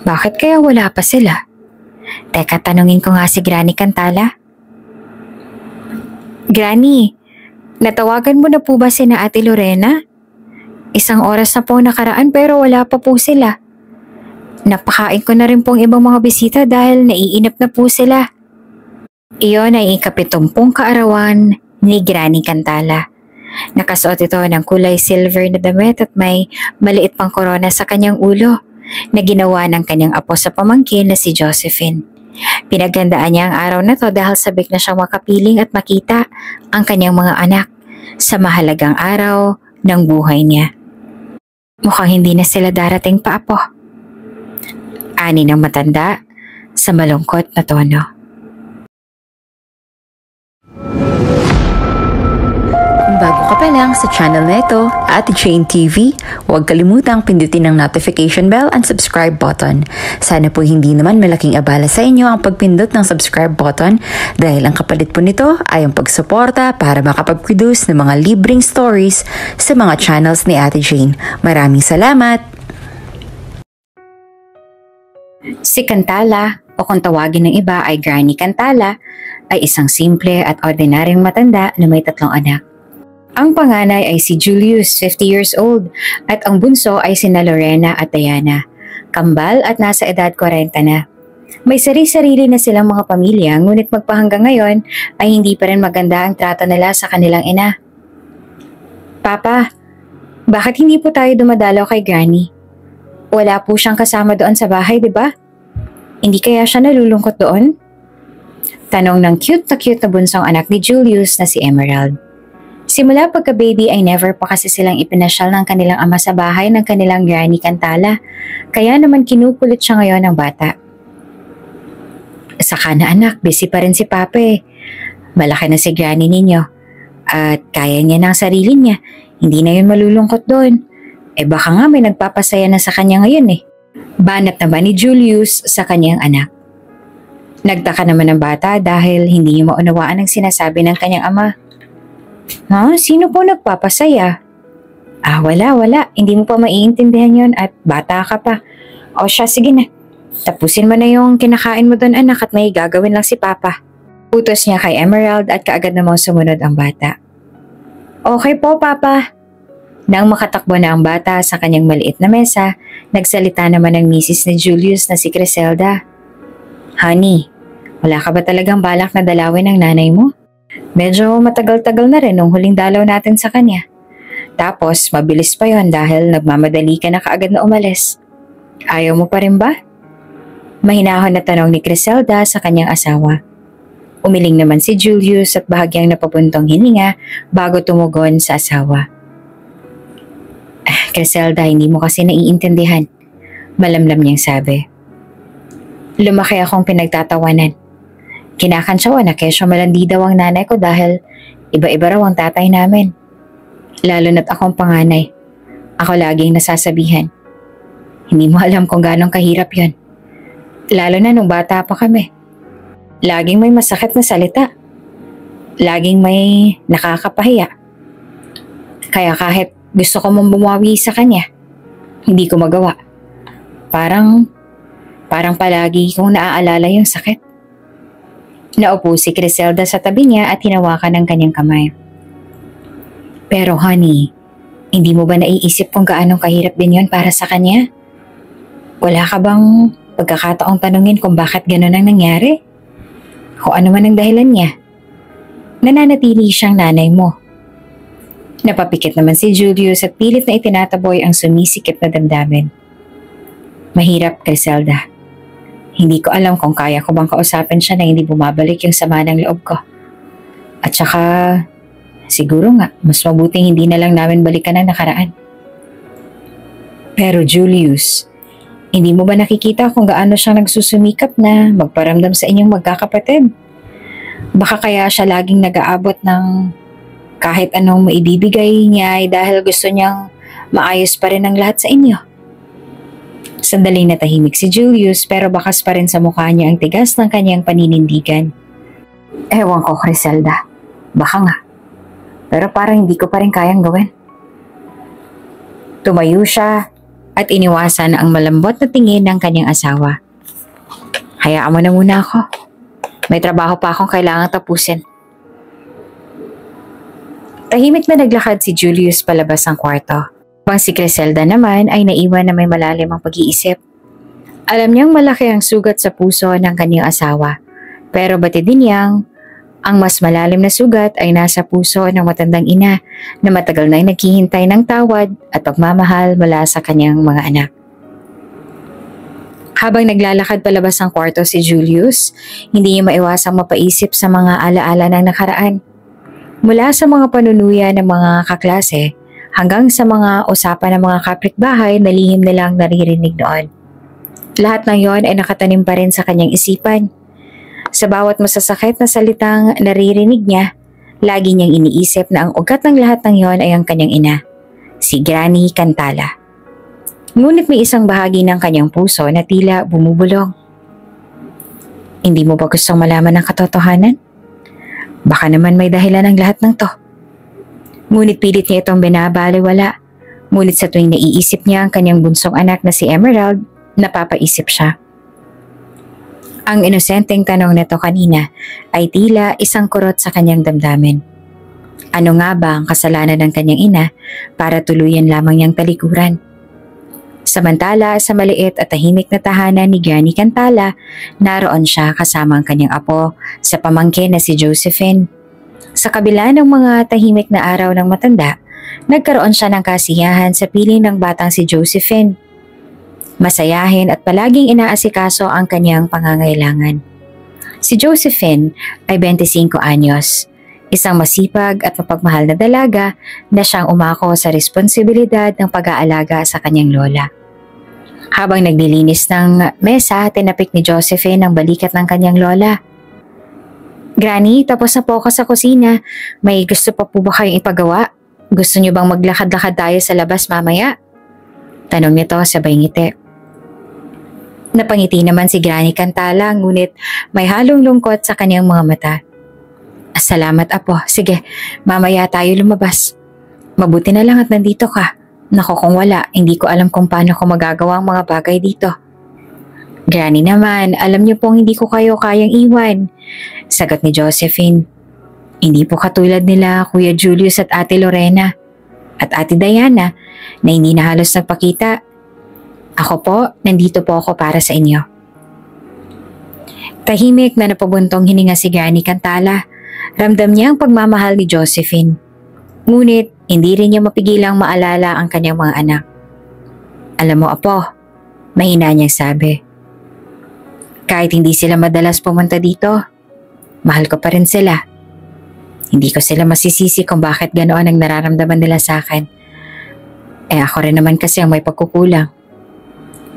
Bakit kaya wala pa sila? Teka, tanungin ko nga si Granny Cantala. Granny, natawagan mo na po ba sina Ate Lorena? Isang oras na po nakaraan pero wala pa po sila. Napakain ko na rin pong ibang mga bisita dahil naiinip na po sila. Iyon ay ika-70 kaarawan ni Granny Cantala. Nakasuot ito ng kulay silver na damit at may maliit pang korona sa kanyang ulo na ginawa ng kanyang apo sa pamangkin na si Josephine. Pinaghandaan niya ang araw na to dahil sabik na siyang makapiling at makita ang kanyang mga anak sa mahalagang araw ng buhay niya. Mukhang hindi na sila darating pa, apo. Ani ng matanda sa malungkot na tono. Kung bago ka pa lang sa channel na ito, Ate Jane TV, huwag kalimutang pindutin ang notification bell and subscribe button. Sana po hindi naman malaking abala sa inyo ang pagpindot ng subscribe button dahil ang kapalit po nito ay ang pagsuporta para makapag-produce ng mga libreng stories sa mga channels ni Ate Jane. Maraming salamat! Si Cantala, o kung tawagin ng iba ay Granny Cantala, ay isang simple at ordinaryong matanda na may 3 anak. Ang panganay ay si Julius, 50 years old, at ang bunso ay sina Lorena at Diana, kambal at nasa edad 40 na. May sarili-sarili na silang mga pamilya, ngunit magpahanggang ngayon ay hindi pa rin maganda ang trato nila sa kanilang ina. Papa, bakit hindi po tayo dumadalaw kay Granny? Wala po siyang kasama doon sa bahay, di ba? Hindi kaya siya nalulungkot doon? Tanong ng cute na bunsong anak ni Julius na si Emerald. Simula pagka-baby ay never pa kasi silang ipinasyal ng kanilang ama sa bahay ng kanilang Granny Cantala, kaya naman kinukulit siya ngayon ng bata. Saka na anak, busy pa rin si Papa eh. Malaki na si Granny ninyo at kaya niya ng sarili niya, hindi na yun malulungkot doon. Eh baka nga may nagpapasaya na sa kanya ngayon eh. Banat naman ni Julius sa kanyang anak. Nagtaka naman ng bata dahil hindi niya maunawaan ang sinasabi ng kanyang ama. Ha? Sino po nagpapasaya? Wala. Hindi mo pa maiintindihan yon at bata ka pa. O siya, sige na. Tapusin mo na yung kinakain mo doon anak at may gagawin lang si Papa. Utos niya kay Emerald at kaagad namang sumunod ang bata. Okay po, Papa. Nang makatakbo na ang bata sa kanyang maliit na mesa, nagsalita naman ang misis ni Julius na si Criselda. Honey, wala ka ba talagang balak na dalawin ng nanay mo? Medyo matagal-tagal na rin nung huling dalaw natin sa kanya. Tapos mabilis pa yon dahil nagmamadali ka na kaagad na umalis. Ayaw mo pa rin ba? Mahinahon na tanong ni Criselda sa kanyang asawa. Umiling naman si Julius at bahagyang napapuntong hininga bago tumugon sa asawa. Criselda, hindi mo kasi naiintindihan. Malamlam niyang sabi. Lumaki akong pinagtatawanan. Kinakantsawa na kesyo malandi daw ang nanay ko dahil iba-iba raw ang tatay namin. Lalo na't akong panganay. Ako laging nasasabihan. Hindi mo alam kung gano'ng kahirap yon. Lalo na nung bata pa kami. Laging may masakit na salita. Laging may nakakapahiya. Kaya kahit gusto ko mong bumawi sa kanya, hindi ko magawa. Parang palagi kong naaalala yung sakit. Naupo si Criselda sa tabi niya at hinawakan ng kanyang kamay. Pero honey, hindi mo ba naiisip kung gaano kahirap din yon para sa kanya? Wala ka bang pagkakataong tanungin kung bakit gano'n ang nangyari? Kung ano man ang dahilan niya? Nananatili siyang nanay mo. Napapikit naman si Julius at pilit na itinataboy ang sumisikip na damdamin. Mahirap, Criselda. Hindi ko alam kung kaya ko bang kausapin siya na hindi bumabalik yung sama ng loob ko. At saka, siguro nga, mas mabuting hindi na lang namin balikan ang nakaraan. Pero Julius, hindi mo ba nakikita kung gaano siyang nagsusumikap na magparamdam sa inyong magkakapatid? Baka kaya siya laging nag-aabot ng kahit anong maibibigay niya ay dahil gusto niyang maayos pa rin ang lahat sa inyo. Sandaling natahimik si Julius pero bakas pa rin sa mukha niya ang tigas ng kanyang paninindigan. Ewan ko, Criselda. Baka nga. Pero parang hindi ko pa rin kayang gawin. Tumayo siya at iniwasan ang malambot na tingin ng kanyang asawa. Hayaan mo na muna ako. May trabaho pa akong kailangang tapusin. Tahimik na naglakad si Julius palabas ng kwarto. Habang si Criselda naman ay naiwan na may malalim ang pag-iisip. Alam niyang malaki ang sugat sa puso ng kanyang asawa, pero batid din niyang ang mas malalim na sugat ay nasa puso ng matandang ina na matagal nang naghihintay ng tawad at pagmamahal mula sa kanyang mga anak. Habang naglalakad palabas ng kwarto si Julius, hindi niya maiwasang mapaisip sa mga alaala ng nakaraan. Mula sa mga panunuya ng mga kaklase hanggang sa mga usapan ng mga kapitbahay na lihim nilang naririnig noon. Lahat ng yon ay nakatanim pa rin sa kanyang isipan. Sa bawat masasakit na salitang naririnig niya, lagi niyang iniisip na ang ugat ng lahat ng yon ay ang kanyang ina, si Granny Cantala. Ngunit may isang bahagi ng kanyang puso na tila bumubulong. Hindi mo ba gustong malaman ang katotohanan? Baka naman may dahilan ang lahat ng to. Ngunit pilit niya itong binabaliwala. Ngunit sa tuwing naiisip niya ang kanyang bunsong anak na si Emerald, napapaisip siya. Ang inosenteng tanong nito kanina ay tila isang kurot sa kanyang damdamin. Ano nga ba ang kasalanan ng kanyang ina para tuluyan lamang niyang talikuran? Samantala sa maliit at tahimik na tahanan ni Granny Cantala, naroon siya kasama ang kanyang apo sa pamangkin na si Josephine. Sa kabila ng mga tahimik na araw ng matanda, nagkaroon siya ng kasiyahan sa piling ng batang si Josephine. Masayahin at palaging inaasikaso ang kanyang pangangailangan. Si Josephine ay 25 anyos, isang masipag at mapagmahal na dalaga na siyang umako sa responsibilidad ng pag-aalaga sa kanyang lola. Habang naglilinis ng mesa, tinapik ni Josephine ang balikat ng kanyang lola. Granny, tapos na po ako sa kusina. May gusto pa po ba kayong ipagawa? Gusto niyo bang maglakad-lakad tayo sa labas mamaya? Tanong nito sabay ngiti. Napangiti naman si Granny Cantala, ngunit may halong lungkot sa kanyang mga mata. Salamat apo, sige, mamaya tayo lumabas. Mabuti na lang at nandito ka. Naku kung wala, hindi ko alam kung paano ko magagawa ang mga bagay dito. Granny naman, alam niyo pong hindi ko kayo kayang iwan. Sagot ni Josephine. Hindi po katulad nila Kuya Julius at Ate Lorena at Ate Diana na hindi na halos nagpakita. Ako po, nandito po ako para sa inyo. Tahimik na napabuntong hininga si Granny Cantala. Ramdam niya ang pagmamahal ni Josephine. Ngunit hindi rin niya mapigilang maalala ang kanyang mga anak. Alam mo apo, mahina niyang sabi. Kahit hindi sila madalas pumunta dito, mahal ko pa rin sila. Hindi ko sila masisisi kung bakit ganoon ang nararamdaman nila sa akin. Ako rin naman kasi ang may pagkukulang.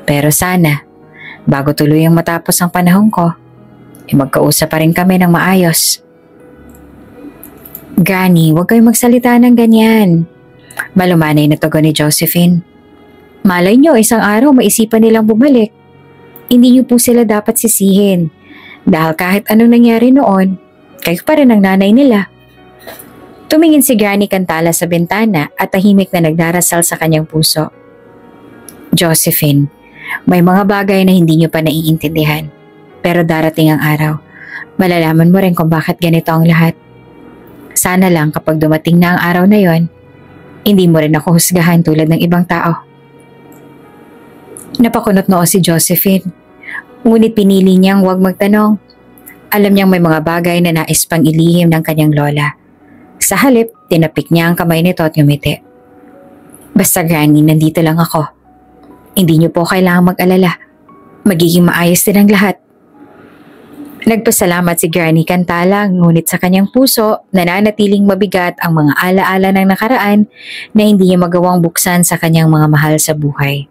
Pero sana, bago tuluyang matapos ang panahon ko, magkausap pa rin kami ng maayos. Granny, huwag kayong magsalita ng ganyan. Malumanay na tugon ni Josephine. Malay nyo, isang araw maisipan nilang bumalik. Hindi niyo po sila dapat sisihin. Dahil kahit anong nangyari noon, kayo pa rin ang nanay nila. Tumingin si Granny Cantala sa bintana at tahimik na nagdarasal sa kanyang puso. Josephine, may mga bagay na hindi niyo pa naiintindihan. Pero darating ang araw, malalaman mo rin kung bakit ganito ang lahat. Sana lang kapag dumating na ang araw na yon, hindi mo rin ako husgahan tulad ng ibang tao. Napakunot noo si Josephine. Ngunit pinili niyang huwag magtanong. Alam niyang may mga bagay na nais pang ilihim ng kanyang lola. Sa halip, tinapik niya ang kamay nito at ngumiti. Basta Granny, nandito lang ako. Hindi niyo po kailangang mag-alala. Magiging maayos din ang lahat. Nagpasalamat si Granny Cantala, ngunit sa kanyang puso nananatiling mabigat ang mga alaala ng nakaraan na hindi niya magawang buksan sa kanyang mga mahal sa buhay.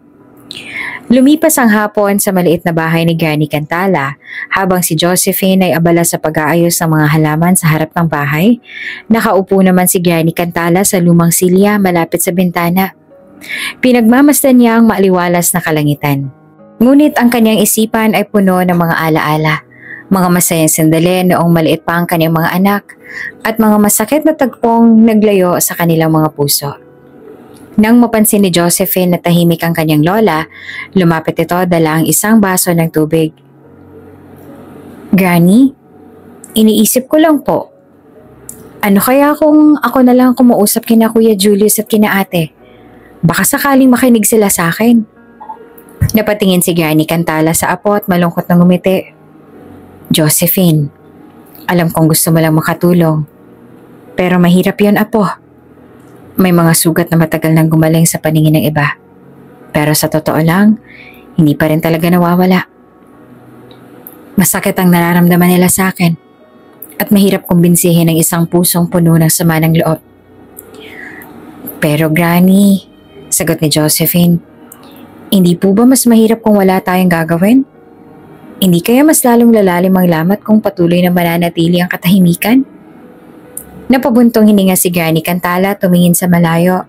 Lumipas ang hapon sa maliit na bahay ni Granny Cantala habang si Josephine ay abala sa pag-aayos ng mga halaman sa harap ng bahay. Nakaupo naman si Granny Cantala sa lumang silya malapit sa bintana. Pinagmamasdan niya ang maaliwalas na kalangitan. Ngunit ang kanyang isipan ay puno ng mga alaala. Mga masayang sandali noong maliit pa ang kanyang mga anak at mga masakit na tagpong naglayo sa kanilang mga puso. Nang mapansin ni Josephine na tahimik ang kanyang lola, lumapit ito dala ang isang baso ng tubig. Granny, iniisip ko lang po. Ano kaya kung ako na lang kumuusap kina Kuya Julius at kina ate? Baka sakaling makinig sila sa akin. Napatingin si Granny Cantala sa apo at malungkot na ngumiti. Josephine, alam kong gusto mo lang makatulong. Pero mahirap yun, apo. May mga sugat na matagal nang gumaling sa paningin ng iba. Pero sa totoo lang, hindi pa rin talaga nawawala. Masakit ang nararamdaman nila sa akin at mahirap kumbinsihin ang isang pusong puno ng sama ng loob. Pero Granny, sagot ni Josephine, hindi po ba mas mahirap kung wala tayong gagawin? Hindi kaya mas lalong lalalim ang lamat kung patuloy na mananatili ang katahimikan? Napabuntong hininga si Granny Cantala tumingin sa malayo.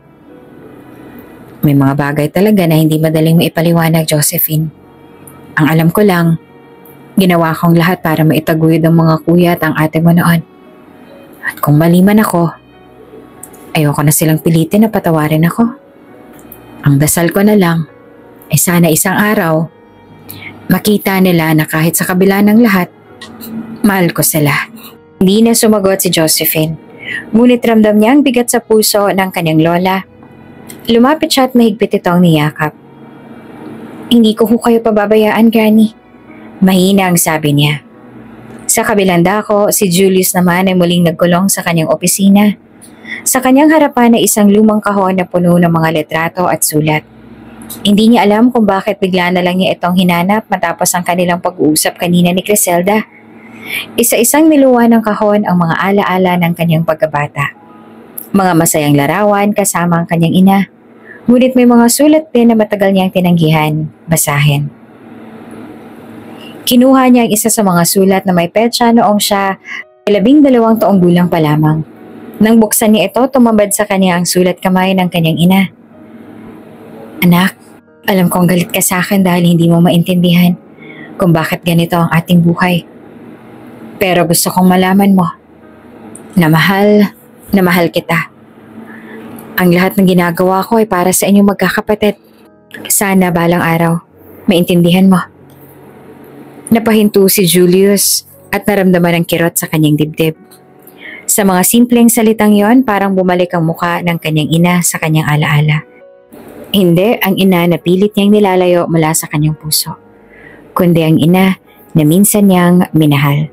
May mga bagay talaga na hindi madaling maipaliwanag, Josephine. Ang alam ko lang, ginawa kong lahat para maitaguyod ang mga kuya at ang ate mo noon. At kung mali man ako, ayoko na silang pilitin na patawarin ako. Ang dasal ko na lang ay sana isang araw, makita nila na kahit sa kabila ng lahat, mahal ko sila. Hindi na sumagot si Josephine. Ngunit ramdam niya ang bigat sa puso ng kanyang lola. Lumapit siya at mahigpit itong niyakap. Hindi ko kayo pababayaan, Granny. Mahina ang sabi niya. Sa kabilang dako, si Julius naman ay muling nagkulong sa kanyang opisina. Sa kanyang harapan ay isang lumang kahon na puno ng mga litrato at sulat. Hindi niya alam kung bakit bigla na lang niya itong hinanap matapos ang kanilang pag-uusap kanina ni Criselda. Isa-isang niluwa ng kahon ang mga alaala ng kanyang pagkabata. Mga masayang larawan kasama ang kanyang ina. Ngunit may mga sulat din na matagal niyang tinanggihan, basahin. Kinuha niya ang isa sa mga sulat na may petsa noong siya 12 taong gulang pa lamang. Nang buksan niya ito, tumambad sa kanya ang sulat kamay ng kanyang ina. Anak, alam kong galit ka sa akin dahil hindi mo maintindihan kung bakit ganito ang ating buhay. Pero gusto kong malaman mo na mahal kita. Ang lahat ng ginagawa ko ay para sa inyong magkakapatid. Sana balang araw, maintindihan mo. Napahinto si Julius at naramdaman ang kirot sa kanyang dibdib. Sa mga simpleng salitang yon, parang bumalik ang muka ng kanyang ina sa kanyang alaala. Hindi ang ina na pilit niyang nilalayo mula sa kanyang puso, kundi ang ina na minsan niyang minahal.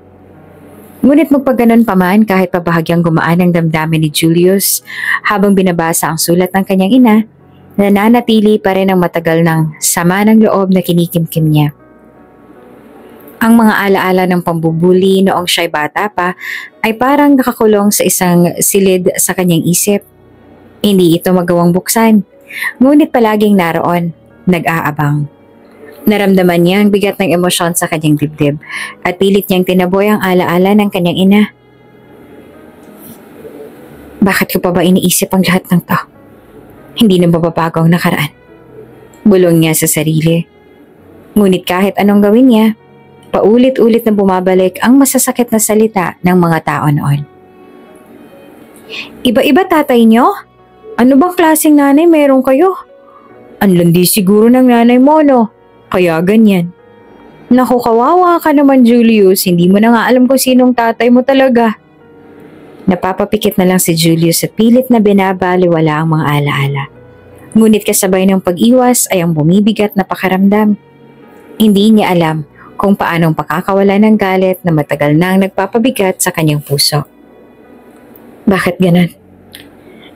Ngunit magpaganon pa man kahit pabahagyang gumaan ang damdamin ni Julius habang binabasa ang sulat ng kanyang ina, nananatili pa rin ang matagal ng sama ng loob na kinikimkim niya. Ang mga alaala ng pambubuli noong siya'y bata pa ay parang nakakulong sa isang silid sa kanyang isip. Hindi ito magawang buksan, ngunit palaging naroon, nag-aabang. Naramdaman niya ang bigat ng emosyon sa kanyang dibdib at pilit niyang tinaboy ang alaala ng kanyang ina. Bakit ko pa ba iniisip ang lahat ng to? Hindi na mababago ang nakaraan. Bulong niya sa sarili. Ngunit kahit anong gawin niya, paulit-ulit na bumabalik ang masasakit na salita ng mga tao noon. Iba-iba tatay niyo? Ano bang klaseng nanay meron kayo? Ang landi siguro ng nanay mo, no? Kaya ganyan. Naku, kawawa ka naman, Julius. Hindi mo na nga alam kung sinong tatay mo talaga. Napapapikit na lang si Julius at pilit na binabaliwala ang mga alaala. Ngunit kasabay ng pag-iwas ay ang bumibigat na pakaramdam. Hindi niya alam kung paanong pakakawala ng galit na matagal nang nagpapabigat sa kanyang puso. Bakit ganon?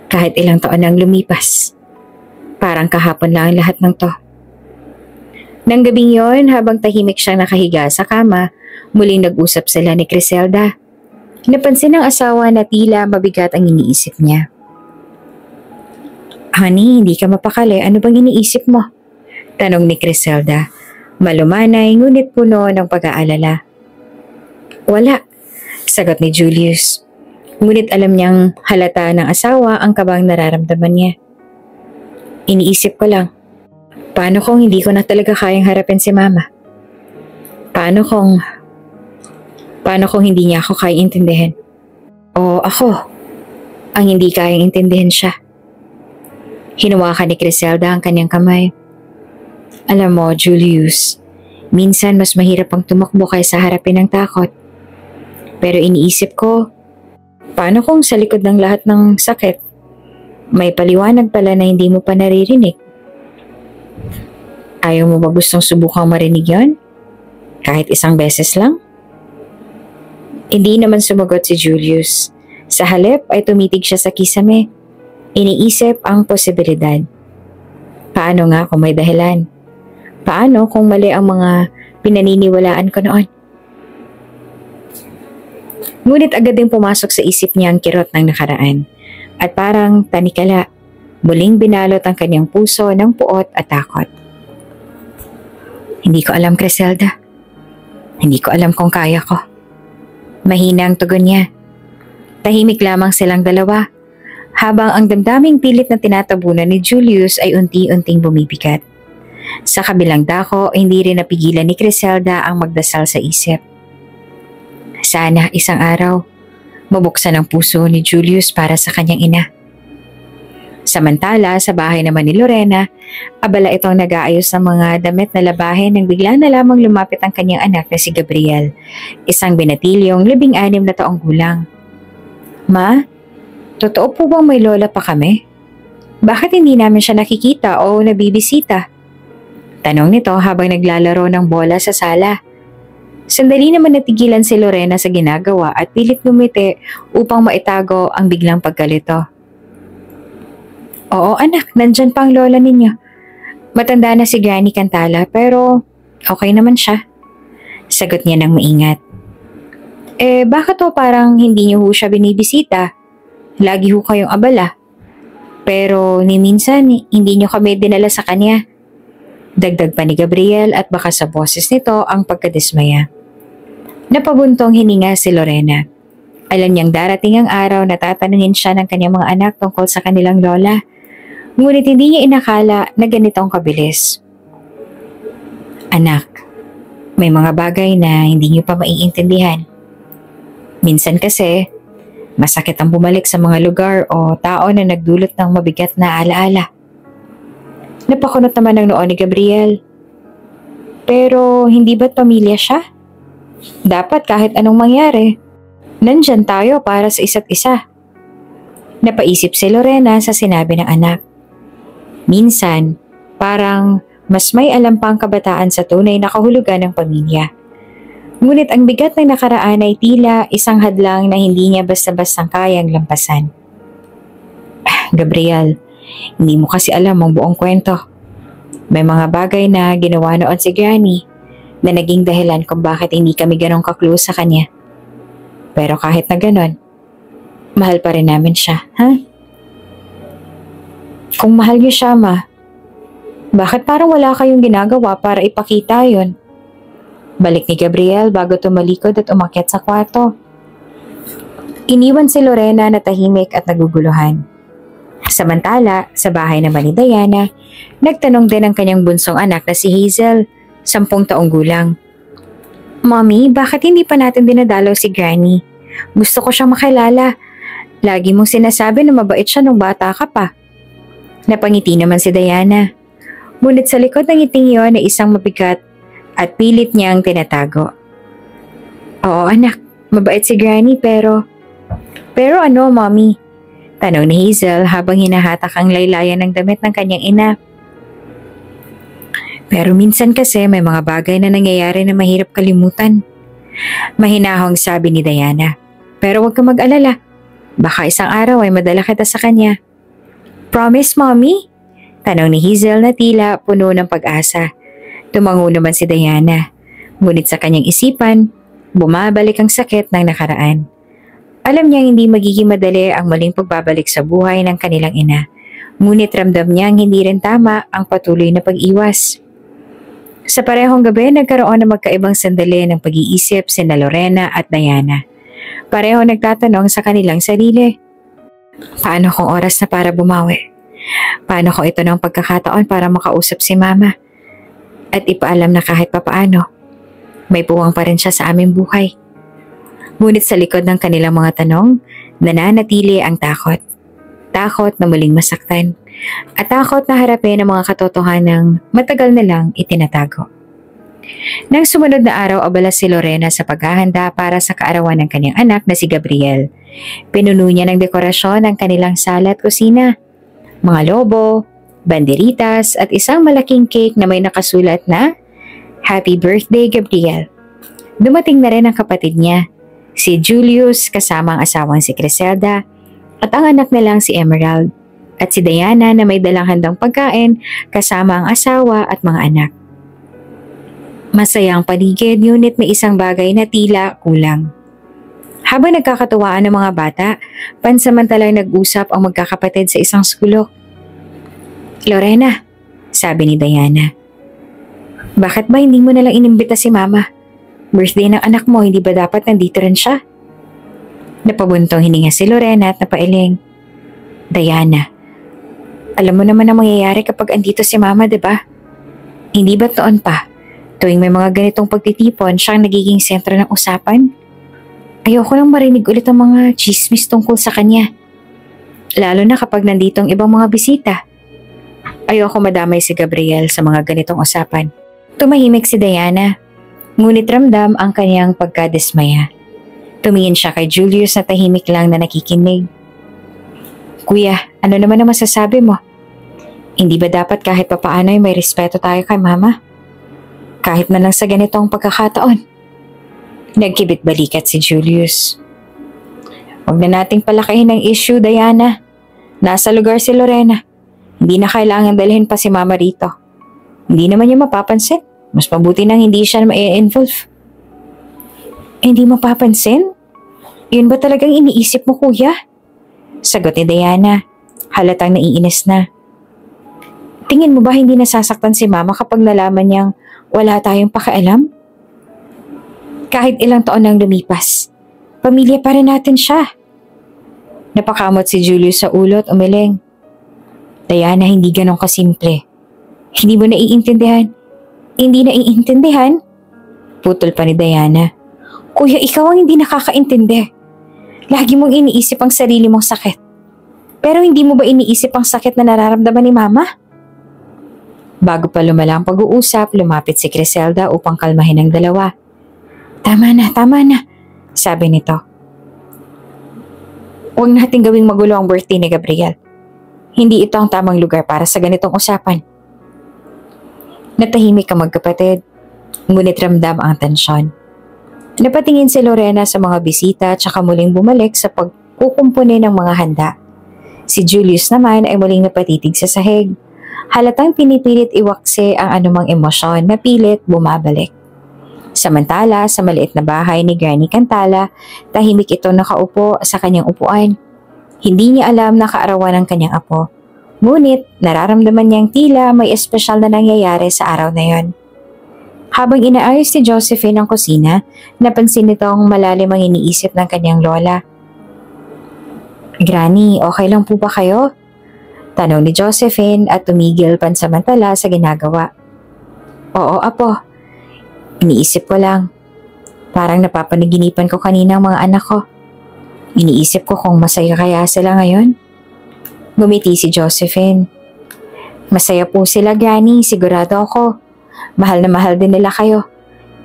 Kahit ilang taon nang lumipas, parang kahapon lang ang lahat ng to. Nang gabing yon, habang tahimik siyang nakahiga sa kama, muling nag-usap sila ni Criselda. Napansin ng asawa na tila mabigat ang iniisip niya. Honey, hindi ka mapakali. Ano bang iniisip mo? Tanong ni Criselda. Malumanay ngunit puno ng pag-aalala. Wala, sagot ni Julius. Ngunit alam niyang halata ng asawa ang kabang nararamdaman niya. Iniisip ko lang, paano kung hindi ko na talaga kayang harapin si Mama? Paano kung hindi niya ako kayang intindihin? O ako, ang hindi kayang intindihin siya? Hinawakan ni Criselda ang kanyang kamay. Alam mo, Julius, minsan mas mahirap ang tumakbo kaysa harapin ang takot. Pero iniisip ko, paano kung sa likod ng lahat ng sakit, may paliwanag pala na hindi mo pa naririnig? Ayaw mo ba gustong subukang marinig yon? Kahit isang beses lang? Hindi naman sumagot si Julius. Sa halip ay tumitig siya sa kisame. Iniisip ang posibilidad. Paano nga kung may dahilan? Paano kung mali ang mga pinaniniwalaan ko noon? Ngunit agad din pumasok sa isip niya ang kirot ng nakaraan. At parang tanikala, muling binalot ang kanyang puso ng puot at takot. Hindi ko alam, Criselda. Hindi ko alam kung kaya ko. Mahina ang tugon niya. Tahimik lamang silang dalawa, habang ang damdaming pilit na tinatabunan ni Julius ay unti-unting bumibigat. Sa kabilang dako, hindi rin napigilan ni Criselda ang magdasal sa isip. Sana isang araw, mabuksan ang puso ni Julius para sa kanyang ina. Samantala, sa bahay naman ni Lorena, abala itong nag-aayos ng mga damit na labahin nang bigla na lamang lumapit ang kanyang anak na si Gabriel, isang binatilyong 16 na taong gulang. Ma, totoo po bang may lola pa kami? Bakit hindi namin siya nakikita o nabibisita? Tanong nito habang naglalaro ng bola sa sala. Sandali naman natigilan si Lorena sa ginagawa at pilit ngumiti upang maitago ang biglang pagkalito. Oo anak, nandyan pa ang lola ninyo. Matanda na si Granny Cantala pero okay naman siya. Sagot niya ng maingat. Bakit ho parang hindi niyo ho siya binibisita? Lagi ho kayong abala. Pero ni minsan hindi niyo kami dinala sa kanya. Dagdag pa ni Gabriel at baka sa boses nito ang pagkadismaya. Napabuntong hininga si Lorena. Alam niyang darating ang araw na tatanungin siya ng kanyang mga anak tungkol sa kanilang lola. Ngunit hindi niya inakala na ganitong kabilis. Anak, may mga bagay na hindi niyo pa maiintindihan. Minsan kasi, masakit ang bumalik sa mga lugar o tao na nagdulot ng mabigat na alaala. Napakunot naman ang noo ni Gabriel. Pero hindi ba't pamilya siya? Dapat kahit anong mangyari, nandyan tayo para sa isa't isa. Napaisip si Lorena sa sinabi ng anak. Minsan, parang mas may alam pang kabataan sa tunay na kahulugan ng pamilya. Ngunit ang bigat ng nakaraan ay tila isang hadlang na hindi niya basta-bastang kayang lampasan. Gabriel, hindi mo kasi alam ang buong kwento. May mga bagay na ginawa noon si Granny na naging dahilan kung bakit hindi kami ganong ka-close sa kanya. Pero kahit na ganon, mahal pa rin namin siya, ha? Kung mahal niyo siya, ma, bakit parang wala kayong ginagawa para ipakita yon? Balik ni Gabriel bago tumalikod at umakyat sa kwarto. Iniwan si Lorena na tahimik at naguguluhan. Samantala, sa bahay naman ni Diana, nagtanong din ang kanyang bunsong anak na si Hazel, 10 taong gulang. Mommy, bakit hindi pa natin dinadalaw si Granny? Gusto ko siyang makilala. Lagi mong sinasabi na mabait siya nung bata ka pa. Napangiti naman si Diana. Ngunit sa likod ng ngiting iyon ay isang mabigat at pilit niyang tinatago. Oo anak, mabait si Granny pero ano, Mommy? Tanong ni Hazel habang hinahatak ang laylayan ng damit ng kanyang ina. Pero minsan kasi may mga bagay na nangyayari na mahirap kalimutan. Mahinahong sabi ni Diana. Pero huwag ka mag-alala. Baka isang araw ay madala kita sa kanya. Promise, Mommy? Tanong ni Hazel na tila puno ng pag-asa. Tumango naman si Diana. Ngunit sa kanyang isipan, bumabalik ang sakit ng nakaraan. Alam niyang hindi magiging madali ang muling pagbabalik sa buhay ng kanilang ina. Ngunit ramdam niyang hindi rin tama ang patuloy na pag-iwas. Sa parehong gabi, nagkaroon ng magkaibang sandali ng pag-iisip sina Lorena at Diana. Pareho nagtatanong sa kanilang sarili. Paano kung oras na para bumawi? Paano kung ito ng pagkakataon para makausap si Mama? At ipaalam na kahit papaano, may puwang pa rin siya sa aming buhay. Ngunit sa likod ng kanilang mga tanong, nananatili ang takot. Takot na muling masaktan at takot na harapin ang mga katotohanang matagal na lang itinatago. Nang sumunod na araw, abala si Lorena sa paghahanda para sa kaarawan ng kanyang anak na si Gabriel. Pinuno niya ng dekorasyon ang kanilang sala at kusina. Mga lobo, banderitas at isang malaking cake na may nakasulat na Happy Birthday, Gabriel. Dumating na rin ang kapatid niya, si Julius kasama ang asawang si Criselda at ang anak nilang si Emerald at si Diana na may dalang handang pagkain kasama ang asawa at mga anak. Masaya ang paligid, ngunit may isang bagay na tila kulang. Habang nagkakatuwaan ng mga bata, pansamantalang nag-usap ang magkakapatid sa isang sulok. Lorena, sabi ni Diana, bakit ba hindi mo nalang inimbita si Mama? Birthday ng anak mo, hindi ba dapat nandito rin siya? Napabuntong hininga si Lorena at napailing. Diana, alam mo naman ang mangyayari kapag andito si Mama, diba? Hindi ba taon pa? Tuwing may mga ganitong pagtitipon, siya ang nagiging sentro ng usapan? Ayoko lang marinig ulit ang mga chismis tungkol sa kanya. Lalo na kapag nandito ang ibang mga bisita. Ayoko madamay si Gabriel sa mga ganitong usapan. Tumahimik si Diana, ngunit ramdam ang kanyang pagkadismaya. Tumingin siya kay Julius na tahimik lang na nakikinig. Kuya, ano naman ang masasabi mo? Hindi ba dapat kahit papaano ay may respeto tayo kay Mama? Kahit na lang sa ganitong pagkakataon. Nagkibit balikat si Julius. Huwag na nating palakihin ang issue, Diana. Nasa lugar si Lorena. Hindi na kailangan dalhin pa si Mama rito. Hindi naman niya mapapansin. Mas mabuti nang hindi siya ma-involve. Hindi mapapansin? Yun ba talagang iniisip mo, kuya? Sagot ni Diana. Halatang naiinis na. Tingin mo ba hindi nasasaktan si Mama kapag nalaman niyang wala tayong pakialam? Kahit ilang taon nang lumipas, pamilya pa rin natin siya. Napakamot si Julius sa ulo at umiling. Diana, hindi ganon kasimple. Hindi mo naiintindihan. Hindi naiintindihan? Putol pa ni Diana. Kuya, ikaw ang hindi nakakaintindi. Lagi mong iniisip ang sarili mong sakit. Pero hindi mo ba iniisip ang sakit na nararamdaman ni Mama? Bago pa lumala ang pag-uusap, lumapit si Criselda upang kalmahin ang dalawa. Tama na, sabi nito. Huwag nating gawing magulo ang birthday ni Gabriel. Hindi ito ang tamang lugar para sa ganitong usapan. Natahimik ang magkapatid, ngunit ramdam ang tensyon. Napatingin si Lorena sa mga bisita at saka muling bumalik sa pagkukumpuni ng mga handa. Si Julius naman ay muling napatitig sa sahig. Halatang pinipilit iwakse ang anumang emosyon na pilit bumabalik. Samantala, sa maliit na bahay ni Granny Cantala, tahimik ito nakaupo sa kanyang upuan. Hindi niya alam na kaarawan ng kanyang apo. Ngunit, nararamdaman niyang tila may espesyal na nangyayari sa araw na yon. Habang inaayos ni Josephine ang kusina, napansin nitong malalim ang iniisip ng kanyang lola. Granny, okay lang po ba kayo? Tanong ni Josephine at tumigil pansamantala sa ginagawa. Oo, apo. Iniisip ko lang. Parang napapanaginipan ko kanina ang mga anak ko. Iniisip ko kung masaya kaya sila ngayon. Ngumiti si Josephine. Masaya po sila, Granny, sigurado ako. Mahal na mahal din nila kayo,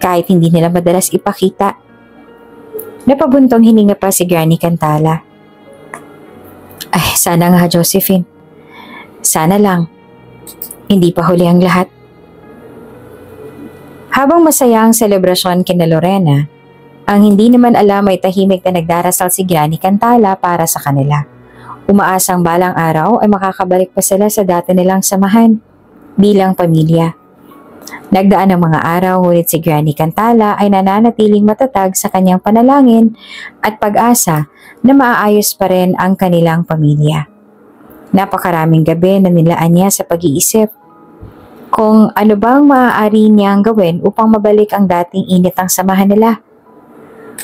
kahit hindi nila madalas ipakita. Napabuntong hininga pa si Granny Cantala. Ay, sana nga, Josephine. Sana lang. Hindi pa huli ang lahat. Habang masaya ang selebrasyon kina Lorena, ang hindi naman alam ay tahimik na nagdarasal si Granny Cantala para sa kanila. Umaasang balang araw ay makakabalik pa sila sa dati nilang samahan bilang pamilya. Nagdaan ang mga araw, ngunit si Granny Cantala ay nananatiling matatag sa kanyang panalangin at pag-asa na maaayos pa rin ang kanilang pamilya. Napakaraming gabi na nilaan niya sa pag-iisip kung ano bang maaari niyang gawin upang mabalik ang dating init ng samahan nila.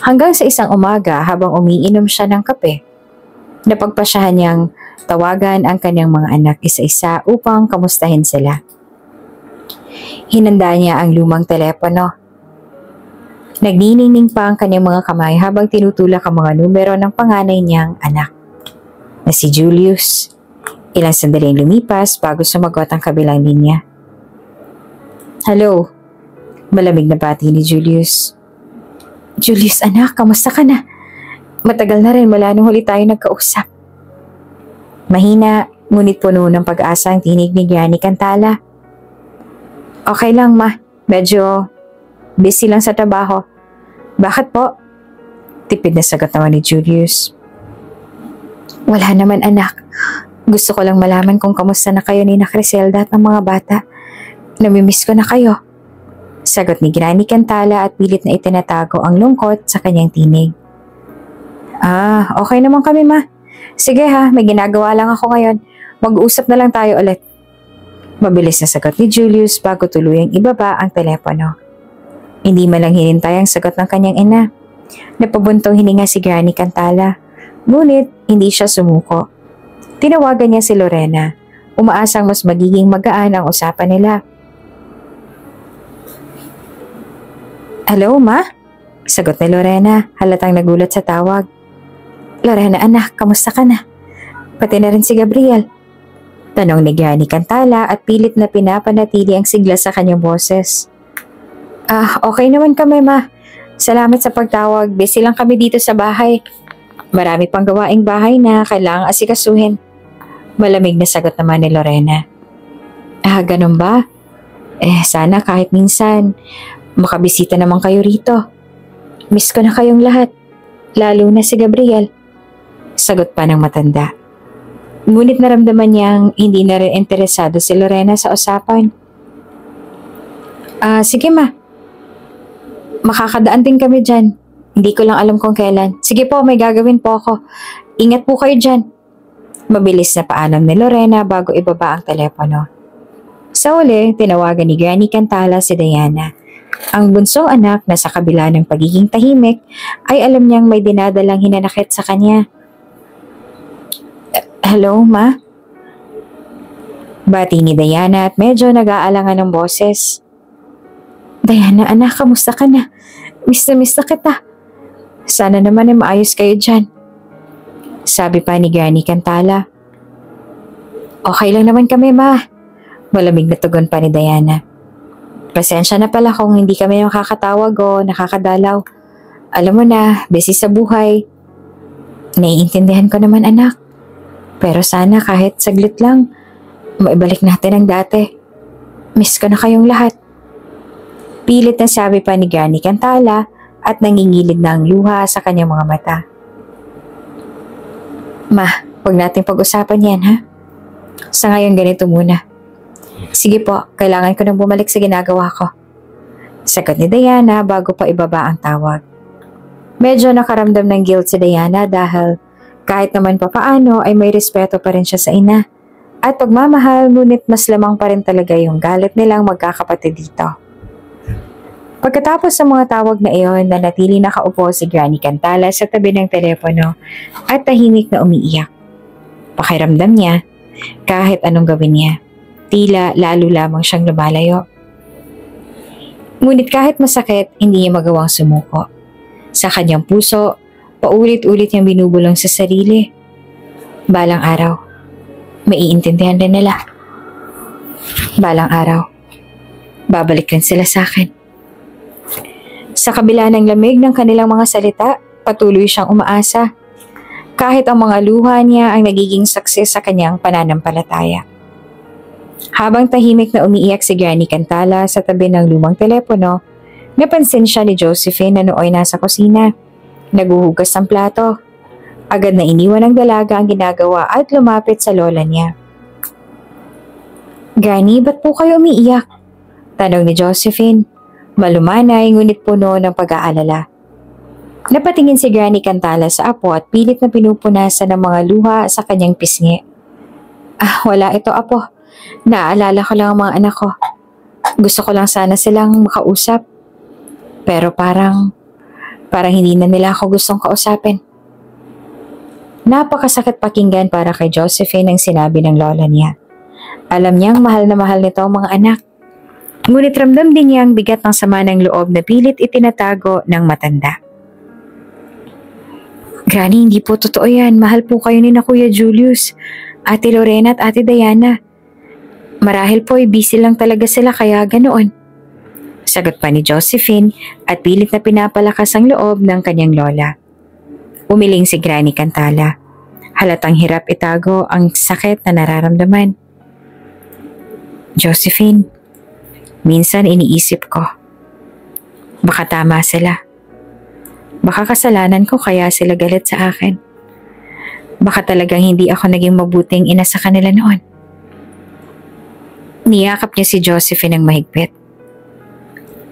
Hanggang sa isang umaga, habang umiinom siya ng kape, napagpasyahan niyang tawagan ang kanyang mga anak isa-isa upang kamustahin sila. Hinanda niya ang lumang telepono. Nagniningning pa ang kanyang mga kamay habang tinutulak ang mga numero ng panganay niyang anak. na si Julius. Ilang sandaling lumipas bago sumagot ang kabilang linya. Hello, malamig na bati ni Julius. Julius anak, kamusta ka na? Matagal na rin mula nung huli tayo nagkausap. Mahina, ngunit puno ng pag-asa ang tinig ni Granny Cantala. Okay lang ma, medyo busy lang sa trabaho. Bakit po? Tipid na sagot naman ni Julius. Wala naman anak. Gusto ko lang malaman kung kamusta na kayo ni Criselda at ng mga bata. Namimiss ko na kayo. Sagot ni Granny Cantala at pilit na itinatago ang lungkot sa kanyang tinig. Okay naman kami ma. Sige ha, may ginagawa lang ako ngayon. Mag-uusap na lang tayo ulit. Mabilis na sagot ni Julius bago tuluyang ibaba ang telepono. Hindi man lang hinintay ang sagot ng kanyang ina. Napabuntong hininga si Granny Cantala. Ngunit hindi siya sumuko. Tinawagan niya si Lorena. Umaasang mas magiging magaan ang usapan nila. Hello, ma? Sagot ni Lorena, halatang nagulat sa tawag. Lorena anak, kamusta ka na? Pati na rin si Gabriel. Tanong ni Granny Cantala at pilit na pinapanatili ang sigla sa kanyang boses. Okay naman kami ma. Salamat sa pagtawag. Busy lang kami dito sa bahay. Marami pang gawaing bahay na kailangang asikasuhin. Malamig na sagot naman ni Lorena. Ganun ba? Sana kahit minsan makabisita naman kayo rito. Miss ko na kayong lahat. Lalo na si Gabriel. Sagot pa ng matanda. Ngunit naramdaman niyang hindi na rin interesado si Lorena sa usapan. Sige ma. Makakadaan din kami dyan. Hindi ko lang alam kung kailan. Sige po, may gagawin po ako. Ingat po kayo dyan. Mabilis na paalam ni Lorena bago ibaba ang telepono. Sa uli, tinawagan ni Granny Cantala si Diana. Ang bunsong anak na sa kabila ng pagiging tahimik ay alam niyang may dinadalang hinanakit sa kanya. Hello, ma? Bati ni Diana at medyo nag-aalangan ng boses. Diana, anak, kamusta ka na? Miss na kita. Sana naman ay maayos kayo dyan. Sabi pa ni Granny Cantala. Okay lang naman kami, ma. Malamig na tugon pa ni Diana. Pasensya na pala kung hindi kami nakakatawag o nakakadalaw. Alam mo na, busy sa buhay. Naiintindihan ko naman anak. Pero sana kahit saglit lang, maibalik natin ang dati. Miss ko na kayong lahat. Pilit na sabi pa ni Granny Cantala at nangingilid na ang luha sa kanyang mga mata. Ma, huwag natin pag-usapan yan ha. Sa ngayon ganito muna. Sige po, kailangan ko nang bumalik sa ginagawa ko. Sagot ni Diana bago pa ibaba ang tawag. Medyo nakaramdam ng guilt si Diana dahil kahit naman papaano ay may respeto pa rin siya sa ina. At pagmamahal ngunit mas lamang pa rin talaga yung galit nilang magkakapatid dito. Pagkatapos sa mga tawag na iyon, nanatili nakaupo si Granny Cantala sa tabi ng telepono at tahimik na umiiyak. Pakiramdam niya, kahit anong gawin niya, tila lalo lamang siyang lumalayo. Ngunit kahit masakit, hindi niya magawang sumuko. Sa kanyang puso, paulit-ulit niyang binubulong sa sarili. Balang araw, maiintindihan rin nila. Balang araw, babalik rin sila sa akin. Sa kabila ng lamig ng kanilang mga salita, patuloy siyang umaasa. Kahit ang mga luha niya ang nagiging success sa kanyang pananampalataya. Habang tahimik na umiiyak si Granny Cantala sa tabi ng lumang telepono, napansin siya ni Josephine na nooy nasa kusina. Naguhugas ng plato. Agad na iniwan ng dalaga ang ginagawa at lumapit sa lola niya. Granny, ba't po kayo umiiyak? Tanong ni Josephine. Malumanay ngunit puno ng pag-aalala. Napatingin si Granny Cantala sa apo at pilit na pinupunasan ng mga luha sa kanyang pisngi. Wala ito apo. Naaalala ko lang ang mga anak ko. Gusto ko lang sana silang makausap. Pero parang hindi na nila ako gustong kausapin. Napakasakit pakinggan para kay Josephine ang sinabi ng lola niya. Alam niyang mahal na mahal nito ang mga anak. Ngunit ramdam din niya ang bigat ng sama ng loob na pilit itinatago ng matanda. Granny, hindi po totoo yan. Mahal po kayo ni na Kuya Julius, Ate Lorena at Ate Diana. Marahil po busy lang talaga sila kaya ganoon. Sagot pa ni Josephine at pilit na pinapalakas ang loob ng kanyang lola. Umiling si Granny Cantala. Halatang hirap itago ang sakit na nararamdaman. Josephine, minsan iniisip ko, baka tama sila. Baka kasalanan ko kaya sila galit sa akin. Baka talagang hindi ako naging mabuting ina sa kanila noon. Niyakap niya si Josephine ng mahigpit.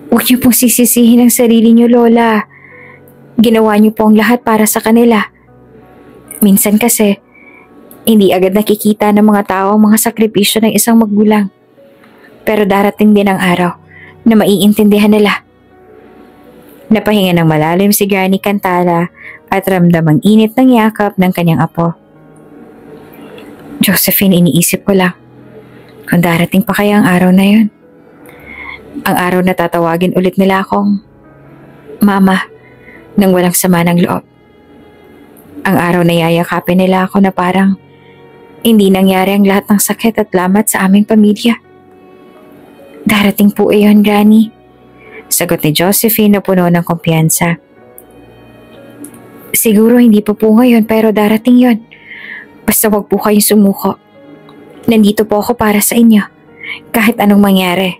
Huwag niyo pong sisisihin ang sarili niyo, Lola. Ginawa niyo po ang lahat para sa kanila. Minsan kasi, hindi agad nakikita ng mga tao ang mga sakripisyo ng isang magulang. Pero darating din ang araw na maiintindihan nila. Napahinga ng malalim si Granny Cantala at ramdam ang init ng yakap ng kanyang apo. Josephine, iniisip ko lang kung darating pa kaya ang araw na yun. Ang araw na tatawagin ulit nila akong Mama nang walang sama ng loob. Ang araw na yayakapin nila ako na parang hindi nangyari ang lahat ng sakit at lamat sa aming pamilya. Darating po iyon, Granny. Sagot ni Josephine na puno ng kumpiyansa. Siguro hindi po ngayon pero darating yon. Basta wag po kayong sumuko. Nandito po ako para sa inyo, kahit anong mangyari.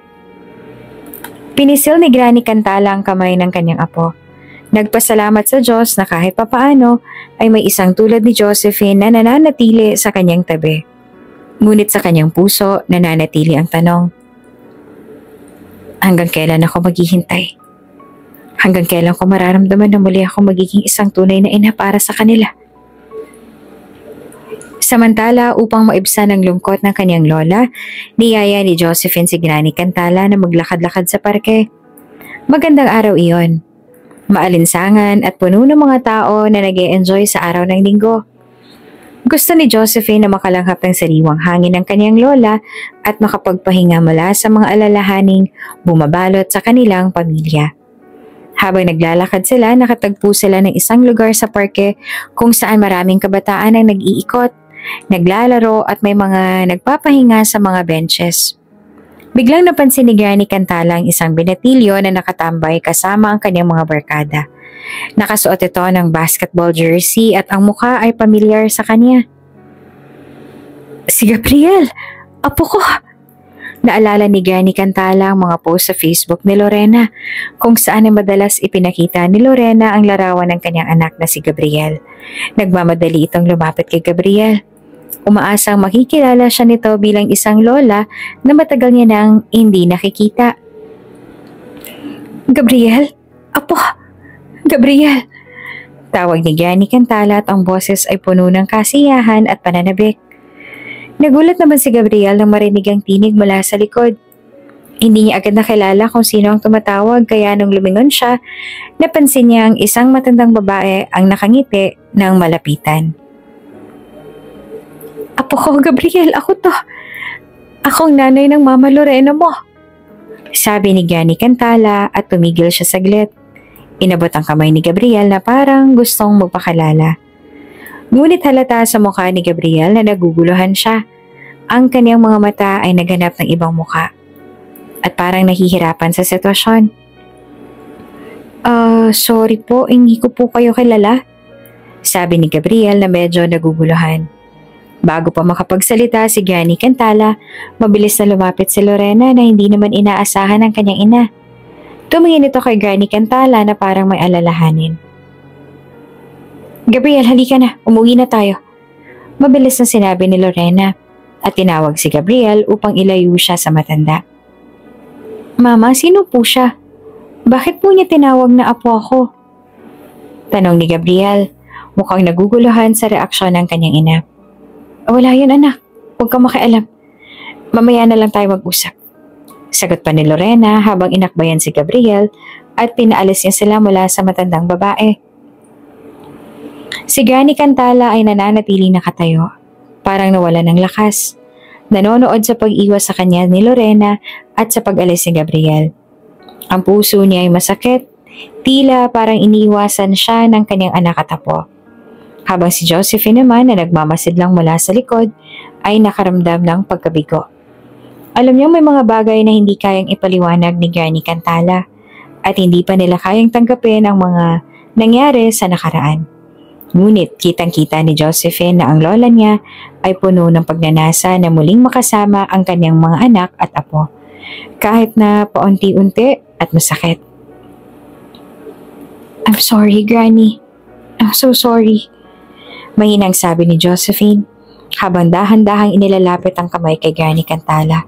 Pinisil ni Granny Cantala ang kamay ng kanyang apo. Nagpasalamat sa Diyos na kahit papaano ay may isang tulad ni Josephine na nananatili sa kanyang tabi. Ngunit sa kanyang puso nananatili ang tanong, hanggang kailan ako maghihintay? Hanggang kailan ko mararamdaman na muli ako magiging isang tunay na ina para sa kanila? Samantala, upang maibsan ang lungkot ng kanyang lola, niyaya ni Josephine si Granny Cantala na maglakad-lakad sa parke. Magandang araw iyon. Maalinsangan at puno ng mga tao na nag-e-enjoy sa araw ng linggo. Gusto ni Josephine na makalanghap ng sariwang hangin ng kanyang lola at makapagpahinga mula sa mga alalahaning bumabalot sa kanilang pamilya. Habang naglalakad sila, nakatagpo sila ng isang lugar sa parke kung saan maraming kabataan ang nag-iikot, naglalaro at may mga nagpapahinga sa mga benches. Biglang napansin ni Granny Cantala ang isang binatilyo na nakatambay kasama ang kanyang mga barkada. Nakasuot ito ng basketball jersey at ang mukha ay pamilyar sa kanya. Si Gabriel! Apo ko! Naalala ni Granny Cantala ang mga post sa Facebook ni Lorena kung saan ay madalas ipinakita ni Lorena ang larawan ng kanyang anak na si Gabriel. Nagmamadali itong lumapit kay Gabriel. Umaasang makikilala siya nito bilang isang lola na matagal niya nang hindi nakikita. Gabriel? Apo! Gabriel! Tawag ni Granny Cantala at ang boses ay puno ng kasiyahan at pananabik. Nagulat naman si Gabriel nang marinig ang tinig mula sa likod. Hindi niya agad nakilala kung sino ang tumatawag kaya nung lumingon siya, napansin niya ang isang matandang babae ang nakangiti ng malapitan. Apo ko, Gabriel, ako to. Akong nanay ng Mama Lorena mo. Sabi ni Granny Cantala at tumigil siya saglit. Inabot ang kamay ni Gabriel na parang gustong magpakalala. Ngunit halata sa mukha ni Gabriel na naguguluhan siya. Ang kanyang mga mata ay naghanap ng ibang mukha. At parang nahihirapan sa sitwasyon. Sorry po, hindi ko po kayo kilala. Sabi ni Gabriel na medyo naguguluhan. Bago pa makapagsalita si Granny Cantala, mabilis na lumapit si Lorena na hindi naman inaasahan ng kanyang ina. Tumingin ito kay Granny Cantala na parang may alalahanin. Gabriel, halika na. Umuwi na tayo. Mabilis na sinabi ni Lorena at tinawag si Gabriel upang ilayo siya sa matanda. Mama, sino po siya? Bakit po niya tinawag na apo ako? Tanong ni Gabriel, mukhang naguguluhan sa reaksyon ng kanyang ina. Wala yun anak, huwag kang makialam. Mamaya na lang tayo mag-usap. Sagot pa ni Lorena habang inakbayan si Gabriel at pinaalis niya sila mula sa matandang babae. Si Granny Cantala ay nananatili nakatayo, parang nawala ng lakas. Nanonood sa pag-iwas sa kanya ni Lorena at sa pag-alis ni Gabriel. Ang puso niya ay masakit, tila parang iniiwasan siya ng kanyang anak at apo. Habang si Josephine naman na nagmamasid lang mula sa likod ay nakaramdam ng pagkabigo. Alam niyang may mga bagay na hindi kayang ipaliwanag ni Granny Cantala at hindi pa nila kayang tanggapin ang mga nangyari sa nakaraan. Ngunit kitang-kita ni Josephine na ang lola niya ay puno ng pagnanasa na muling makasama ang kanyang mga anak at apo, kahit na paunti-unti at masakit. "I'm sorry, Granny. I'm so sorry," mahinang sabi ni Josephine habang dahan-dahang inilalapit ang kamay kay Granny Cantala.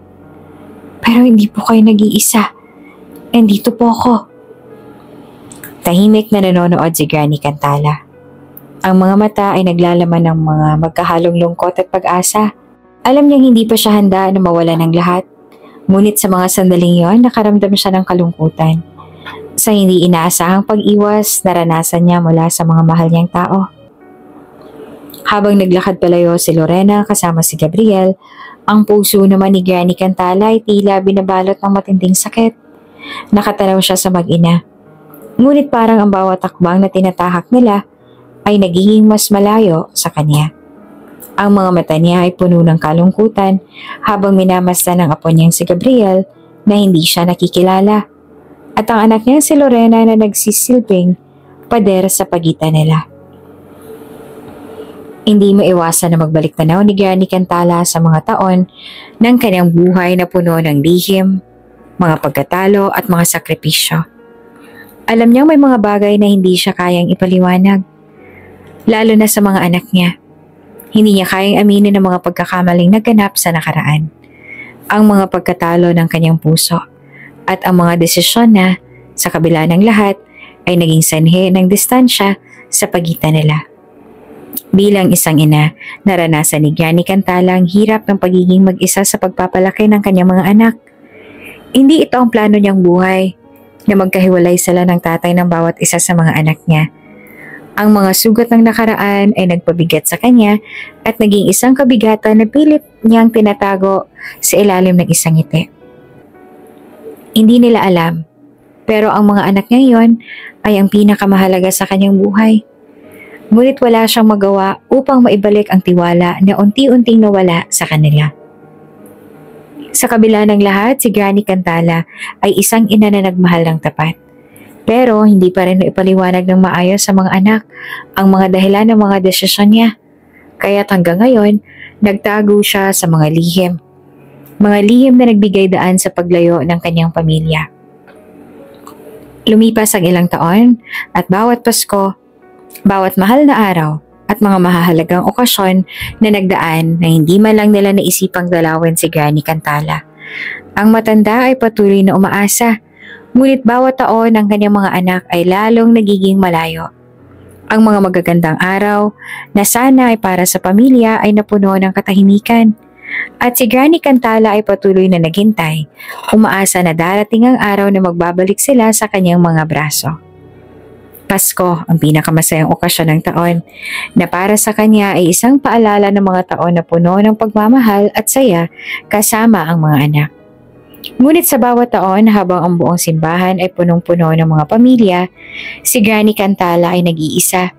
"Pero hindi po kayo nag-iisa. Nandito po ako." Tahimik na nanonood si Granny Cantala. Ang mga mata ay naglalaman ng mga magkahalong lungkot at pag-asa. Alam niyang hindi pa siya handa na mawala ng lahat. Ngunit sa mga sandaling yon, nakaramdam siya ng kalungkutan. Sa hindi inaasahang pag-iwas, naranasan niya mula sa mga mahal niyang tao. Habang naglakad palayo si Lorena kasama si Gabriel, ang puso naman ni Granny Cantala ay tila binabalot ng matinding sakit. Nakatanaw siya sa mag-ina. Ngunit parang ang bawat takbang na tinatahak nila ay nagiging mas malayo sa kanya. Ang mga mata niya ay puno ng kalungkutan habang minamasdan ng apo niyang si Gabriel na hindi siya nakikilala at ang anak niyang si Lorena na nagsisilbing pader sa pagitan nila. Hindi maiwasan na magbalik tanaw ni Granny Cantala sa mga taon ng kanyang buhay na puno ng lihim, mga pagkatalo at mga sakripisyo. Alam niyang may mga bagay na hindi siya kayang ipaliwanag, lalo na sa mga anak niya. Hindi niya kayang aminin ang mga pagkakamaling naganap sa nakaraan, ang mga pagkatalo ng kanyang puso, at ang mga desisyon na, sa kabila ng lahat, ay naging sanhi ng distansya sa pagitan nila. Bilang isang ina, naranasan ni Granny Cantala ang hirap ng pagiging mag-isa sa pagpapalaki ng kanyang mga anak. Hindi ito ang plano niyang buhay, na magkahiwalay sila ng tatay ng bawat isa sa mga anak niya. Ang mga sugat ng nakaraan ay nagpabigat sa kanya at naging isang kabigatan na pilit niyang tinatago sa ilalim ng isang ngiti. Hindi nila alam, pero ang mga anak niya yon ay ang pinakamahalaga sa kanyang buhay. Ngunit wala siyang magawa upang maibalik ang tiwala na unti-unting nawala sa kanila. Sa kabila ng lahat, si Granny Cantala ay isang ina na nagmahal ng tapat. Pero hindi pa rin ipaliwanag ng maayos sa mga anak ang mga dahilan ng mga desisyon niya. Kaya't hanggang ngayon, nagtago siya sa mga lihim. Mga lihim na nagbigay daan sa paglayo ng kanyang pamilya. Lumipas ang ilang taon at bawat Pasko, bawat mahal na araw at mga mahahalagang okasyon na nagdaan na hindi man lang nila naisipang dalawin si Granny Cantala. Ang matanda ay patuloy na umaasa, ngunit bawat taon ng kanyang mga anak ay lalong nagiging malayo. Ang mga magagandang araw na sana ay para sa pamilya ay napuno ng katahimikan. At si Granny Cantala ay patuloy na naghintay, umaasa na darating ang araw na magbabalik sila sa kanyang mga braso. Pasko ang pinakamasayang okasyon ng taon na para sa kanya ay isang paalala ng mga taon na puno ng pagmamahal at saya kasama ang mga anak. Ngunit sa bawat taon habang ang buong simbahan ay punong-puno ng mga pamilya, si Granny Cantala ay nag-iisa.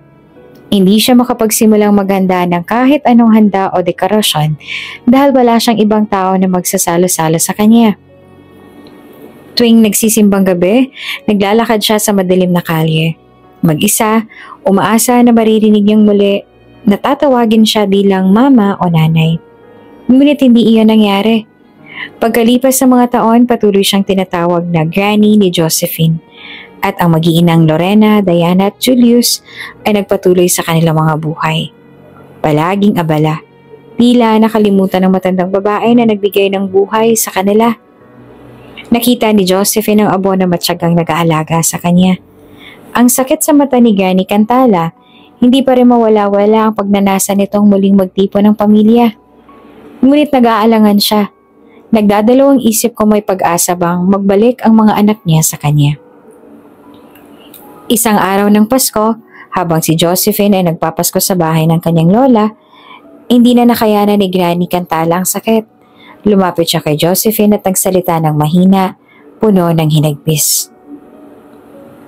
Hindi siya makapagsimulang maghanda ng kahit anong handa o dekorasyon dahil wala siyang ibang tao na magsasalo-salo sa kanya. Tuwing nagsisimbang gabi, naglalakad siya sa madilim na kalye. Mag-isa, umaasa na maririnig niyang muli na tatawagin siya bilang mama o nanay. Ngunit hindi iyon nangyari. Pagkalipas sa mga taon, patuloy siyang tinatawag na Granny ni Josephine. At ang mag-iinang Lorena, Diana at Julius ay nagpatuloy sa kanilang mga buhay. Palaging abala, tila nakalimutan ng matandang babae na nagbigay ng buhay sa kanila. Nakita ni Josephine ang abo na matyagang nag-aalaga sa kanya. Ang sakit sa mata ni Granny Cantala, hindi pa rin mawala-wala ang pagnanasa nitong muling magtipon ng pamilya. Ngunit nag-aalangan siya. Nagdadalawang isip kung may pag-asa bang magbalik ang mga anak niya sa kanya. Isang araw ng Pasko, habang si Josephine ay nagpapasko sa bahay ng kanyang lola, hindi na nakayanan ni Granny Cantala ang sakit. Lumapit siya kay Josephine at nagsalita ng mahina, puno ng hinagpis.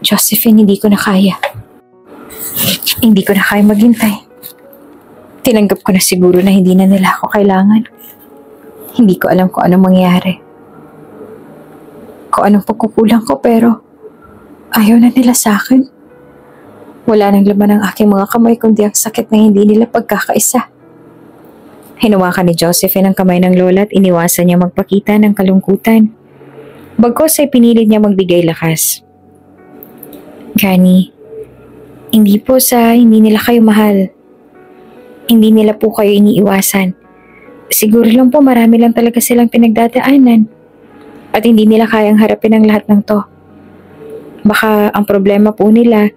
"Josephine, hindi ko na kaya. Hindi ko na kaya maghintay. Tinanggap ko na siguro na hindi na nila ako kailangan. Hindi ko alam kung anong mangyari. Kung anong pagkukulang ko pero ayaw na nila sa akin. Wala nang laman ang aking mga kamay kundi ang sakit na hindi nila pagkakaisa. Hinawakan ni Josephine ang kamay ng lola at iniwasan niya magpakita ng kalungkutan. Bagkos ay pinilit niya magbigay lakas. Granny, hindi po sa hindi nila kayo mahal. Hindi nila po kayo iniiwasan. Siguro lang po marami lang talaga silang pinagdadaanan. At hindi nila kayang harapin ang lahat ng to. Baka ang problema po nila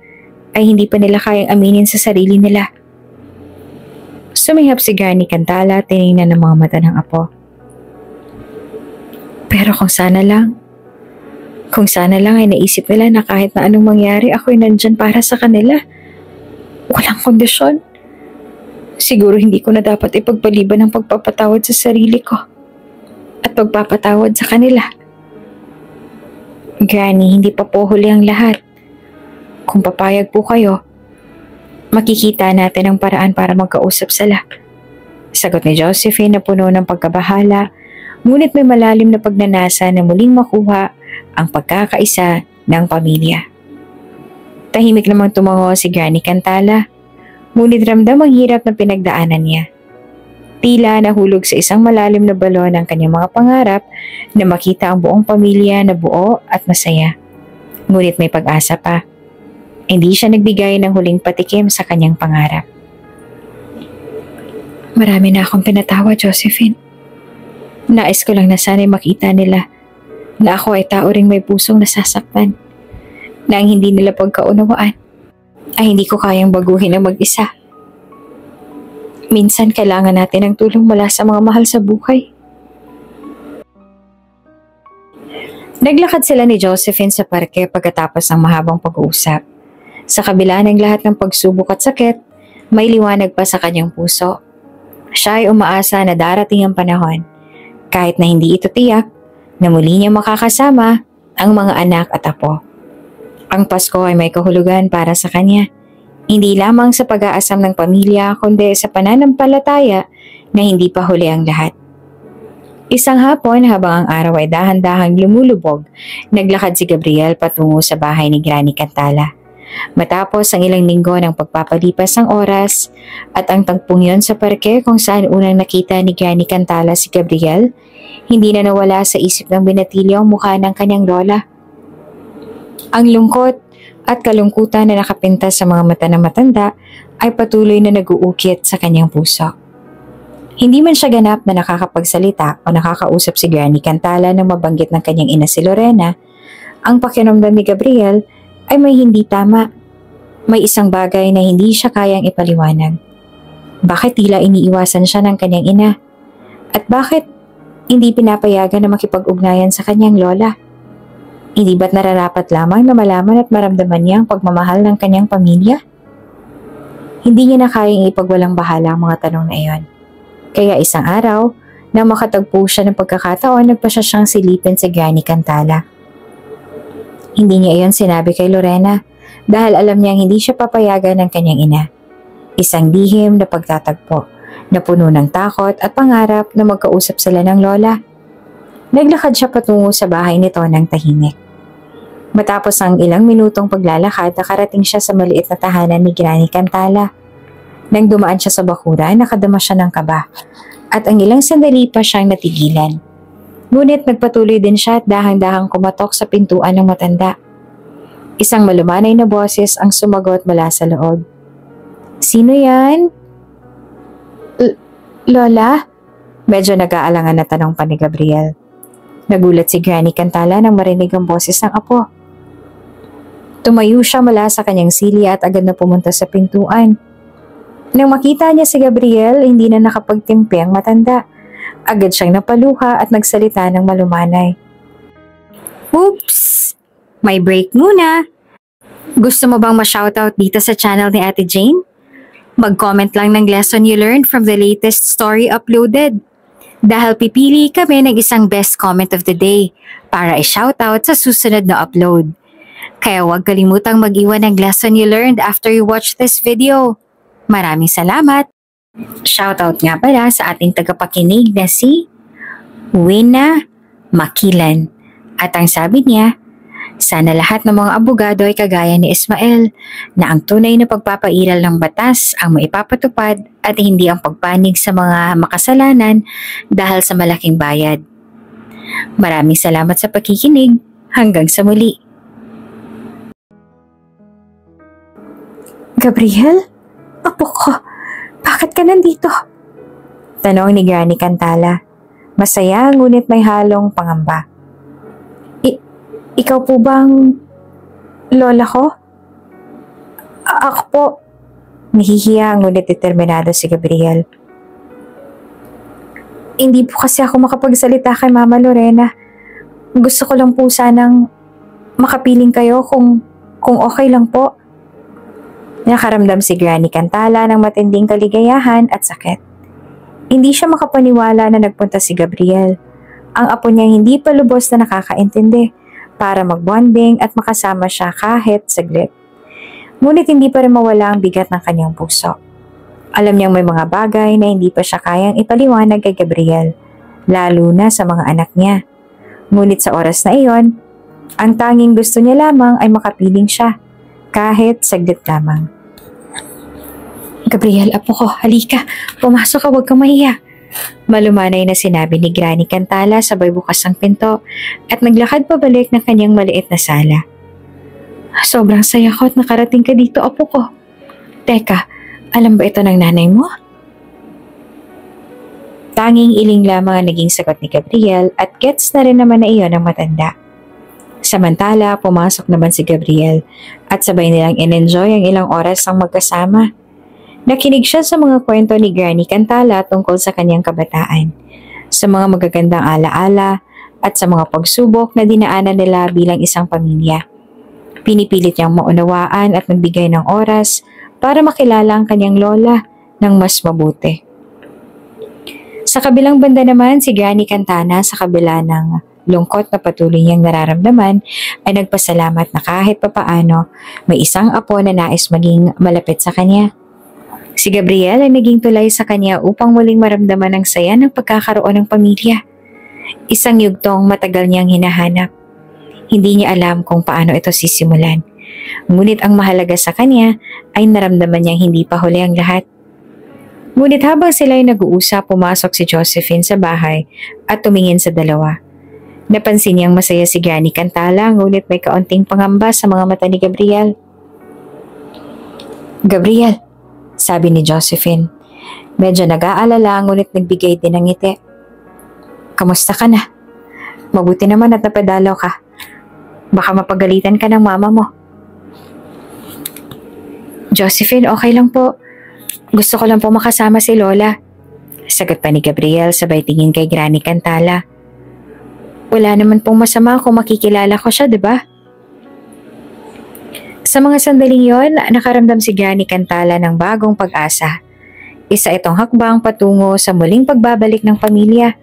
ay hindi pa nila kayang aminin sa sarili nila. Sumihap si Granny Cantala at tinignan ng mga mata ng apo. Pero kung sana lang ay naisip nila na kahit na anong mangyari ako'y nandyan para sa kanila. Walang kondisyon. Siguro hindi ko na dapat ipagpaliban ang pagpapatawad sa sarili ko at pagpapatawad sa kanila. Granny, hindi pa po huli ang lahat. Kung papayag po kayo, makikita natin ang paraan para magkausap sila. Sagot ni Josephine na puno ng pagkabahala, ngunit may malalim na pagnanasa na muling makuha ang pagkakaisa ng pamilya. Tahimik namang tumango si Granny Cantala, ngunit ramdam ang hirap na pinagdaanan niya. Tila nahulog sa isang malalim na balon ang kanyang mga pangarap na makita ang buong pamilya na buo at masaya. Ngunit may pag-asa pa. Hindi siya nagbigay ng huling patikim sa kanyang pangarap. Marami na akong pinatawa, Josephine. Nais ko lang na sana'y makita nila na ako ay tao ring may pusong nasasaktan, na ang hindi nila pagkaunawaan ay hindi ko kayang baguhin ang mag-isa. Minsan kailangan natin ng tulong mula sa mga mahal sa buhay. Naglakad sila ni Josephine sa parke pagkatapos ng mahabang pag-uusap. Sa kabila ng lahat ng pagsubok at sakit, may liwanag pa sa kanyang puso. Siya ay umaasa na darating ang panahon, kahit na hindi ito tiyak, na muli niya makakasama ang mga anak at apo. Ang Pasko ay may kahulugan para sa kanya, hindi lamang sa pag-aasam ng pamilya kundi sa pananampalataya na hindi pa huli ang lahat. Isang hapon habang ang araw ay dahan-dahang lumulubog, naglakad si Gabriel patungo sa bahay ni Granny Cantala. Matapos ang ilang linggo ng pagpapalipas ng oras at ang tagpong yon sa parke kung saan unang nakita ni Granny Cantala si Gabriel, hindi na nawala sa isip ng binatilyo ang mukha ng kanyang lola. Ang lungkot at kalungkutan na nakapintas sa mga mata ng matanda ay patuloy na nag-uukit sa kanyang puso. Hindi man siya ganap na nakakapagsalita o nakakausap si Granny Cantala nang mabanggit ng kanyang ina si Lorena, ang pakiramdam ni Gabriel ay may hindi tama. May isang bagay na hindi siya kayang ipaliwanag. Bakit tila iniiwasan siya ng kanyang ina? At bakit hindi pinapayagan na makipag-ugnayan sa kanyang lola? Hindi ba't nararapat lamang na malaman at maramdaman niya ang pagmamahal ng kanyang pamilya? Hindi niya na kayang ipagwalang bahala ang mga tanong na iyon. Kaya isang araw, nang makatagpo siya ng pagkakataon, nagpa siya siyang silipin si Granny Cantala. Hindi niya iyon sinabi kay Lorena dahil alam niyang hindi siya papayagan ng kanyang ina. Isang lihim na pagtatagpo na puno ng takot at pangarap na magkausap sila ng lola. Naglakad siya patungo sa bahay nito ng tahimik. Matapos ang ilang minutong paglalakad, nakarating siya sa maliit na tahanan ni Granny Cantala. Nang dumaan siya sa bakuran, nakadama siya ng kaba at ang ilang sandali pa siyang natigilan. Ngunit nagpatuloy din siya at dahang-dahang kumatok sa pintuan ng matanda. Isang malumanay na boses ang sumagot mula sa loob. Sino yan? Lola? Medyo nag-aalangan na tanong pa ni Gabriel. Nagulat si Granny Cantala nang marinig ang boses ng apo. Tumayo siya mula sa kanyang silya at agad na pumunta sa pintuan. Nang makita niya si Gabriel, hindi na nakapagtimpi ang matanda. Agad siyang napaluha at nagsalita ng malumanay. Oops! May break muna. Gusto mo bang ma-shoutout dito sa channel ni Ate Jane? Mag-comment lang ng lesson you learned from the latest story uploaded. Dahil pipili kami ng isang best comment of the day para i-shoutout sa susunod na upload. Kaya huwag kalimutang mag-iwan ng lesson you learned after you watch this video. Maraming salamat! Shoutout nga pala sa ating tagapakinig na si Wina Makilan. At ang sabi niya, sana lahat ng mga abogado ay kagaya ni Ismael na ang tunay na pagpapairal ng batas ang maipapatupad at hindi ang pagpanig sa mga makasalanan dahil sa malaking bayad. Maraming salamat sa pakikinig. Hanggang sa muli. Gabriel? Apo ko, bakit ka nandito? Tanong ni Granny Cantala. Masaya ngunit may halong pangamba. Ikaw po bang lola ko? Ako po. Nahihiya ngunit determinado si Gabriel. Hindi po kasi ako makapagsalita kay Mama Lorena. Gusto ko lang po sanang makapiling kayo kung okay lang po. Nakaramdam si Granny Cantala ng matinding kaligayahan at sakit. Hindi siya makapaniwala na nagpunta si Gabriel. Ang apo niya hindi pa lubos na nakakaintindi para mag-bonding at makasama siya kahit saglit. Ngunit hindi pa rin mawala ang bigat ng kanyang puso. Alam niyang may mga bagay na hindi pa siya kayang ipaliwanag kay Gabriel, lalo na sa mga anak niya. Ngunit sa oras na iyon, ang tanging gusto niya lamang ay makapiling siya, kahit saglit lamang. Gabriel, apo ko, halika. Pumasok ka, huwag kang mahiya. Malumanay na sinabi ni Granny Cantala sabay bukas ang pinto at naglakad pabalik ng kanyang maliit na sala. Sobrang saya ko at nakarating ka dito, apo ko. Teka, alam ba ito ng nanay mo? Tanging iling lamang ang naging sagot ni Gabriel at gets na rin naman na iyon ang matanda. Samantala, pumasok naman si Gabriel at sabay nilang in-enjoy ang ilang oras ang magkasama. Nakinig siya sa mga kwento ni Granny Cantala tungkol sa kanyang kabataan, sa mga magagandang alaala at sa mga pagsubok na dinaanan nila bilang isang pamilya. Pinipilit niyang maunawaan at magbigay ng oras para makilala ang kanyang lola ng mas mabuti. Sa kabilang banda naman, si Granny Cantala sa kabila ng lungkot na patuloy niyang nararamdaman ay nagpasalamat na kahit papaano may isang apo na nais maging malapit sa kanya. Si Gabriel ay naging tulay sa kanya upang muling maramdaman ang saya ng pagkakaroon ng pamilya. Isang yugtong matagal niyang hinahanap. Hindi niya alam kung paano ito sisimulan. Ngunit ang mahalaga sa kanya ay naramdaman niyang hindi pa huli ang lahat. Ngunit habang sila ay nag-uusap, pumasok si Josephine sa bahay at tumingin sa dalawa. Napansin niyang masaya si Granny Cantala ngunit may kaunting pangamba sa mga mata ni Gabriel. Gabriel, sabi ni Josephine. Medyo nag-aalala ngunit nagbigay din ng ngiti. Kamusta ka na? Mabuti naman at napadalaw ka. Baka mapagalitan ka ng mama mo. Josephine, okay lang po. Gusto ko lang po makasama si Lola. Sagot pa ni Gabriel sabay tingin kay Granny Cantala. Wala naman pong masama kung makikilala ko siya, di ba? Sa mga sandaling yon, nakaramdam si Granny Cantala ng bagong pag-asa. Isa itong hakbang patungo sa muling pagbabalik ng pamilya.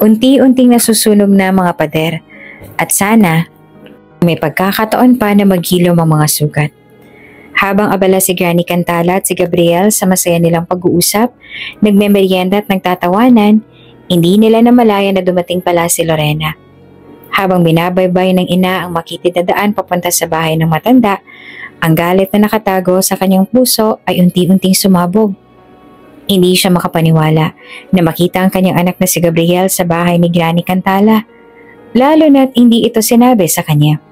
Unti-unting nasusunog na mga pader at sana may pagkakataon pa na maghilom ang mga sugat. Habang abala si Granny Cantala at si Gabriel sa masaya nilang pag-uusap, nagmemeryenda at nagtatawanan, hindi nila namalayan na dumating pala si Lorena. Habang binabaybay ng ina ang makitid na daan papunta sa bahay ng matanda, ang galit na nakatago sa kanyang puso ay unti-unting sumabog. Hindi siya makapaniwala na makita ang kanyang anak na si Gabriel sa bahay ni Granny Cantala, lalo na't hindi ito sinabi sa kanya.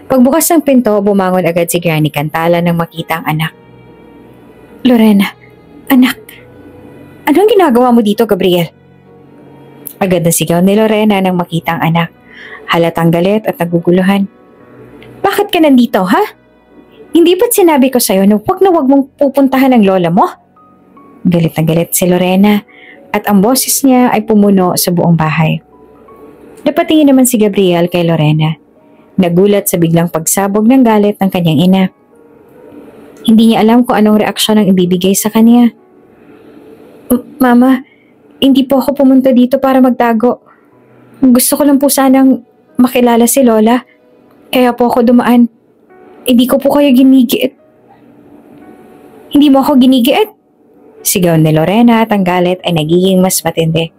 Pagbukas ng pinto, bumangon agad si Granny Cantala nang makita ang anak. Lorena, anak, anong ginagawa mo dito, Gabriel? Agad na sigaw ni Lorena nang makita ang anak. Halatang galit at naguguluhan. Bakit ka nandito, ha? Hindi ba't sinabi ko sa'yo na huwag mong pupuntahan ang lola mo? Galit na galit si Lorena at ang boses niya ay pumuno sa buong bahay. Napatingin naman si Gabriel kay Lorena. Nagulat sa biglang pagsabog ng galit ng kanyang ina. Hindi niya alam kung anong reaksyon ang ibibigay sa kanya. Mama, hindi po ako pumunta dito para magtago. Gusto ko lang po sanang makilala si Lola. Kaya po ako dumaan. Hindi ko po kayo ginigiit. Hindi mo ako ginigiit? Sigaw ni Lorena at ang galit ay nagiging mas matindi.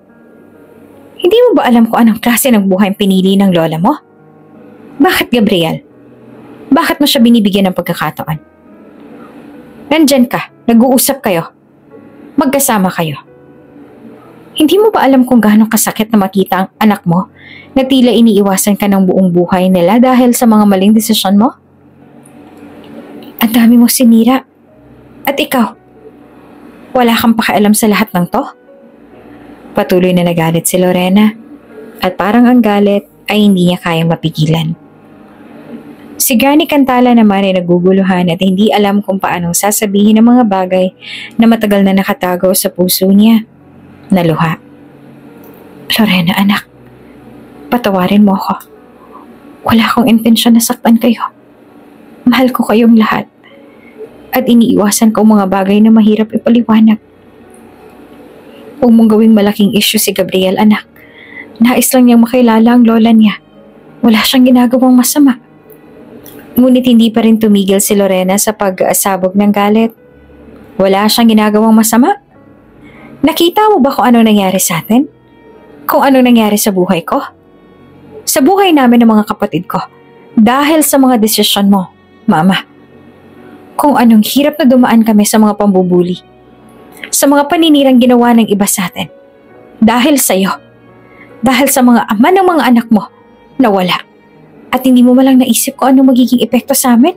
Hindi mo ba alam kung anong klase ng buhay ang pinili ng lola mo? Bakit, Gabriel? Bakit mo siya binibigyan ng pagkakataon? Nandyan ka, nag-uusap kayo. Magkasama kayo. Hindi mo ba alam kung gaano kasakit na makita ang anak mo na tila iniiwasan ka ng buong buhay nila dahil sa mga maling desisyon mo? Ang dami mo sinira. At ikaw, wala kang pakialam sa lahat ng to? Patuloy na nagalit si Lorena at parang ang galit ay hindi niya kayang mapigilan. Si Granny Cantala naman ay naguguluhan at hindi alam kung paanong sasabihin ang mga bagay na matagal na nakatago sa puso niya. Naluha. Lorena, anak, patawarin mo ako. Wala akong intensyon na saktan kayo. Mahal ko kayong lahat. At iniiwasan ko mga bagay na mahirap ipaliwanag. Huwag mong gawing malaking issue si Gabriel, anak. Nais lang niyang makilala ang lola niya. Wala siyang ginagawang masama. Ngunit hindi pa rin tumigil si Lorena sa pag-asabog ng galit. Wala siyang ginagawang masama. Nakita mo ba kung ano nangyari sa atin? Kung ano nangyari sa buhay ko? Sa buhay namin ng mga kapatid ko. Dahil sa mga desisyon mo, Mama. Kung anong hirap na dumaan kami sa mga pambubuli. Sa mga paninirang ginawa ng iba sa atin. Dahil sa iyo. Dahil sa mga ama ng mga anak mo na wala. At hindi mo malang naisip kung anong magiging epekto sa amin?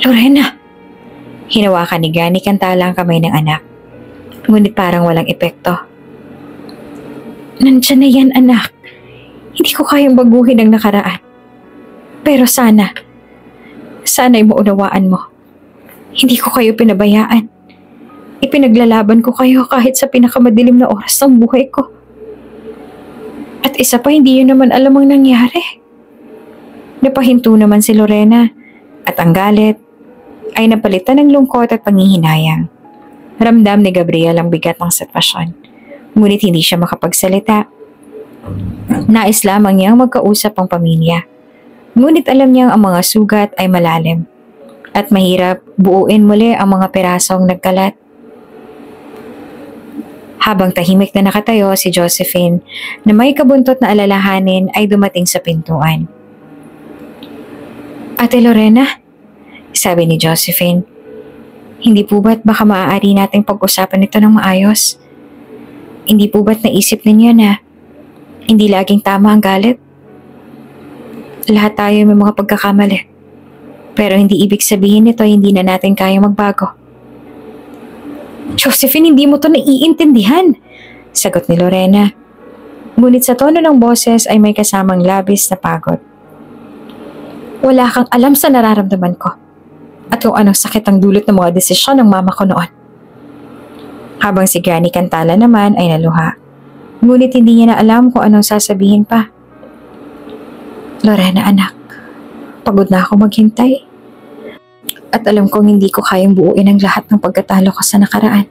Lorena. Hinawakan ni Granny Cantala ang kamay ng anak. Ngunit parang walang epekto. Nandiyan na yan, anak. Hindi ko kayang baguhin ang nakaraan. Pero sana'y maunawaan mo. Hindi ko kayo pinabayaan. Ipinaglalaban ko kayo kahit sa pinakamadilim na oras ng buhay ko. At isa pa, hindi yun naman alam ang nangyari. Napahinto naman si Lorena at ang galit ay napalitan ng lungkot at panghihinayang. Ramdam ni Gabriel ang bigat ng sitwasyon, ngunit hindi siya makapagsalita. Nais lamang niyang magkausap ang pamilya, ngunit alam niyang ang mga sugat ay malalim at mahirap buuin muli ang mga pirasong nagkalat. Habang tahimik na nakatayo si Josephine na may kabuntot na alalahanin ay dumating sa pintuan. Ate Lorena, sabi ni Josephine, hindi po ba't baka maaari nating pag-usapan ito ng maayos? Hindi po ba't naisip ninyo na hindi laging tama ang galit? Lahat tayo may mga pagkakamali. Pero hindi ibig sabihin nito hindi na natin kayang magbago. Josephine, hindi mo to naiintindihan, sagot ni Lorena. Ngunit sa tono ng boses ay may kasamang labis na pagod. Wala kang alam sa nararamdaman ko at kung anong sakit ang dulot ng mga desisyon ng mama ko noon. Habang si Granny Cantala naman ay naluha. Ngunit hindi niya na alam kung anong sasabihin pa. Lorena, anak, pagod na ako maghintay. At alam kong hindi ko kayang buuin ang lahat ng pagkatalo ko sa nakaraan.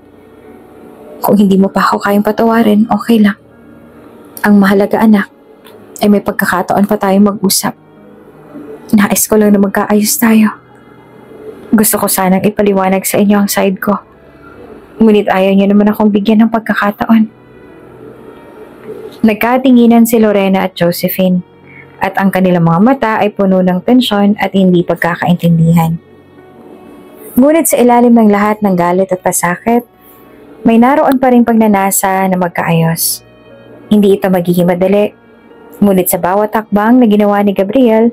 Kung hindi mo pa ako kayang patawarin, okay lang. Ang mahalaga, anak, ay may pagkakataon pa tayong mag-usap. Nais ko lang na magkaayos tayo. Gusto ko sanang ipaliwanag sa inyo ang side ko. Ngunit ayaw niyo naman akong bigyan ng pagkakataon. Nagkatinginan si Lorena at Josephine at ang kanilang mga mata ay puno ng tensyon at hindi pagkakaintindihan. Ngunit sa ilalim ng lahat ng galit at pasakit, may naroon pa rin pagnanasa na magkaayos. Hindi ito magiging madali, ngunit sa bawat hakbang na ginawa ni Gabriel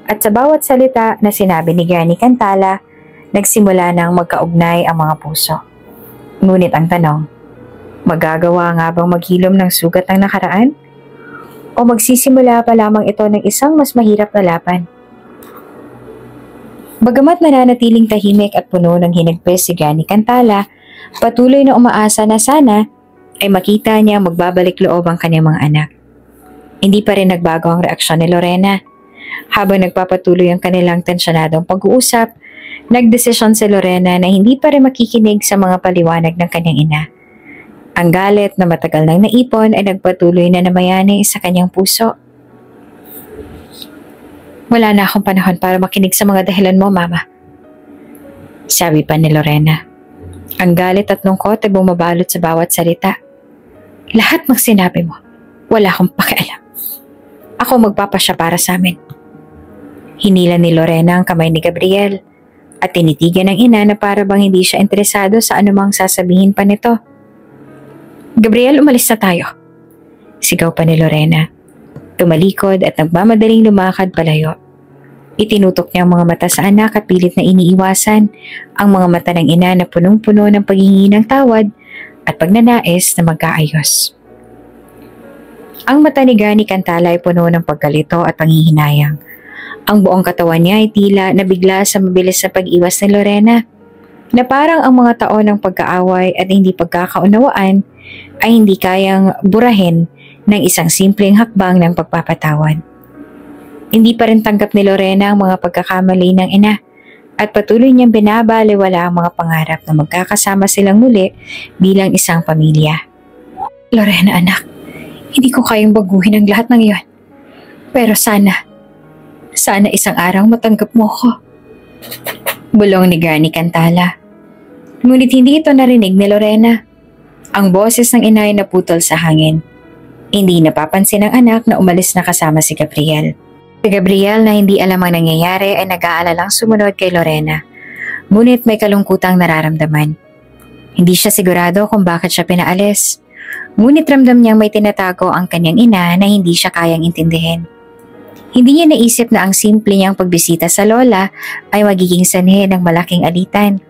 at sa bawat salita na sinabi ni Granny Cantala, nagsimula nang magkaugnay ang mga puso. Ngunit ang tanong, magagawa nga bang maghilom ng sugat ng nakaraan? O magsisimula pa lamang ito ng isang mas mahirap na laban? Bagamat nananatiling tahimik at puno ng hinagpis si Granny Cantala, patuloy na umaasa na sana ay makita niya magbabalik loob ang kanyang mga anak. Hindi pa rin nagbago ang reaksyon ni Lorena. Habang nagpapatuloy ang kanilang tensyonadong pag-uusap, nagdesisyon si Lorena na hindi pa rin makikinig sa mga paliwanag ng kanyang ina. Ang galit na matagal nang naipon ay nagpatuloy na namayani sa kanyang puso. Wala na akong panahon para makinig sa mga dahilan mo, Mama. Sabi pa ni Lorena. Ang galit at lungkot ay bumabalot sa bawat salita. Lahat ng sinabi mo, wala akong pakialam. Ako magpapasya para sa amin. Hinila ni Lorena ang kamay ni Gabriel at tinitigan ng ina na para bang hindi siya interesado sa anumang sasabihin pa nito. Gabriel, umalis na tayo. Sigaw pa ni Lorena. Tumalikod at nagmamadaling lumakad palayo. Itinutok niya ang mga mata sa anak at pilit na iniiwasan ang mga mata ng ina na punong-puno ng paghingi ng tawad at pagnanais na magkaayos. Ang mata ni Granny Cantala ay puno ng pagkalito at panghihinayang. Ang buong katawan niya ay tila nabigla sa mabilis na pag-iwas ni Lorena, na parang ang mga taon ng pagkaaway at hindi pagkakaunawaan ay hindi kayang burahin ng isang simpleng hakbang ng pagpapatawad. Hindi pa rin tanggap ni Lorena ang mga pagkakamali ng ina at patuloy niyang binabaliwala ang mga pangarap na magkakasama silang muli bilang isang pamilya. Lorena anak, hindi ko kayang baguhin ang lahat ng iyon. Pero sana isang araw matanggap mo ko. Bulong ni Granny Cantala. Ngunit hindi ito narinig ni Lorena. Ang boses ng ina ay naputol sa hangin. Hindi napapansin ng anak na umalis na kasama si Gabriel. Si Gabriel na hindi alam ang nangyayari ay nag-aalalang sumunod kay Lorena. Ngunit may kalungkutang nararamdaman. Hindi siya sigurado kung bakit siya pinaalis. Ngunit ramdam niyang may tinatago ang kanyang ina na hindi siya kayang intindihin. Hindi niya naisip na ang simple niyang pagbisita sa lola ay magiging sanhi ng malaking alitan.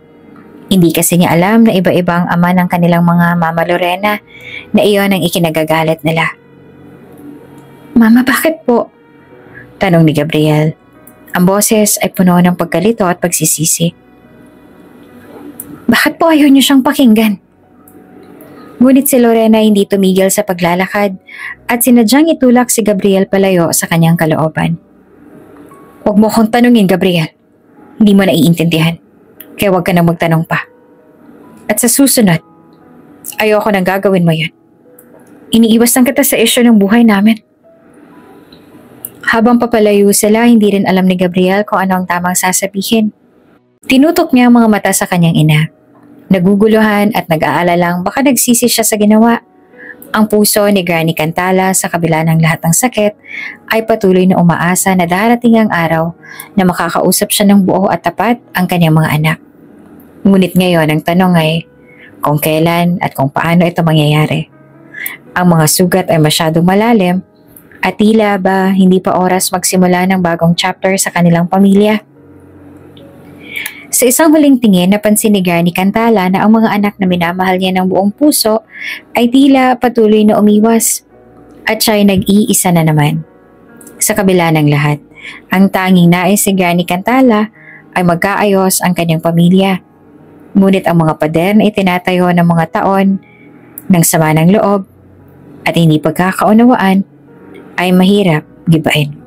Hindi kasi niya alam na iba-ibang ama ng kanilang mga Mama Lorena na iyon ang ikinagagalit nila. Mama, bakit po? Tanong ni Gabriel. Ang boses ay puno ng pagkalito at pagsisisi. Bakit po ayaw niyo siyang pakinggan? Ngunit si Lorena hindi tumigil sa paglalakad at sinadyang itulak si Gabriel palayo sa kanyang kalooban. Huwag mo akong tanungin, Gabriel. Hindi mo naiintindihan. Kaya huwag ka nang magtanong pa. At sa susunod, ayoko nang gagawin mo yun. Iniiwas lang kita sa isyu ng buhay namin. Habang papalayo sila, hindi rin alam ni Gabriel kung ano ang tamang sasabihin. Tinutok niya ang mga mata sa kanyang ina. Naguguluhan at nag-aalalang baka nagsisi siya sa ginawa. Ang puso ni Granny Cantala sa kabila ng lahat ng sakit ay patuloy na umaasa na darating ang araw na makakausap siya ng buo at tapat ang kanyang mga anak. Ngunit ngayon ang tanong ay kung kailan at kung paano ito mangyayari. Ang mga sugat ay masyadong malalim at tila ba hindi pa oras magsimula ng bagong chapter sa kanilang pamilya. Sa isang huling tingin, napansin ni Granny Cantala na ang mga anak na minamahal niya ng buong puso ay tila patuloy na umiwas at siya ay nag-iisa na naman. Sa kabila ng lahat, ang tanging nais ni Granny Cantala ay magkaayos ang kanyang pamilya. Ngunit ang mga pader na itinatayo ng mga taon ng sama ng loob at hindi pagkakaunawaan ay mahirap gibain.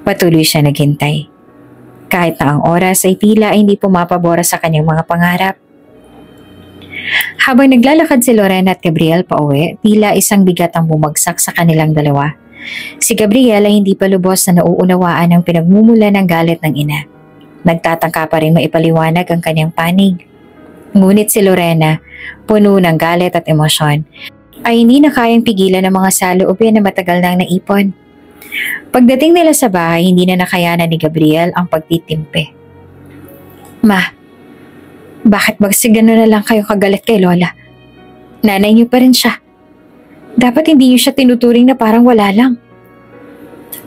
Patuloy siya naghintay. Kahit na ang oras ay tila ay hindi pumapabora sa kanyang mga pangarap. Habang naglalakad si Lorena at Gabriel pauwi, tila isang bigat ang bumagsak sa kanilang dalawa. Si Gabriel ay hindi pa lubos na nauunawaan ang pinagmumula ng galit ng ina. Nagtatangka pa rin maipaliwanag ang kanyang panig. Ngunit si Lorena, puno ng galit at emosyon, ay hindi na kayang pigilan ang mga saloobin na matagal nang naipon. Pagdating nila sa bahay, hindi na nakayanan ni Gabriel ang pagtitimpe. Ma, bakit magsigano na lang kayo kagalit kay Lola? Nanay niyo pa rin siya. Dapat hindi niyo siya tinuturing na parang wala lang.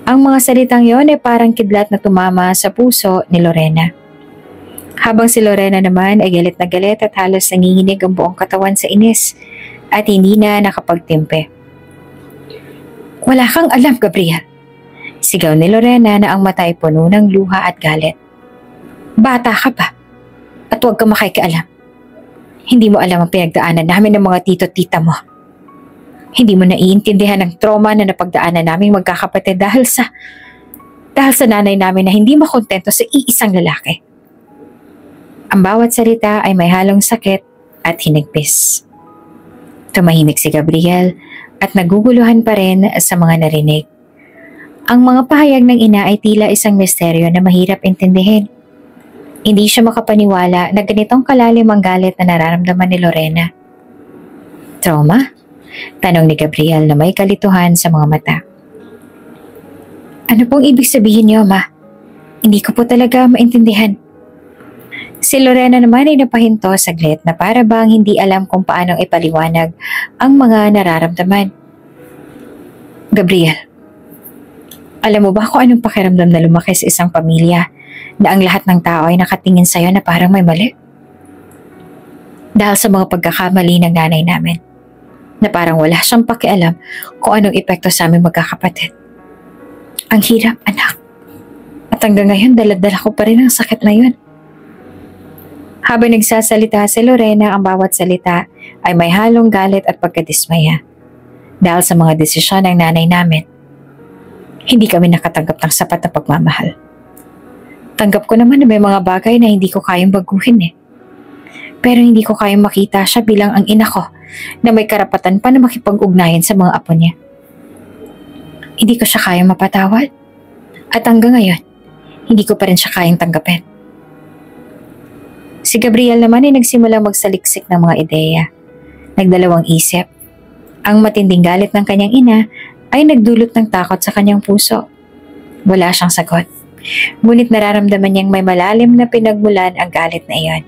Ang mga salitang yon ay parang kidlat na tumama sa puso ni Lorena. Habang si Lorena naman ay galit na galit at halos nanginginig ang buong katawan sa inis at hindi na nakapagtimpe. Wala kang alam, Gabriel. Sigaw ni Lorena na ang mata ay puno ng luha at galit. Bata ka pa at huwag kang makikialam. Hindi mo alam ang pinagdaanan namin ng mga tito-tita mo. Hindi mo naiintindihan ang trauma na napagdaanan naming magkakapatid dahil sa nanay namin na hindi makontento sa iisang lalaki. Ang bawat salita ay may halong sakit at hinigpis. Tumahimik si Gabriel at naguguluhan pa rin sa mga narinig. Ang mga pahayag ng ina ay tila isang misteryo na mahirap intindihin. Hindi siya makapaniwala na ganitong kalalim ang galit na nararamdaman ni Lorena. Trauma? Tanong ni Gabriel na may kalituhan sa mga mata. Ano pong ibig sabihin niyo, Ma? Hindi ko po talaga maintindihan. Si Lorena naman ay napahinto saglit na para bang hindi alam kung paanong ipaliwanag ang mga nararamdaman. Gabriel, alam mo ba kung anong pakiramdam na lumaki sa isang pamilya na ang lahat ng tao ay nakatingin sa'yo na parang may mali? Dahil sa mga pagkakamali ng nanay namin, na parang wala siyang pakialam kung anong epekto sa aming magkakapatid. Ang hirap, anak. At hanggang ngayon, dala-dala ko pa rin ang sakit na yun. Habang nagsasalita si Lorena, ang bawat salita ay may halong galit at pagkadismaya. Dahil sa mga desisyon ng nanay namin, hindi kami nakatanggap ng sapat na pagmamahal. Tanggap ko naman na may mga bagay na hindi ko kayang baguhin eh. Pero hindi ko kayang makita siya bilang ang ina ko na may karapatan pa na makipag-ugnayan sa mga apo niya. Hindi ko siya kayang mapatawad. At hanggang ngayon, hindi ko pa rin siya kayang tanggapin. Si Gabriel naman ay nagsimulang magsaliksik ng mga ideya. Nagdalawang isip. Ang matinding galit ng kanyang ina ay nagdulot ng takot sa kanyang puso. Wala siyang sagot. Ngunit nararamdaman niyang may malalim na pinagmulan ang galit na iyon.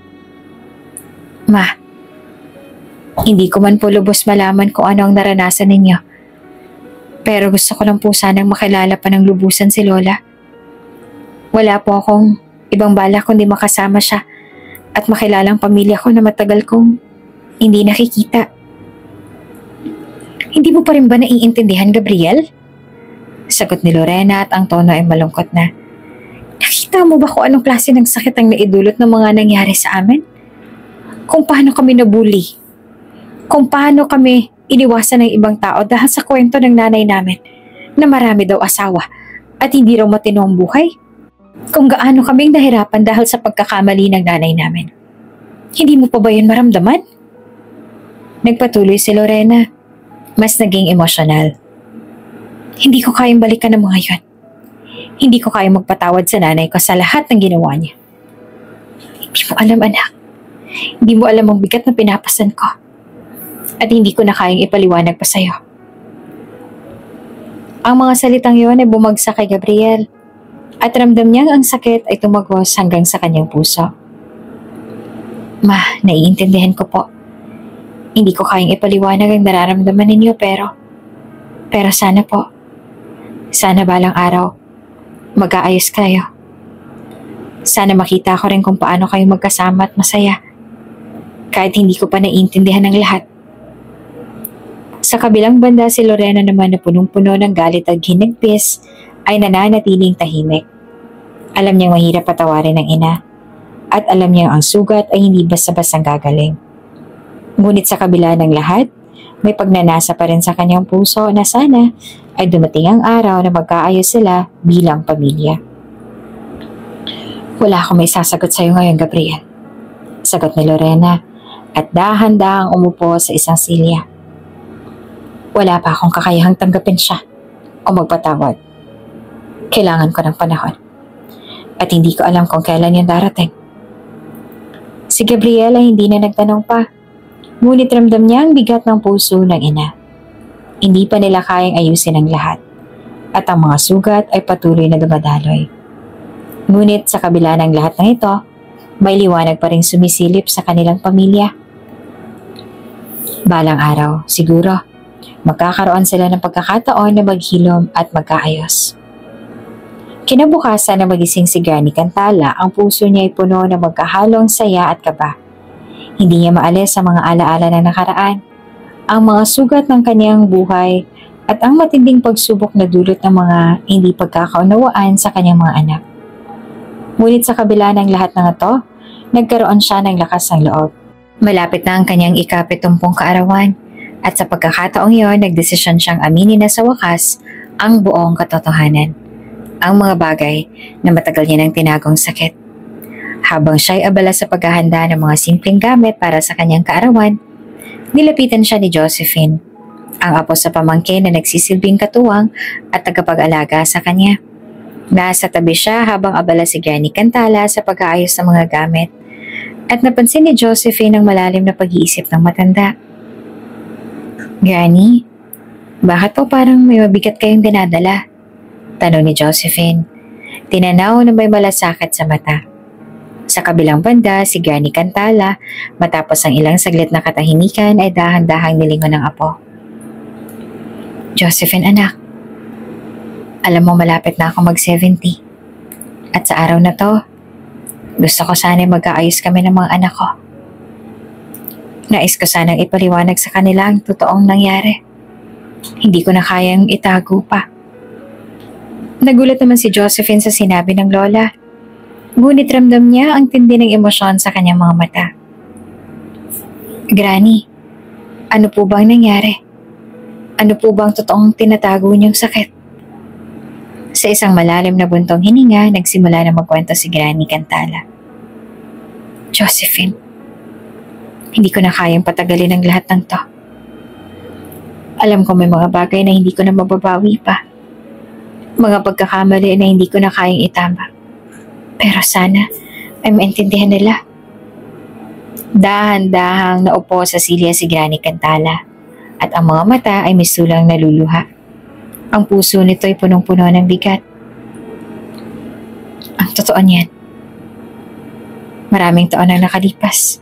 Ma, hindi ko man po lubos malaman kung ano ang naranasan ninyo. Pero gusto ko lang po sanang makilala pa ng lubusan si Lola. Wala po akong ibang balak kundi makasama siya at makilala ang pamilya ko na matagal kong hindi nakikita. Hindi mo pa rin ba naiintindihan, Gabriel? Sagot ni Lorena at ang tono ay malungkot na. Nakita mo ba kung anong klase ng sakit ang naidulot ng mga nangyari sa amin? Kung paano kami nabully? Kung paano kami iniwasan ng ibang tao dahil sa kwento ng nanay namin na marami daw asawa at hindi raw matino ang buhay? Kung gaano kaming nahirapan dahil sa pagkakamali ng nanay namin. Hindi mo pa ba yun maramdaman? Nagpatuloy si Lorena. Mas naging emosyonal. Hindi ko kayang balikan ng mga yun. Hindi ko kayang magpatawad sa nanay ko sa lahat ng ginawa niya. Hindi mo alam, anak. Hindi mo alam ang bigat na pinapasan ko. At hindi ko na kayang ipaliwanag pa sa'yo. Ang mga salitang yun ay bumagsak kay Gabriel. At ramdam niyang ang sakit ay tumagos hanggang sa kanyang puso. Ma, naiintindihan ko po. Hindi ko kayang ipaliwanag ang nararamdaman ninyo pero sana po, sana balang araw, mag-aayos kayo. Sana makita ko rin kung paano kayo magkasama at masaya, kahit hindi ko pa naiintindihan ang lahat. Sa kabilang banda si Lorena naman na punong-puno ng galit at hinagpis ay nananatiling tahimik. Alam niyang mahirap patawarin ng ina at alam niyang ang sugat ay hindi basta-bastang gagaling. Ngunit sa kabila ng lahat, may pagnanasa pa rin sa kanyang puso na sana ay dumating ang araw na magkaayos sila bilang pamilya. Wala akong may sasagot sa iyo ngayon, Gabriel. Sagot ni Lorena at dahan-dahang umupo sa isang silya. Wala pa akong kakayahang tanggapin siya o magpatawad. Kailangan ko ng panahon. At hindi ko alam kung kailan yan darating. Si Gabriel ay hindi na nagtanong pa. Ngunit ramdam niya ang bigat ng puso ng ina. Hindi pa nila kayang ayusin ang lahat. At ang mga sugat ay patuloy na dumadaloy. Ngunit sa kabila ng lahat ng ito, may liwanag pa rin sumisilip sa kanilang pamilya. Balang araw, siguro, magkakaroon sila ng pagkakataon na maghilom at magkaayos. Kinabukasan na magising si Granny Cantala, ang puso niya ay puno na magkahalong saya at kaba. Hindi niya maalis sa mga alaala ng nakaraan, ang mga sugat ng kanyang buhay at ang matinding pagsubok na dulot ng mga hindi pagkakaunawaan sa kanyang mga anak. Ngunit sa kabila ng lahat ng ito, nagkaroon siya ng lakas ng loob. Malapit na ang kanyang ika-70 kaarawan at sa pagkakataong iyon, nagdesisyon siyang aminin na sa wakas ang buong katotohanan. Ang mga bagay na matagal niya nang tinagong sakit. Habang siya'y abala sa paghahanda ng mga simpleng gamit para sa kanyang kaarawan, nilapitan siya ni Josephine, ang apo sa pamangkin na nagsisilbing katuwang at tagapag-alaga sa kanya. Nasa tabi siya habang abala si Granny Cantala sa pag-aayos ng mga gamit at napansin ni Josephine ang malalim na pag-iisip ng matanda. Granny, bakit po parang may mabigat kayong dinadala? Tanong ni Josephine. Tinanaw na may malasakit sa mata. Sa kabilang banda, si Granny Cantala, matapos ang ilang saglit na katahimikan ay dahan-dahang nilingon ng apo. Josephine anak, alam mo malapit na ako mag-70. At sa araw na to, gusto ko sana mag-aayos kami ng mga anak ko. Nais ko sanang ipaliwanag sa kanila ang totoong nangyari. Hindi ko na kayang itago pa. Nagulat naman si Josephine sa sinabi ng lola. Ngunit ramdam niya ang tindi ng emosyon sa kanyang mga mata. Granny, ano po bang nangyari? Ano po bang totoong tinatago niyong sakit? Sa isang malalim na buntong hininga, nagsimula na magkwento si Granny Cantala. Josephine, hindi ko na kayang patagalin ang lahat ng to. Alam ko may mga bagay na hindi ko na mababawi pa. Mga pagkakamali na hindi ko na kayang itama. Pero sana ay maintindihan nila. Dahan-dahang naupo sa silya si Granny Cantala at ang mga mata ay misulang naluluha. Ang puso nito ay punong-puno ng bigat. Ang totoo niyan. Maraming taon ang nakalipas.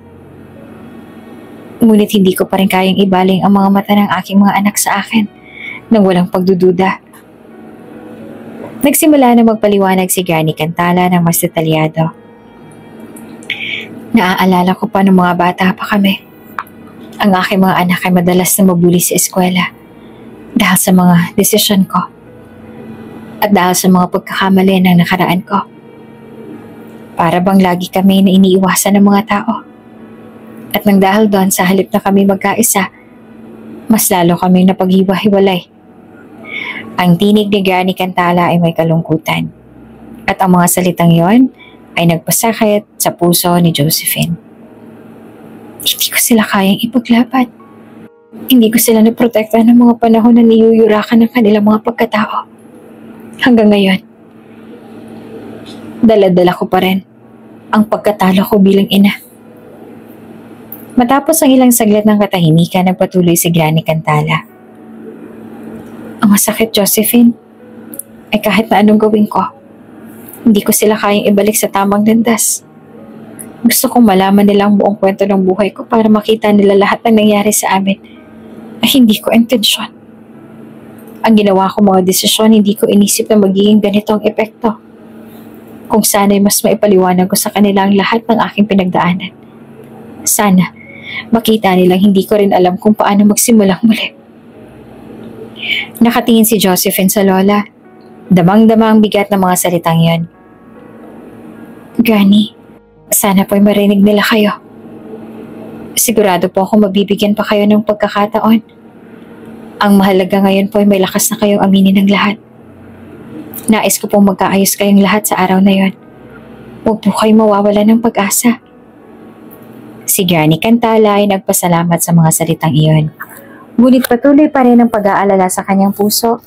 Ngunit hindi ko pa rin kayang ibaling ang mga mata ng aking mga anak sa akin nang walang pagdududa. Nagsimula na magpaliwanag si Granny Cantala ng mas detalyado. Naaalala ko pa nung mga bata pa kami. Ang aking mga anak ay madalas na mabuli sa eskwela dahil sa mga desisyon ko at dahil sa mga pagkakamali ng nakaraan ko. Para bang lagi kami na iniiwasan ng mga tao. At nang dahil doon sa halip na kami magkaisa, mas lalo kaming napaghiwa-hiwalay. Ang tinig ni Granny Cantala ay may kalungkutan. At ang mga salitang yon ay nagpasakit sa puso ni Josephine. Hindi ko sila kayang ipaglaban. Hindi ko sila naprotektahan ng mga panahon na niyuyurakan ng kanilang mga pagkatao. Hanggang ngayon, dala-dala ko pa rin ang pagkatalo ko bilang ina. Matapos ang ilang saglit ng katahimikan, nagpatuloy si Granny Cantala. Ang masakit, Josephine, ay kahit na anong gawin ko, hindi ko sila kayang ibalik sa tamang landas. Gusto kong malaman nila ang buong kwento ng buhay ko para makita nila lahat ng nangyari sa amin ay hindi ko intensyon. Ang ginawa ko mga desisyon, hindi ko inisip na magiging ganito ang epekto. Kung sana'y mas maipaliwanag ko sa kanila ang lahat ng aking pinagdaanan. Sana, makita nilang hindi ko rin alam kung paano magsimulang muli. Nakatingin si Josephine sa lola. Damang-dama ang bigat ng mga salitang yon. Granny, sana po'y marinig nila kayo. Sigurado po ako mabibigyan pa kayo ng pagkakataon. Ang mahalaga ngayon po'y may lakas na kayong aminin ng lahat. Nais ko pong magkaayos kayong lahat sa araw na yon. Huwag po kayo mawawala ng pag-asa. Si Granny Cantala ay nagpasalamat sa mga salitang iyon. Ngunit patuloy pa rin ang pag-aalala sa kanyang puso.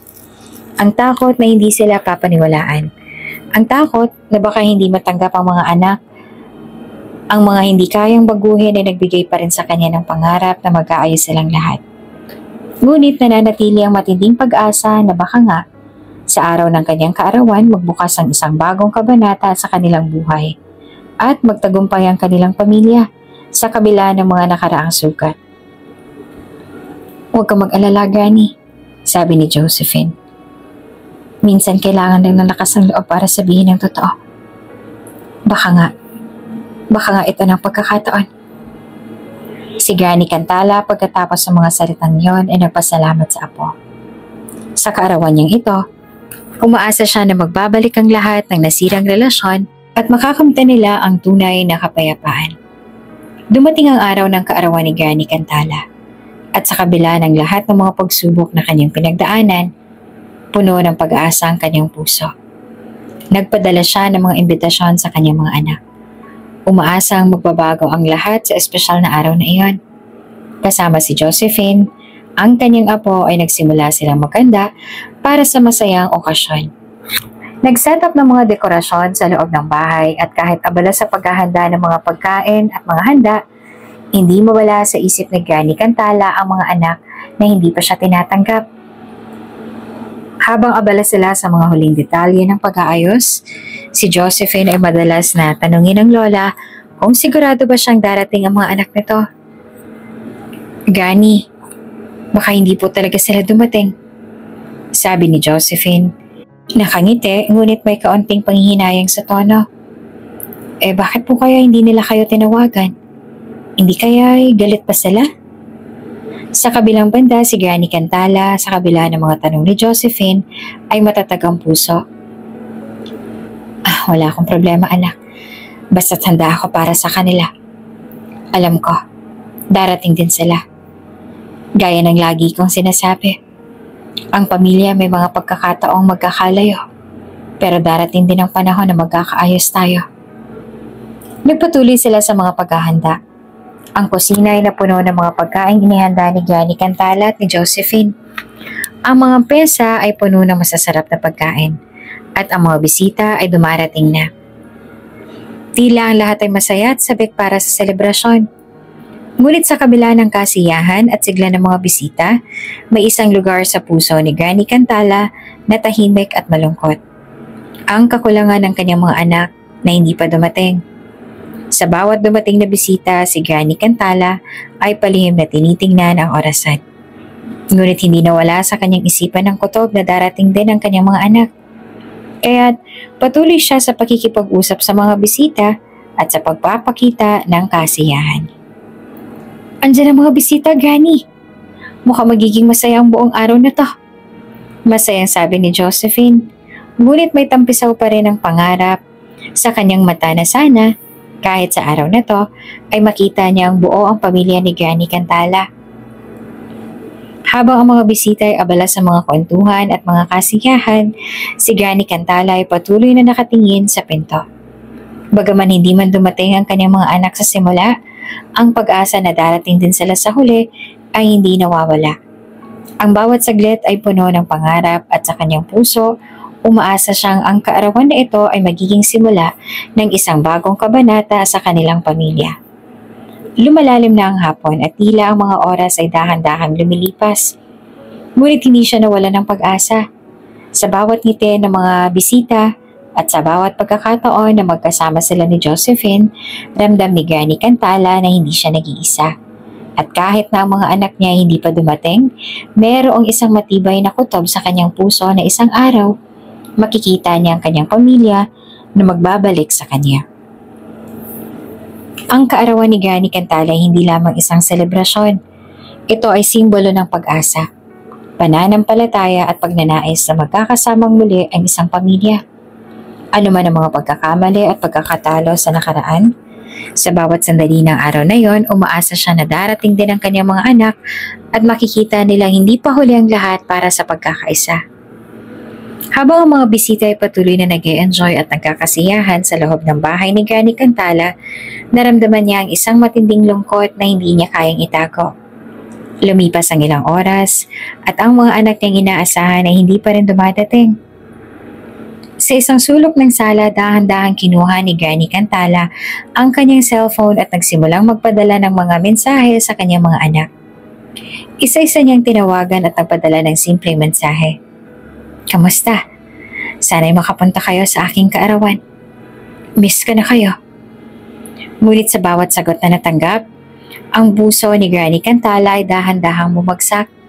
Ang takot na hindi sila papaniwalaan. Ang takot na baka hindi matanggap ang mga anak. Ang mga hindi kayang baguhin ay nagbigay pa rin sa kanya ng pangarap na mag-aayos silang lahat. Ngunit nananatili ang matinding pag-asa na baka nga, sa araw ng kanyang kaarawan, magbukas ang isang bagong kabanata sa kanilang buhay at magtagumpay ang kanilang pamilya sa kabila ng mga nakaraang sugat. Huwag kang mag-alala, Granny, sabi ni Josephine. Minsan kailangan lang ng lakas ng loob para sabihin ang totoo. Baka nga ito ng pagkakataon. Si Granny Cantala pagkatapos ng mga salitang yon ay nagpasalamat sa apo. Sa kaarawan niyang ito, umaasa siya na magbabalik ang lahat ng nasirang relasyon at makakamtan nila ang tunay na kapayapaan. Dumating ang araw ng kaarawan ni Granny Cantala. At sa kabila ng lahat ng mga pagsubok na kanyang pinagdaanan, puno ng pag-aasa ang kanyang puso. Nagpadala siya ng mga imbitasyon sa kanyang mga anak. Umaasang magbabago ang lahat sa espesyal na araw na iyon. Kasama si Josephine, ang kanyang apo ay nagsimula silang maganda para sa masayang okasyon. Nag-set up ng mga dekorasyon sa loob ng bahay at kahit abala sa paghahanda ng mga pagkain at mga handa, hindi mawala sa isip ni Granny Cantala ang mga anak na hindi pa siya tinatanggap. Habang abala sila sa mga huling detalye ng pag-aayos, si Josephine ay madalas na tanungin ng lola kung sigurado ba siyang darating ang mga anak nito. Granny, baka hindi po talaga sila dumating, sabi ni Josephine. Nakangiti, ngunit may kaunting panghihinayang sa tono. Bakit po kaya hindi nila kayo tinawagan? Hindi kaya galit pa sila? Sa kabilang banda, si Granny Cantala, sa kabila ng mga tanong ni Josephine, ay matatag ang puso. Wala akong problema, anak. Basta't handa ako para sa kanila. Alam ko, darating din sila. Gaya ng lagi kong sinasabi. Ang pamilya may mga pagkakataong magkakalayo, pero darating din ang panahon na magkakaayos tayo. Nagpatuloy sila sa mga paghahanda. Ang kusina ay napuno ng mga pagkain inihanda ni Granny Cantala at ni Josephine. Ang mga pesa ay puno ng masasarap na pagkain at ang mga bisita ay dumarating na. Tila ang lahat ay masaya at sabik para sa selebrasyon. Ngunit sa kabila ng kasiyahan at sigla ng mga bisita, may isang lugar sa puso ni Granny Cantala na tahimik at malungkot. Ang kakulangan ng kanyang mga anak na hindi pa dumating. Sa bawat dumating na bisita, si Granny Cantala ay palihim na tinitingnan ang orasan. Ngunit hindi nawala sa kanyang isipan ng kutob na darating din ang kanyang mga anak. Kaya't patuloy siya sa pakikipag-usap sa mga bisita at sa pagpapakita ng kasiyahan. Andiyan ang mga bisita, Granny. Mukhang magiging masaya ang buong araw na to. Masayang sabi ni Josephine, ngunit may tampisaw pa rin ang pangarap sa kanyang mata na sana, kahit sa araw na to, ay makita niya ang buo ang pamilya ni Granny Cantala. Habang ang mga bisita ay abala sa mga kwentuhan at mga kasiyahan, si Granny Cantala ay patuloy na nakatingin sa pinto. Bagaman hindi man dumating ang kanyang mga anak sa simula, ang pag-asa na darating din sila sa huli ay hindi nawawala. Ang bawat saglit ay puno ng pangarap at sa kanyang puso, umaasa siyang ang kaarawan na ito ay magiging simula ng isang bagong kabanata sa kanilang pamilya. Lumalalim na ang hapon at tila ang mga oras ay dahan-dahang lumilipas. Ngunit hindi siya nawala ng pag-asa. Sa bawat ngiti ng mga bisita, at sa bawat pagkakataon na magkasama sila ni Josephine, ramdam ni Granny Cantala na hindi siya nag-iisa. At kahit na ang mga anak niya hindi pa dumating, mayroong isang matibay na kutob sa kanyang puso na isang araw, makikita niya ang kanyang pamilya na magbabalik sa kanya. Ang kaarawan ni Granny Cantala ay hindi lamang isang selebrasyon. Ito ay simbolo ng pag-asa, pananampalataya at pagnanais na magkakasamang muli ang isang pamilya. Ano man ang mga pagkakamali at pagkakatalo sa nakaraan, sa bawat sandali ng araw na yon, umaasa siya na darating din ang kanyang mga anak at makikita nilang hindi pa huli ang lahat para sa pagkakaisa. Habang ang mga bisita ay patuloy na nag-e-enjoy at nagkakasiyahan sa loob ng bahay ni Granny Cantala, naramdaman niya ang isang matinding lungkot na hindi niya kayang itago. Lumipas ang ilang oras at ang mga anak niyang inaasahan ay hindi pa rin dumadating. Sa isang sulok ng sala, dahan-dahang kinuha ni Granny Cantala ang kanyang cellphone at nagsimulang magpadala ng mga mensahe sa kanyang mga anak. Isa-isa niyang tinawagan at nagpadala ng simpleng mensahe. Kamusta? Sana'y makapunta kayo sa aking kaarawan. Miss ko na kayo. Ngunit sa bawat sagot na natanggap, ang puso ni Granny Cantala ay dahan-dahang bumagsak.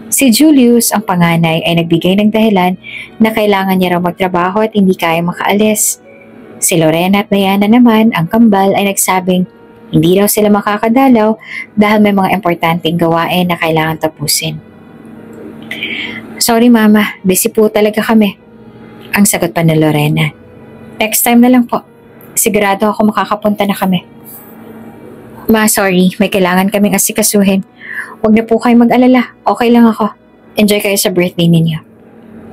Si Julius, ang panganay, ay nagbigay ng dahilan na kailangan niya raw magtrabaho at hindi kaya makaalis. Si Lorena at Diana naman, ang kambal, ay nagsabing hindi raw sila makakadalaw dahil may mga importanteng gawain na kailangan tapusin. Sorry mama, busy po talaga kami. Ang sagot pa ni Lorena. Next time na lang po. Sigurado ako makakapunta na kami. Ma, sorry, may kailangan kaming asikasuhin. Huwag na po kayo mag-alala. Okay lang ako. Enjoy kayo sa birthday ninyo.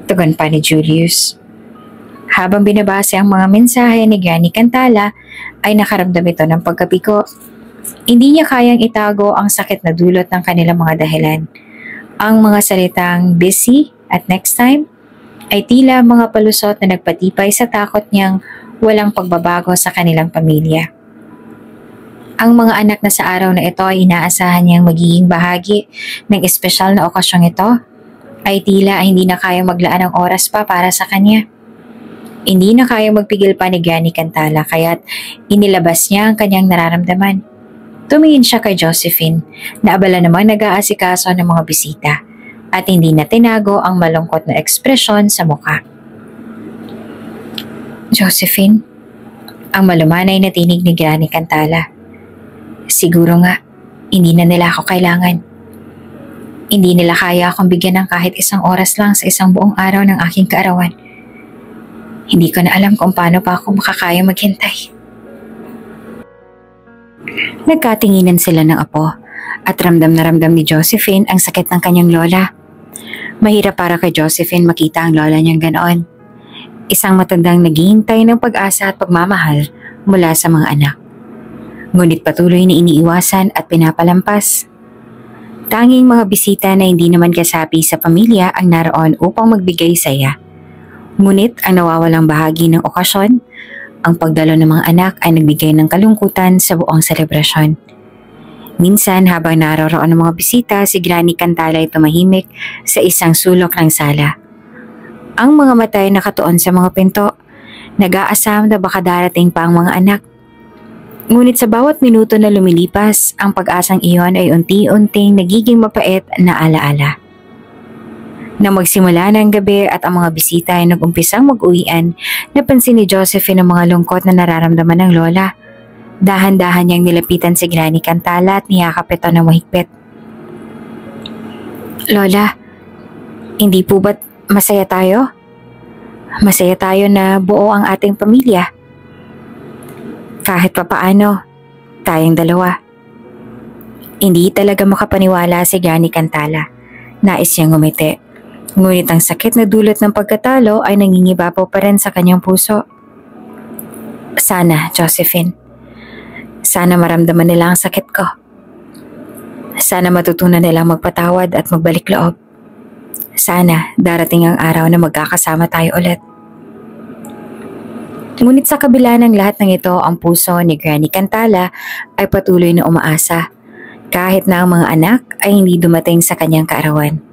Tugon pa ni Julius. Habang binabasa ang mga mensahe ni Granny Cantala, ay nakaramdam ito ng pagkabigo. Hindi niya kayang itago ang sakit na dulot ng kanilang mga dahilan. Ang mga salitang busy at next time ay tila mga palusot na nagpatibay sa takot niyang walang pagbabago sa kanilang pamilya. Ang mga anak na sa araw na ito ay inaasahan niyang magiging bahagi ng espesyal na okasyong ito ay tila hindi na kayang maglaan ng oras pa para sa kanya. Hindi na kayang magpigil pa ni Granny Cantala kaya't inilabas niya ang kanyang nararamdaman. Tumingin siya kay Josephine na abala namang nag-aasikaso ng mga bisita at hindi na tinago ang malungkot na ekspresyon sa mukha. Josephine, ang malumanay na tinig ni Granny Cantala. Siguro nga, hindi na nila ako kailangan. Hindi nila kaya akong bigyan ng kahit isang oras lang sa isang buong araw ng aking kaarawan. Hindi ko na alam kung paano pa ako makakaya maghintay. Nagkatinginan sila ng apo at ramdam na ramdam ni Josephine ang sakit ng kanyang lola. Mahirap para kay Josephine makita ang lola niyang ganoon. Isang matandang naghihintay ng pag-asa at pagmamahal mula sa mga anak. Ngunit patuloy na iniiwasan at pinapalampas. Tanging mga bisita na hindi naman kasapi sa pamilya ang naroon upang magbigay saya. Ngunit ang nawawalang bahagi ng okasyon, ang pagdalo ng mga anak ay nagbigay ng kalungkutan sa buong selebrasyon. Minsan habang naroroon ng mga bisita, si Granny Cantala ay tumahimik sa isang sulok ng sala. Ang mga mata ay nakatuon sa mga pinto, nag-aasam na baka darating pa ang mga anak. Ngunit sa bawat minuto na lumilipas, ang pag-asang iyon ay unti-unting nagiging mapait na alaala. Nang magsimula ng gabi at ang mga bisita ay nag-umpisang mag-uwian, napansin ni Josephine ang mga lungkot na nararamdaman ng lola. Dahan-dahan niyang nilapitan si Granny Cantala at niyakap ito ng mahigpit. Lola, hindi po ba't masaya tayo? Masaya tayo na buo ang ating pamilya. Kahit papaano, tayong dalawa. Hindi talaga makapaniwala si Granny Cantala. Nais niyang ngumiti. Ngunit ang sakit na dulot ng pagkatalo ay nangingibabaw pa rin sa kanyang puso. Sana, Josephine. Sana maramdaman nila ang sakit ko. Sana matutunan nilang magpatawad at magbalik loob. Sana darating ang araw na magkakasama tayo ulit. Ngunit sa kabila ng lahat ng ito, ang puso ni Granny Cantala ay patuloy na umaasa. Kahit na ang mga anak ay hindi dumating sa kanyang kaarawan.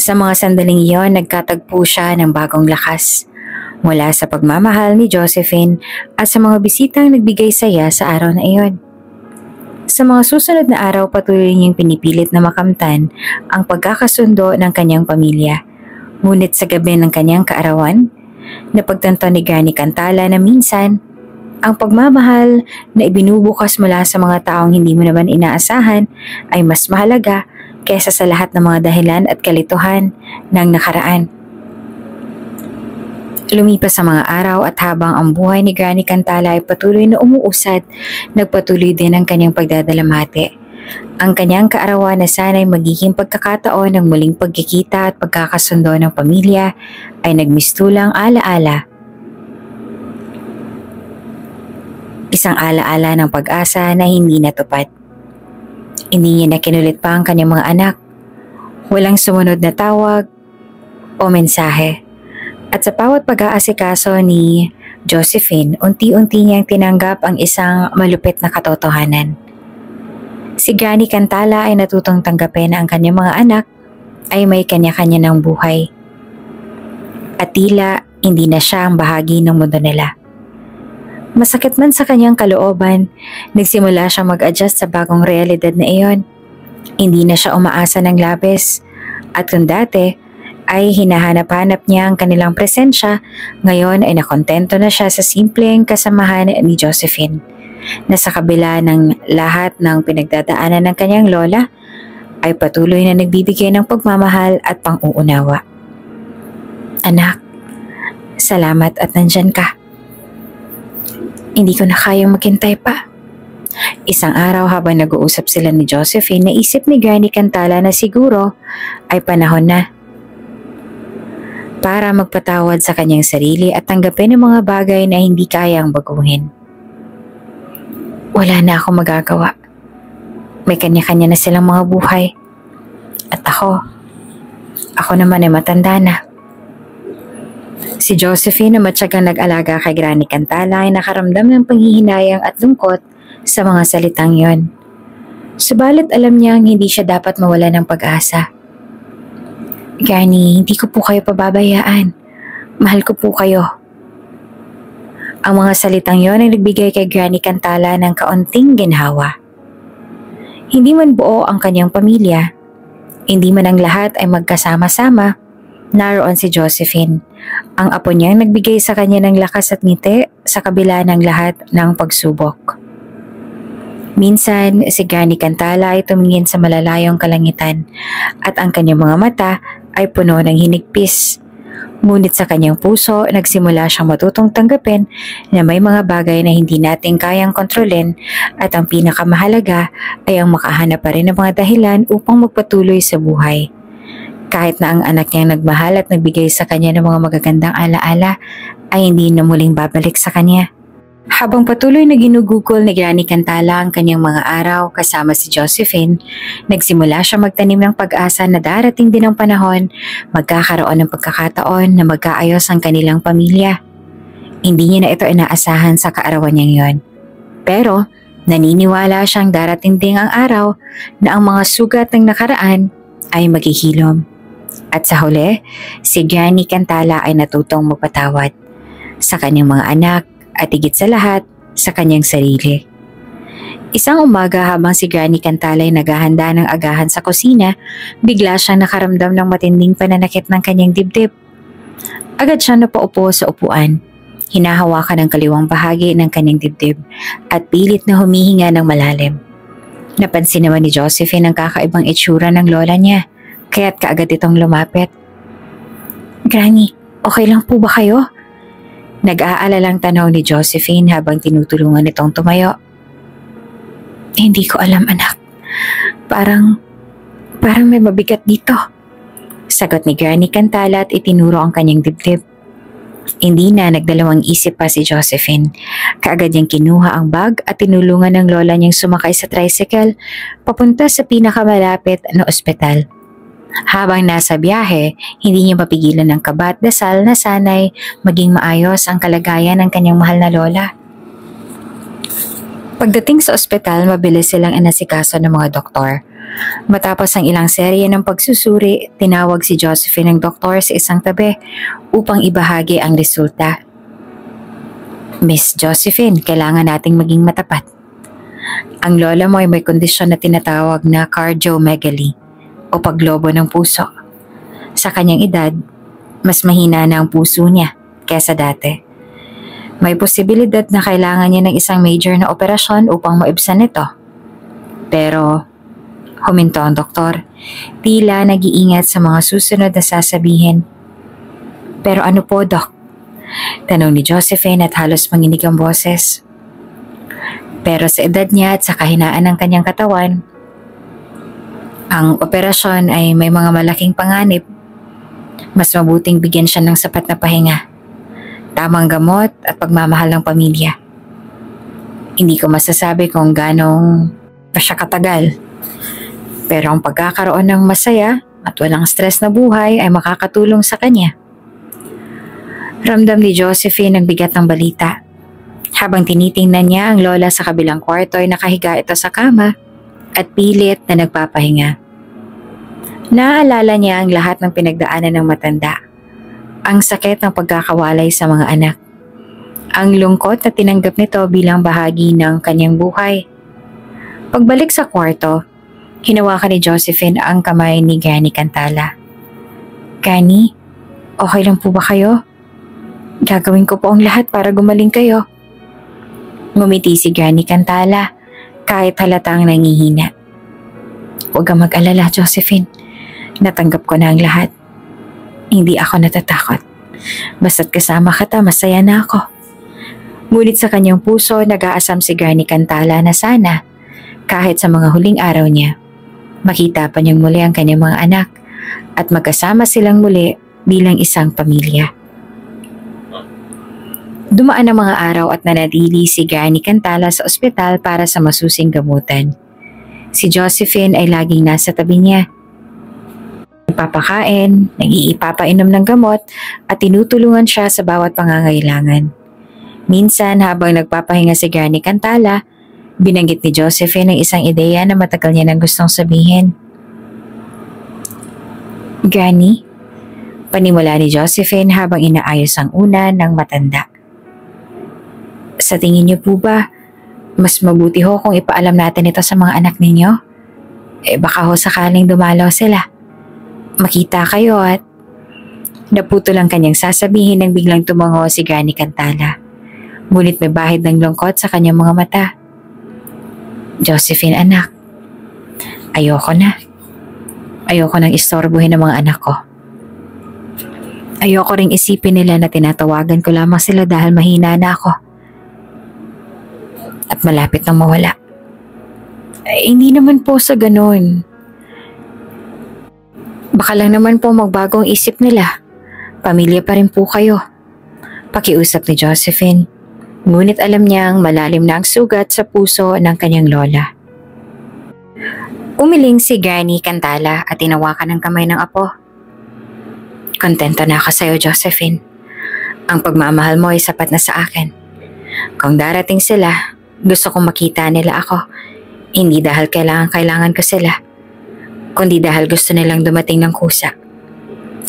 Sa mga sandaling iyon, nagkatagpo siya ng bagong lakas mula sa pagmamahal ni Josephine at sa mga bisitang nagbigay saya sa araw na iyon. Sa mga susunod na araw, patuloy niyang pinipilit na makamtan ang pagkakasundo ng kanyang pamilya. Ngunit sa gabi ng kanyang kaarawan, napagtanto ni Granny Cantala na minsan, ang pagmamahal na ibinubukas mula sa mga taong hindi mo naman inaasahan ay mas mahalaga kaysa sa lahat ng mga dahilan at kalituhan ng nakaraan. Lumipas sa mga araw at habang ang buhay ni Granny Cantala ay patuloy na umuusad, nagpatuloy din ang kanyang pagdadalamhati. Ang kanyang kaarawan na sana'y magiging pagkakataon ng muling pagkikita at pagkakasundo ng pamilya ay nagmistulang alaala. Isang alaala ng pag-asa na hindi natupad. Hindi niya nakinulit pa ang kanyang mga anak. Walang sumunod na tawag o mensahe. At sa bawat pag-aasikaso ni Josephine, unti-unti niyang tinanggap ang isang malupit na katotohanan. Si Granny Cantala ay natutong tanggapin na ang kanyang mga anak ay may kanya-kanya ng buhay. At tila hindi na siya ang bahagi ng mundo nila. Masakit man sa kanyang kalooban, nagsimula siya mag-adjust sa bagong realidad na iyon. Hindi na siya umaasa ng labis. At kung dati ay hinahanap-hanap niya ang kanilang presensya, ngayon ay nakontento na siya sa simpleng kasamahan ni Josephine, na sa kabila ng lahat ng pinagdadaanan ng kanyang lola, ay patuloy na nagbibigay ng pagmamahal at pang-uunawa. Anak, salamat at nandyan ka. Hindi ko na kayang maghintay pa. Isang araw habang nag-uusap sila ni Josephine, naisip ni Granny Cantala na siguro ay panahon na para magpatawad sa kanyang sarili at tanggapin ang mga bagay na hindi kayang baguhin. Wala na akong magagawa. May kanya-kanya na silang mga buhay. At ako naman ay matanda na. Si Josephine na matyagang nag-alaga kay Granny Cantala ay nakaramdam ng panghihinayang at lungkot sa mga salitang yon. Subalit alam niyang hindi siya dapat mawala ng pag-asa. Granny, hindi ko po kayo pababayaan. Mahal ko po kayo. Ang mga salitang yon ay nagbigay kay Granny Cantala ng kaunting ginhawa. Hindi man buo ang kanyang pamilya, hindi man ang lahat ay magkasama-sama, naroon si Josephine. Ang apo niyang nagbigay sa kanya ng lakas at ngiti sa kabila ng lahat ng pagsubok. Minsan, si Granny Cantala ay tumingin sa malalayong kalangitan at ang kanyang mga mata ay puno ng hinigpis. Ngunit sa kanyang puso, nagsimula siyang matutong tanggapin na may mga bagay na hindi natin kayang kontrolin at ang pinakamahalaga ay ang makahanap pa rin ng mga dahilan upang magpatuloy sa buhay. Kahit na ang anak niyang nagmahal at nagbigay sa kanya ng mga magagandang alaala, ay hindi na muling babalik sa kanya. Habang patuloy na ginugugol ni Granny Cantala ang kanyang mga araw kasama si Josephine, nagsimula siya magtanim ng pag-asa na darating din ang panahon, magkakaroon ng pagkakataon na magkaayos ang kanilang pamilya. Hindi niya na ito inaasahan sa kaarawan niyang yon. Pero naniniwala siyang darating din ang araw na ang mga sugat ng nakaraan ay maghihilom. At sa huli, si Granny Cantala ay natutong magpatawad sa kanyang mga anak at higit sa lahat sa kanyang sarili. Isang umaga habang si Granny Cantala ay naghahanda ng agahan sa kusina, bigla siyang nakaramdam ng matinding pananakit ng kanyang dibdib. Agad siyang napaupo sa upuan, hinahawakan ang kaliwang bahagi ng kanyang dibdib at pilit na humihinga ng malalim. Napansin naman ni Josephine ang kakaibang itsura ng lola niya, kaya't kaagad itong lumapit. Granny, okay lang po ba kayo? Nag-aalalang tanong ni Josephine habang tinutulungan itong tumayo. Hindi ko alam, anak. Parang may mabigat dito. Sagot ni Granny Cantala at itinuro ang kanyang dibdib. Hindi na nagdalawang isip pa si Josephine. Kaagad niyang kinuha ang bag at tinulungan ng lola niyang sumakay sa tricycle papunta sa pinakamalapit na ospital. Habang nasa biyahe, hindi niya mapigilan ng kaba at dasal na sanay maging maayos ang kalagayan ng kanyang mahal na lola. Pagdating sa ospital, mabilis silang inasikaso ng mga doktor. Matapos ang ilang serye ng pagsusuri, tinawag si Josephine ng doktor sa isang tabi upang ibahagi ang resulta. Miss Josephine, kailangan nating maging matapat. Ang lola mo ay may kondisyon na tinatawag na cardiomegaly o paglobo ng puso. Sa kanyang edad, mas mahina na ang puso niya kesa dati. May posibilidad na kailangan niya ng isang major na operasyon upang maibsan ito. Pero huminto ang doktor, tila nag-iingat sa mga susunod na sasabihin. Pero ano po, Doc? Tanong ni Josephine at halos manginig ang boses. Pero sa edad niya at sa kahinaan ng kanyang katawan, ang operasyon ay may mga malaking panganib. Mas mabuting bigyan siya ng sapat na pahinga, tamang gamot at pagmamahal ng pamilya. Hindi ko masasabi kung ganong pa siya katagal. Pero ang pagkakaroon ng masaya at walang stress na buhay ay makakatulong sa kanya. Ramdam ni Josephine ang bigat ng balita. Habang tinitingnan niya ang lola sa kabilang kwarto ay nakahiga ito sa kama at pilit na nagpapahinga. Naaalala niya ang lahat ng pinagdaanan ng matanda. Ang sakit ng pagkakawalay sa mga anak. Ang lungkot na tinanggap nito bilang bahagi ng kanyang buhay. Pagbalik sa kwarto, hinawakan ni Josephine ang kamay ni Granny Cantala. Granny, okay lang po ba kayo? Gagawin ko po ang lahat para gumaling kayo. Ngumiti si Granny Cantala kahit halatang nangihina. Huwag kang mag-alala, Josephine. Natanggap ko na ang lahat. Hindi ako natatakot. Basta't kasama kita, masaya na ako. Ngunit sa kanyang puso, nag-aasam si Granny Cantala na sana, kahit sa mga huling araw niya, makita pa niyang muli ang kanyang mga anak at magkasama silang muli bilang isang pamilya. Dumaan ang mga araw at nanatili si Granny Cantala sa ospital para sa masusing gamutan. Si Josephine ay laging nasa tabi niya. Ipapakain, nag-iipapainom ng gamot at tinutulungan siya sa bawat pangangailangan. Minsan habang nagpapahinga si Granny Cantala, binanggit ni Josephine ang isang ideya na matagal niya nang gustong sabihin. Granny, panimula ni Josephine habang inaayos ang unan ng matanda. Sa tingin niyo po ba, mas mabuti ho kung ipaalam natin ito sa mga anak ninyo? Baka ho sakaling dumalaw sila. Makita kayo at naputol ang kanyang sasabihin nang biglang tumango si Granny Cantala. Ngunit may bahid ng lungkot sa kanyang mga mata. Josephine anak, ayoko na. Ayoko nang istorbohin ng mga anak ko. Ayoko ring isipin nila na tinatawagan ko lamang sila dahil mahina na ako. At malapit nang mawala. Hindi naman po sa ganon. Baka lang naman po magbagong isip nila. Pamilya pa rin po kayo. Pakiusap ni Josephine. Ngunit alam niyang malalim na ang sugat sa puso ng kanyang lola. Umiling si Granny Cantala at tinawakan ng kamay ng apo. Kontento na ako sa iyo, Josephine. Ang pagmamahal mo ay sapat na sa akin. Kung darating sila, gusto kong makita nila ako. Hindi dahil kailangan ko sila, kundi dahil gusto nilang dumating ng kusa.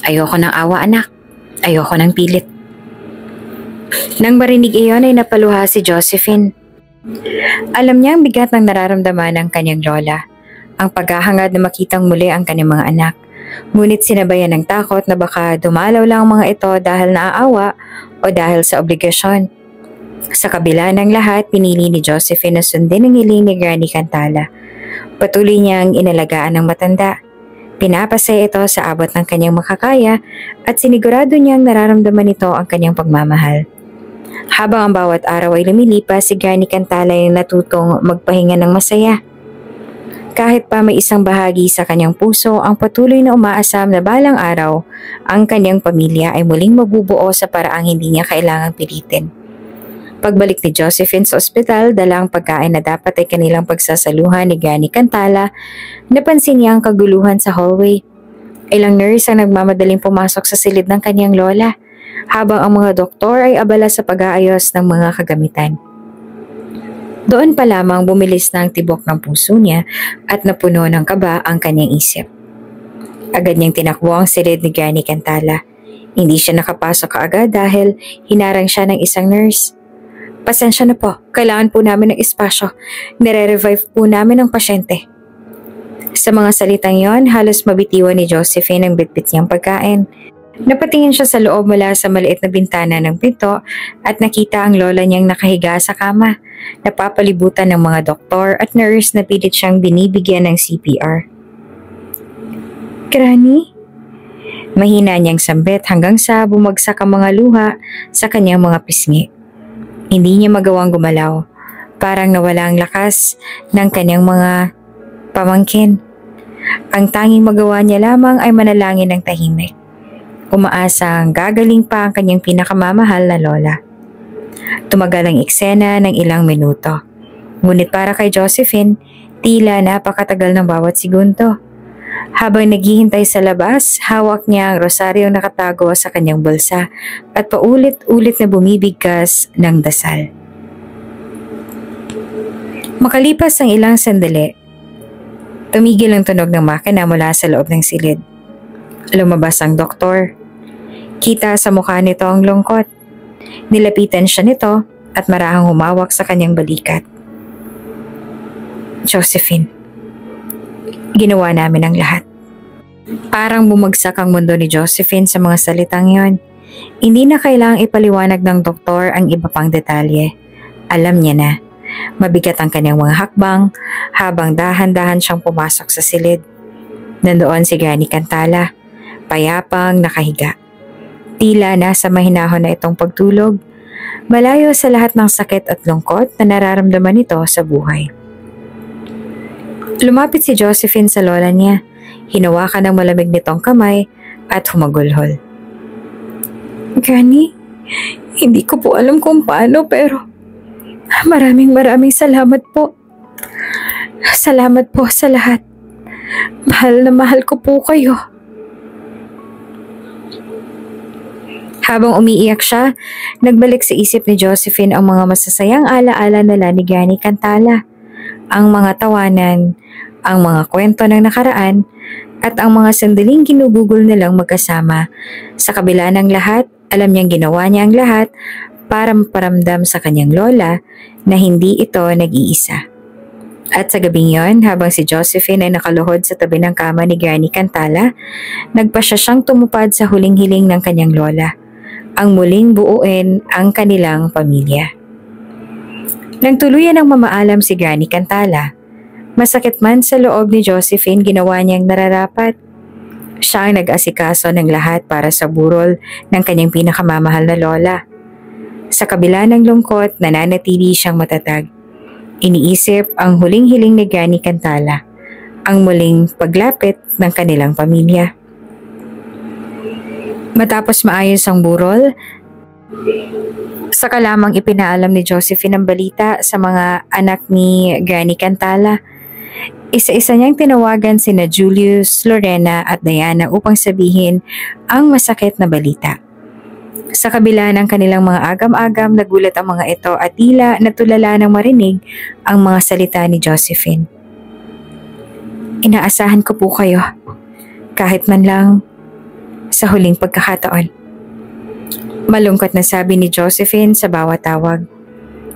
Ayoko ng awa anak. Ayoko ng pilit. Nang marinig iyon ay napaluha si Josephine. Alam niya ang bigat ng nararamdaman ng kanyang lola. Ang paghahangad na makitang muli ang kanyang mga anak. Ngunit sinabayan ng takot na baka dumalaw lang ang mga ito dahil naaawa o dahil sa obligasyon. Sa kabila ng lahat, pinili ni Josephine na sundin ang hiling ni Granny Cantala. Patuloy niyang inalagaan ng matanda. Pinapasaya ito sa abot ng kanyang makakaya at sinigurado niyang nararamdaman nito ang kanyang pagmamahal. Habang ang bawat araw ay lumilipas, si Granny Cantala ay natutong magpahinga ng masaya. Kahit pa may isang bahagi sa kanyang puso ang patuloy na umaasam na balang araw, ang kanyang pamilya ay muling mabubuo sa paraang hindi niya kailangang pilitin. Pagbalik ni Josephine sa ospital, dala ang pagkain na dapat ay kanilang pagsasaluhan ni Granny Cantala, napansin niya ang kaguluhan sa hallway. Ilang nurse ang nagmamadaling pumasok sa silid ng kanyang lola, habang ang mga doktor ay abala sa pag-aayos ng mga kagamitan. Doon pa lamang bumilis na ang tibok ng puso niya at napuno ng kaba ang kanyang isip. Agad niyang tinakbo ang silid ni Granny Cantala. Hindi siya nakapasok kaagad dahil hinarang siya ng isang nurse. Pasensya na po, kailangan po namin ng espasyo. Nire-revive po namin ang pasyente. Sa mga salitang yon, halos mabitiwan ni Josephine ang bitbit niyang pagkain. Napatingin siya sa loob mula sa maliit na bintana ng pinto at nakita ang lola niyang nakahiga sa kama, napapalibutan ng mga doktor at nurse na pilit siyang binibigyan ng CPR. Granny? Mahina niyang sambit hanggang sa bumagsak ang mga luha sa kanyang mga pisngi. Hindi niya magawang gumalaw. Parang nawala ang lakas ng kanyang mga pamangkin. Ang tanging magawa niya lamang ay manalangin ng tahimik. Umaasang gagaling pa ang kanyang pinakamamahal na lola. Tumagal ang eksena ng ilang minuto. Ngunit para kay Josephine, tila napakatagal ng bawat segundo. Habang naghihintay sa labas, hawak niya ang rosaryong nakatago sa kanyang bulsa at paulit-ulit na bumibigkas ng dasal. Makalipas ang ilang sandali, tumigil ang tunog ng makina mula sa loob ng silid. Lumabas ang doktor. Kita sa mukha nito ang lungkot. Nilapitan siya nito at marahang humawak sa kanyang balikat. Josephine, ginawa namin ang lahat. Parang bumagsak ang mundo ni Josephine sa mga salitang yon. Hindi na kailangang ipaliwanag ng doktor ang iba pang detalye. Alam niya na. Mabigat ang kanyang mga hakbang habang dahan-dahan siyang pumasok sa silid. Nandoon si Granny Cantala, payapang nakahiga. Tila nasa mahinahon na itong pagtulog, malayo sa lahat ng sakit at lungkot na nararamdaman nito sa buhay. Lumapit si Josephine sa lola niya, hinawakan ng malamig nitong kamay at humagulhol. Granny, hindi ko po alam kung paano pero maraming salamat po. Salamat po sa lahat. Mahal na mahal ko po kayo. Habang umiiyak siya, nagbalik sa isip ni Josephine ang mga masasayang alaala nila ni Granny Cantala. Ang mga tawanan, ang mga kwento ng nakaraan, at ang mga sandaling ginugugol nilang magkasama. Sa kabila ng lahat, alam niyang ginawa niya ang lahat para maparamdam sa kanyang lola na hindi ito nag-iisa. At sa gabing yon, habang si Josephine ay nakaluhod sa tabi ng kama ni Granny Cantala, nagpasya siyang tumupad sa huling hiling ng kanyang lola, ang muling buuin ang kanilang pamilya. Nang tuluyan ng mamaalam si Granny Cantala, masakit man sa loob ni Josephine, ginawa niyang nararapat. Siya ang nag-asikaso ng lahat para sa burol ng kanyang pinakamamahal na lola. Sa kabila ng lungkot, nananatili siyang matatag. Iniisip ang huling hiling ni Granny Cantala, ang muling paglapit ng kanilang pamilya. Matapos maayos ang burol, saka lamang ipinaalam ni Josephine ang balita sa mga anak ni Granny Cantala. Isa-isa niyang tinawagan sina Julius, Lorena at Diana upang sabihin ang masakit na balita. Sa kabila ng kanilang mga agam-agam, nagulat ang mga ito at tila natulala ng marinig ang mga salita ni Josephine. Inaasahan ko po kayo, kahit man lang sa huling pagkakataon. Malungkot na sabi ni Josephine sa bawat tawag.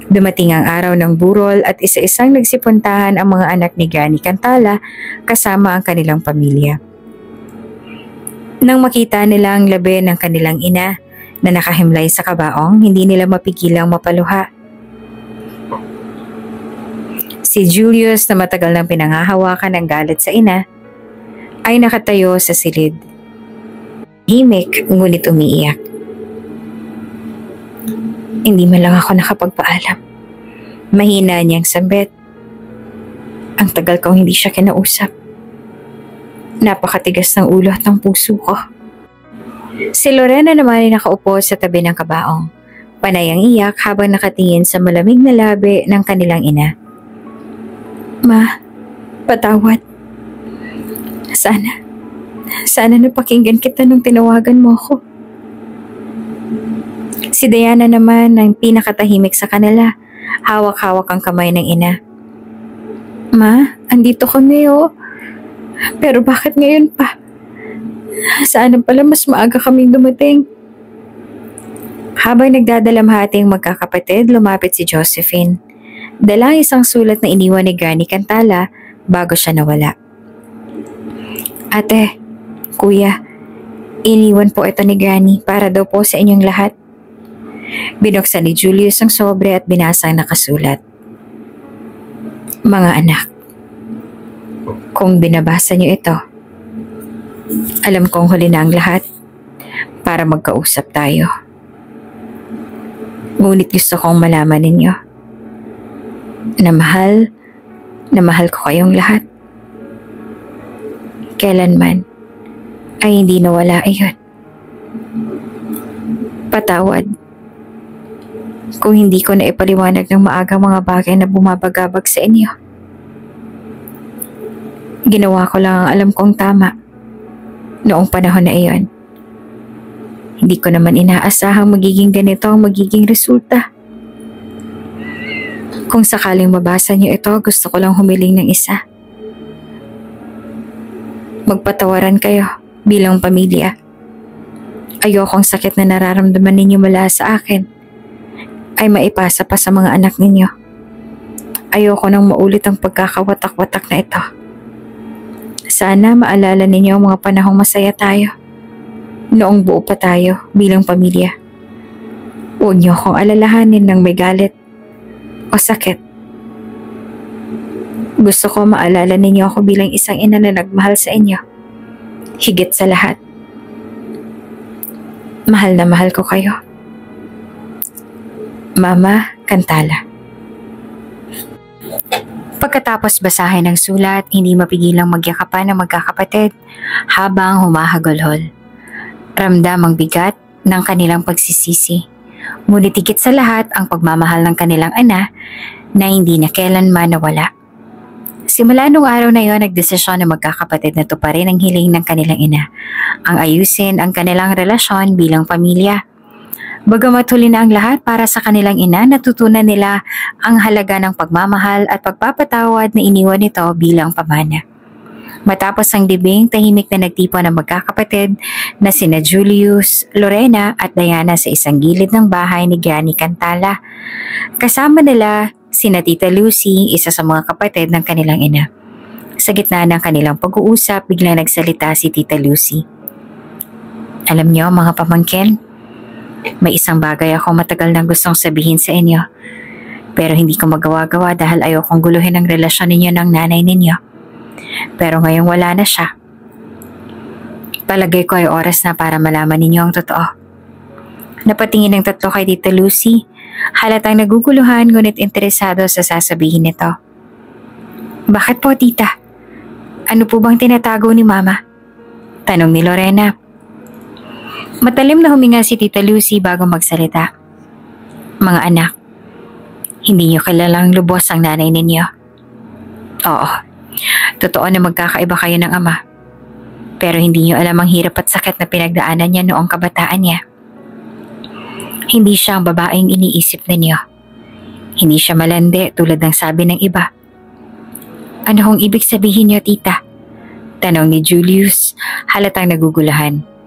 Dumating ang araw ng burol at isa-isang nagsipuntahan ang mga anak ni Granny Cantala kasama ang kanilang pamilya. Nang makita nila ang labi ng kanilang ina na nakahimlay sa kabaong, hindi nila mapigilang mapaluha. Si Julius, na matagal nang pinangahawakan ng galit sa ina, ay nakatayo sa silid. Himik ngunit umiiyak. Hindi man lang ako nakapagpaalam. Mahina niyang sambit. Ang tagal kong hindi siya kinausap. Napakatigas ng ulo at ng puso ko. Si Lorena naman ay nakaupo sa tabi ng kabaong. Panay ang iyak habang nakatingin sa malamig na labi ng kanilang ina. Ma, patawad. Sana napakinggan kita nung tinawagan mo ako. Si Diana naman ang pinakatahimik sa kanila. Hawak-hawak ang kamay ng ina. Ma, andito kami oh. Pero bakit ngayon pa? Sana pala mas maaga kaming dumating. Habang nagdadalamhati ang magkakapatid, lumapit si Josephine. Dala isang sulat na iniwan ni Granny Cantala bago siya nawala. Ate, kuya, iniwan po ito ni Granny para daw po sa inyong lahat. Binuksan ni Julius ang sobre at binasa ang nakasulat. Mga anak, kung binabasa niyo ito, alam kong huli na ang lahat para magkausap tayo. Ngunit gusto kong malaman ninyo na mahal ko kayong lahat. Kailanman ay hindi nawala iyon. Patawad kung hindi ko na ipaliwanag ng maaga mga bagay na bumabagabag sa inyo. Ginawa ko lang ang alam kong tama noong panahon na iyon. Hindi ko naman inaasahang magiging ganito ang magiging resulta. Kung sakaling mabasa niyo ito, gusto ko lang humiling ng isa. Magpatawaran kayo bilang pamilya. Ayokong sakit na nararamdaman ninyo mula sa akin ay maipasa pa sa mga anak ninyo. Ayoko nang maulit ang pagkakawatak-watak na ito. Sana maalala ninyo ang mga panahong masaya tayo. Noong buo pa tayo bilang pamilya. Huwag niyo akong alalahanin ng may galit o sakit. Gusto ko maalala ninyo ako bilang isang ina na nagmahal sa inyo. Higit sa lahat. Mahal na mahal ko kayo. Mama Cantala. Pagkatapos basahin ang sulat, hindi mapigilang magyakapan ng magkakapatid habang humahagulhol. Ramdam ang bigat ng kanilang pagsisisi. Ngunit higit sa lahat ang pagmamahal ng kanilang ana na hindi na kailanman nawala. Simula nung araw na iyon, nagdesisyon ng magkakapatid na tuparin ang hiling ng kanilang ina. Ang ayusin ang kanilang relasyon bilang pamilya. Bagamat huli na ang lahat para sa kanilang ina, natutunan nila ang halaga ng pagmamahal at pagpapatawad na iniwan nito bilang pamana. Matapos ang libing, tahimik na nagtipon ang magkakapatid na sina Julius, Lorena at Diana sa isang gilid ng bahay ni Granny Cantala. Kasama nila sina Tita Lucy, isa sa mga kapatid ng kanilang ina. Sa gitna ng kanilang pag-uusap, bigla nagsalita si Tita Lucy. Alam niyo mga pamangkin, may isang bagay ako matagal nang gustong sabihin sa inyo. Pero hindi ko magawa-gawa dahil ayokong guluhin ang relasyon ninyo ng nanay ninyo. Pero ngayong wala na siya, palagay ko ay oras na para malaman ninyo ang totoo. Napatingin ng tatlo kay Tita Lucy, halatang naguguluhan ngunit interesado sa sasabihin nito. Bakit po tita? Ano po bang tinatago ni Mama? Tanong ni Lorena. Matalim na huminga si Tita Lucy bago magsalita. Mga anak, hindi niyo kilalang lubos ang nanay ninyo. Oo, totoo na magkakaiba kayo ng ama. Pero hindi niyo alam ang hirap at sakit na pinagdaanan niya noong kabataan niya. Hindi siya ang babaeng iniisip ninyo. Hindi siya malandi tulad ng sabi ng iba. Ano hong ibig sabihin niyo, tita? Tanong ni Julius, halatang nagugulahan.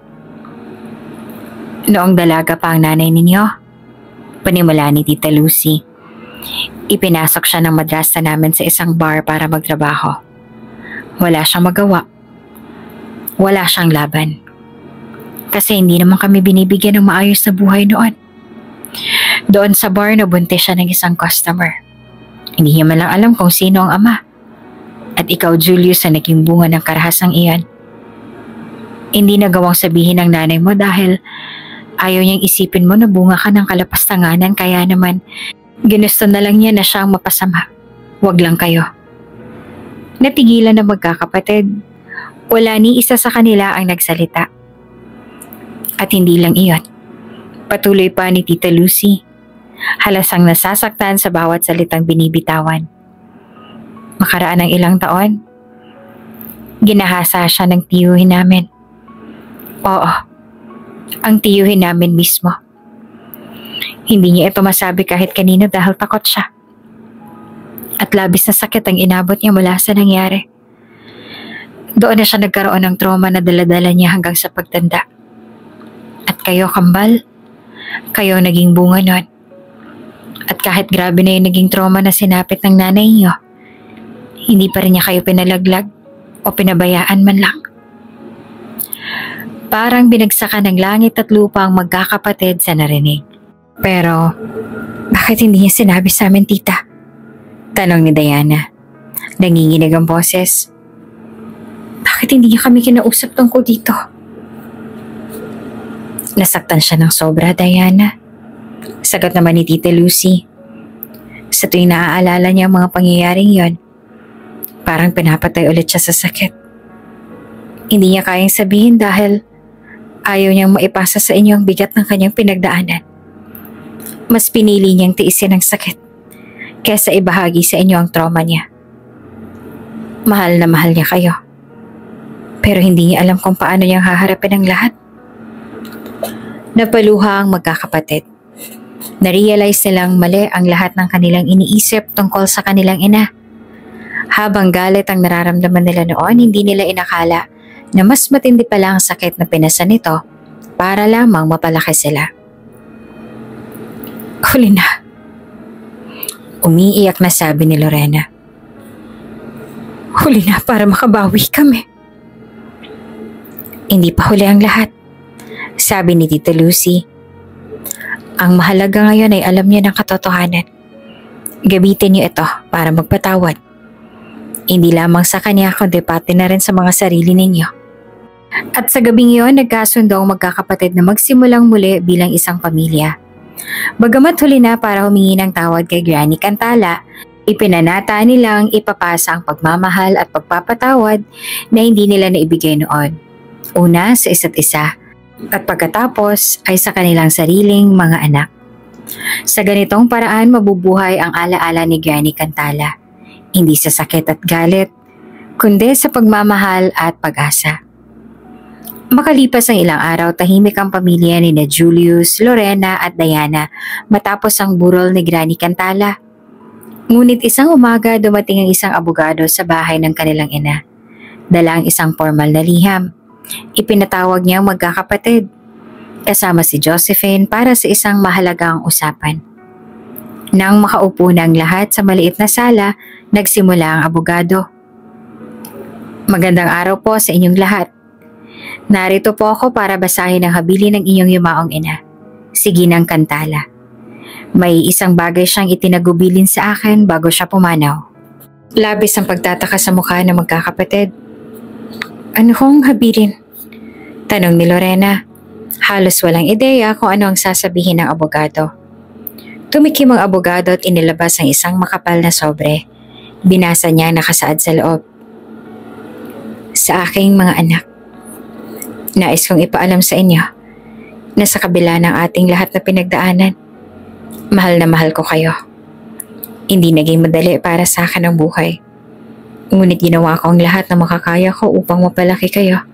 Noong dalaga pa ang nanay ninyo, panimula ni Tita Lucy, ipinasok siya ng madrasa namin sa isang bar para magtrabaho. Wala siyang magawa. Wala siyang laban. Kasi hindi naman kami binibigyan ng maayos na buhay noon. Doon sa bar, nabuntis siya ng isang customer. Hindi niya man lang alam kung sino ang ama. At ikaw, Julius, ang naging bunga ng karahasang iyan. Hindi nagawang sabihin ng nanay mo dahil ayaw niyang isipin mo na bunga ka ng kalapastanganan, kaya naman ginusto na lang niya na siyang mapasama. Wag lang kayo. Natigilan na magkakapatid. Wala ni isa sa kanila ang nagsalita. At hindi lang iyon. Patuloy pa ni Tita Lucy, halasang nasasaktan sa bawat salitang binibitawan. Makaraan ng ilang taon, ginahasa siya ng tiyuhin namin. Oo, ang tiyuhin namin mismo. Hindi niya ito masabi kahit kanino dahil takot siya. At labis na sakit ang inabot niya mula sa nangyari. Doon na siya nagkaroon ng trauma na dala-dala niya hanggang sa pagtanda. At kayo, kambal, kayo naging bunga nun. At kahit grabe na yung naging trauma na sinapit ng nanay niyo, hindi pa rin niya kayo pinalaglag o pinabayaan man lang. Parang binagsakan ng langit at lupa ang magkakapatid sa narinig. Pero, bakit hindi niya sinabi sa amin, tita? Tanong ni Diana. Nanginginig ang boses. Bakit hindi niya kami kinausap tungkol dito? Nasaktan siya ng sobra, Diana. Sagot naman ni Tita Lucy. Sa tuwing naaalala niya ang mga pangyayaring yon, parang pinapatay ulit siya sa sakit. Hindi niya kayang sabihin dahil ayaw niyang maipasa sa inyo ang bigat ng kanyang pinagdaanan. Mas pinili niyang tiisin ang sakit kaysa ibahagi sa inyo ang trauma niya. Mahal na mahal niya kayo. Pero hindi niya alam kung paano niyang haharapin ang lahat. Napaluha ang magkakapatid. Narealize nilang mali ang lahat ng kanilang iniisip tungkol sa kanilang ina. Habang galit ang nararamdaman nila noon, hindi nila inakala na mas matindi pala ang sakit na pinasa nito para lamang mapalaki sila. Huli na. Umiiyak na sabi ni Lorena. Huli na para makabawi kami. Hindi pa huli ang lahat, sabi ni Tita Lucy. Ang mahalaga ngayon ay alam niyo ng katotohanan. Gamitin niyo ito para magpatawad. Hindi lamang sa kanya kundi pati na rin sa mga sarili ninyo. At sa gabing iyon, nagkasundo ang magkakapatid na magsimulang muli bilang isang pamilya. Bagamat huli na para humingi ng tawad kay Granny Cantala, ipinanata nilang ipapasa ang pagmamahal at pagpapatawad na hindi nila naibigay noon. Una sa isa't isa at pagkatapos ay sa kanilang sariling mga anak. Sa ganitong paraan mabubuhay ang alaala ni Granny Cantala, hindi sa sakit at galit, kundi sa pagmamahal at pag-asa. Makalipas ang ilang araw, tahimik ang pamilya ni na Julius, Lorena at Diana matapos ang burol ni Granny Cantala. Ngunit isang umaga dumating ang isang abogado sa bahay ng kanilang ina. Dala ang isang formal na liham. Ipinatawag niya ang magkakapatid, kasama si Josephine para sa isang mahalagang usapan. Nang makaupo na ang lahat sa maliit na sala, nagsimula ang abogado. Magandang araw po sa inyong lahat. Narito po ako para basahin ang habilin ng inyong yumaong ina, si Ginang Cantala. May isang bagay siyang itinagubilin sa akin bago siya pumanaw. Labis ang pagtataka sa mukha ng magkakapatid. Ano hong habilin? Tanong ni Lorena. Halos walang ideya kung ano ang sasabihin ng abogado. Tumikim ang abogado at inilabas ang isang makapal na sobre. Binasa niya nakasaad sa loob. Sa aking mga anak. Nais kong ipaalam sa inyo na sa kabila ng ating lahat na pinagdaanan, mahal na mahal ko kayo. Hindi naging madali para sa akin ang buhay. Ngunit ginawa ko ang lahat na makakaya ko upang mapalaki kayo.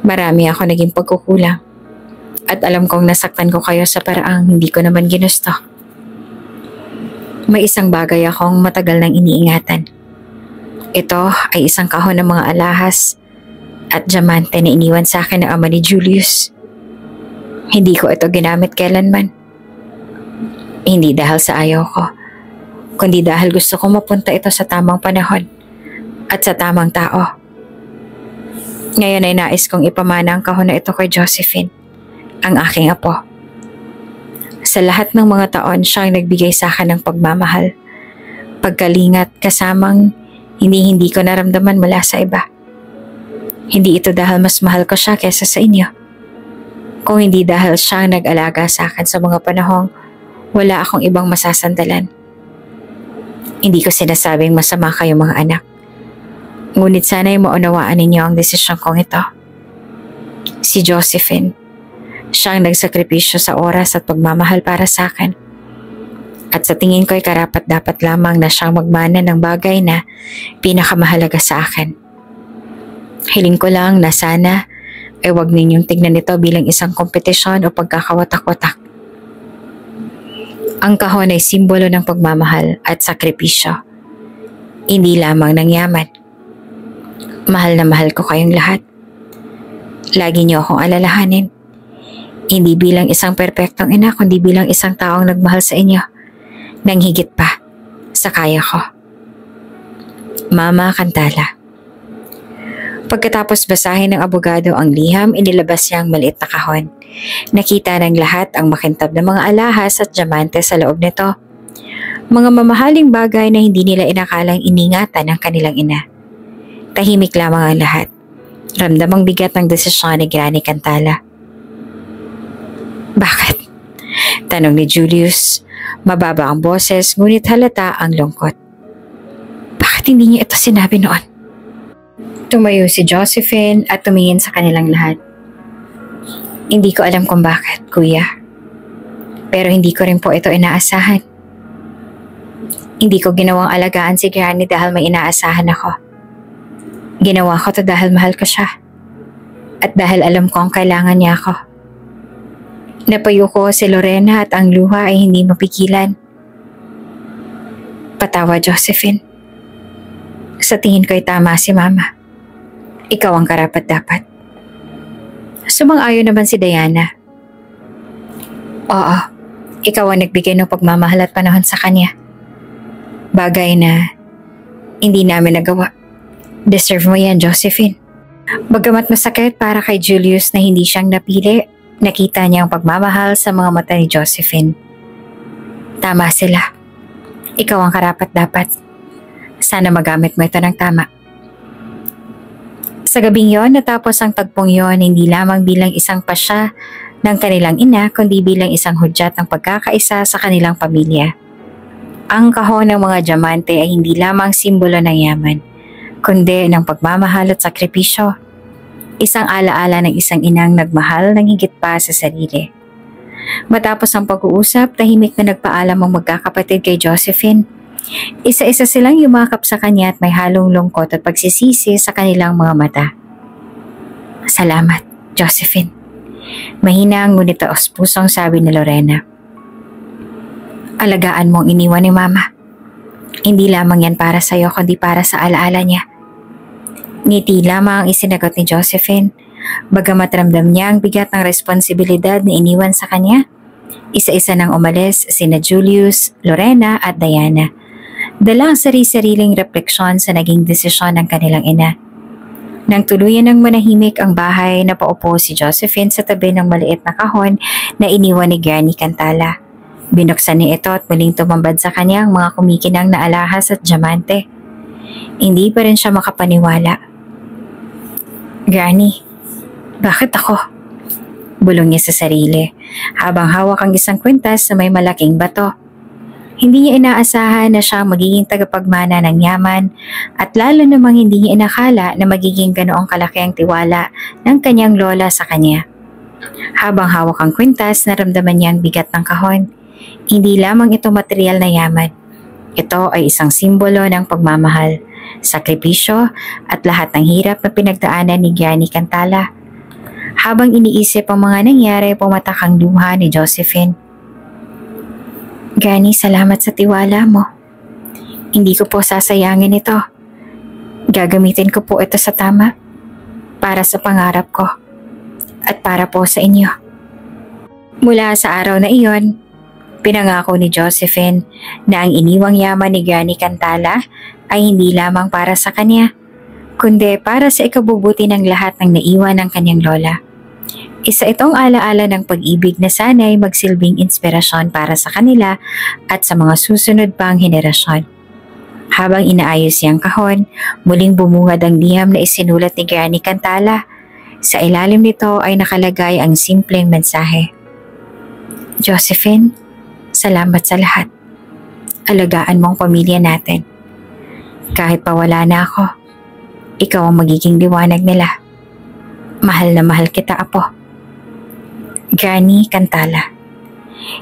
Marami ako naging pagkukulang. At alam kong nasaktan ko kayo sa paraang hindi ko naman ginusto. May isang bagay akong matagal nang iniingatan. Ito ay isang kahon ng mga alahas at diamante na iniwan sa akin ng ama ni Julius. Hindi ko ito ginamit kailanman. Hindi dahil sa ayaw ko, kundi dahil gusto ko mapunta ito sa tamang panahon at sa tamang tao. Ngayon ay nais kong ipamana ang kahon na ito kay Josephine, ang aking apo. Sa lahat ng mga taon siyang nagbigay sa akin ng pagmamahal, pagkalingat kasamang hindi ko naramdaman mula sa iba. Hindi ito dahil mas mahal ko siya kaysa sa inyo. Kung hindi dahil siyang nag-alaga sa akin sa mga panahong wala akong ibang masasandalan. Hindi ko sinasabing masama kayo mga anak. Ngunit sana'y maunawaan ninyo ang desisyon kong ito. Si Josephine, siyang nagsakripisyo sa oras at pagmamahal para sa akin. At sa tingin ko'y karapat-dapat lamang na siyang magmana ng bagay na pinakamahalaga sa akin. Hiling ko lang na sana ay huwag ninyong tignan ito bilang isang kompetisyon o pagkakawatak-watak. Ang kahon ay simbolo ng pagmamahal at sakripisyo. Hindi lamang ng yaman. Mahal na mahal ko kayong lahat. Lagi niyo akong alalahanin. Hindi bilang isang perpektong ina, kundi bilang isang taong nagmahal sa inyo. Nang higit pa sa kaya ko. Mama Cantala. Pagkatapos basahin ng abogado ang liham, inilabas niya ang maliit na kahon. Nakita ng lahat ang makintab na mga alahas at diamante sa loob nito. Mga mamahaling bagay na hindi nila inakalang iningatan ng kanilang ina. Tahimik lamang ang lahat. Ramdamang bigat ng desisyon ni Granny Cantala. Bakit? Tanong ni Julius. Mababa ang boses, ngunit halata ang lungkot. Bakit hindi niya ito sinabi noon? Tumayo si Josephine at tumingin sa kanilang lahat. Hindi ko alam kung bakit, kuya. Pero hindi ko rin po ito inaasahan. Hindi ko ginawang alagaan si Granny dahil may inaasahan ako. Ginawa ko to dahil mahal ko siya. At dahil alam ko ang kailangan niya ako. Napayo ko si Lorena at ang luha ay hindi mapigilan. Patawa, Josephine. Sa tingin ko'y tama si Mama. Ikaw ang karapat-dapat. Sumang-ayon naman si Diana. Oo, ikaw ang nagbigay ng pagmamahal at panahon sa kanya. Bagay na hindi namin nagawa. Deserve mo yan, Josephine. Bagamat masakit para kay Julius na hindi siyang napili, nakita niya ang pagmamahal sa mga mata ni Josephine. Tama sila. Ikaw ang karapat-dapat. Sana magamit mo ito ng tama. Sa gabing yon, natapos ang tagpong yon hindi lamang bilang isang pasya ng kanilang ina, kundi bilang isang hudyat ng pagkakaisa sa kanilang pamilya. Ang kahon ng mga diamante ay hindi lamang simbolo ng yaman, kundi ng pagmamahal at sakripisyo. Isang alaala ng isang inang nagmahal ng higit pa sa sarili. Matapos ang pag-uusap, tahimik na nagpaalam ang magkakapatid kay Josephine. Isa-isa silang yumakap sa kanya at may halong lungkot at pagsisisi sa kanilang mga mata. Salamat. Josephine, mahina ngunit taos pusong sabi ni Lorena. Alagaan mo ang iniwan ni Mama. Hindi lamang yan para sa'yo kundi para sa alaala niya. Ngiti lamang ang isinagot ni Josephine. Bagamat ramdam niya ang bigat ng responsibilidad na iniwan sa kanya, isa-isa nang umalis sina Julius, Lorena at Diana. Dala ang sari-sariling refleksyon sa naging desisyon ng kanilang ina. Nang tuluyan ng manahimik ang bahay, napaupo si Josephine sa tabi ng maliit na kahon na iniwan ni Granny Cantala. Binuksan niya ito at muling tumambad sa kanya ang mga kumikinang na alahas at diamante. Hindi pa rin siya makapaniwala. Granny, bakit ako? Bulong niya sa sarili habang hawak ang isang kwintas na may malaking bato. Hindi niya inaasahan na siya magiging tagapagmana ng yaman at lalo namang hindi niya inakala na magiging ganoong kalaki ang tiwala ng kanyang lola sa kanya. Habang hawak ang kwintas, naramdaman niya ang bigat ng kahon. Hindi lamang ito material na yaman. Ito ay isang simbolo ng pagmamahal, sakripisyo at lahat ng hirap na pinagdaanan ni Granny Cantala. Habang iniisip ang mga nangyari, pumatak ang luha ni Josephine. Granny, salamat sa tiwala mo. Hindi ko po sasayangin ito. Gagamitin ko po ito sa tama para sa pangarap ko at para po sa inyo. Mula sa araw na iyon, pinangako ni Josephine na ang iniwang yaman ni Granny Cantala ay hindi lamang para sa kanya, kundi para sa ikabubuti ng lahat ng naiwan ng kanyang lola. Isa itong alaala ng pag-ibig na sana'y magsilbing inspirasyon para sa kanila at sa mga susunod pang henerasyon. Habang inaayos niyang kahon, muling bumungad ang liham na isinulat ni Granny Cantala. Sa ilalim nito ay nakalagay ang simpleng mensahe. Josephine, salamat sa lahat. Alagaan mo ang pamilya natin. Kahit pa wala na ako, ikaw ang magiging liwanag nila. Mahal na mahal kita, Apo. Granny Cantala.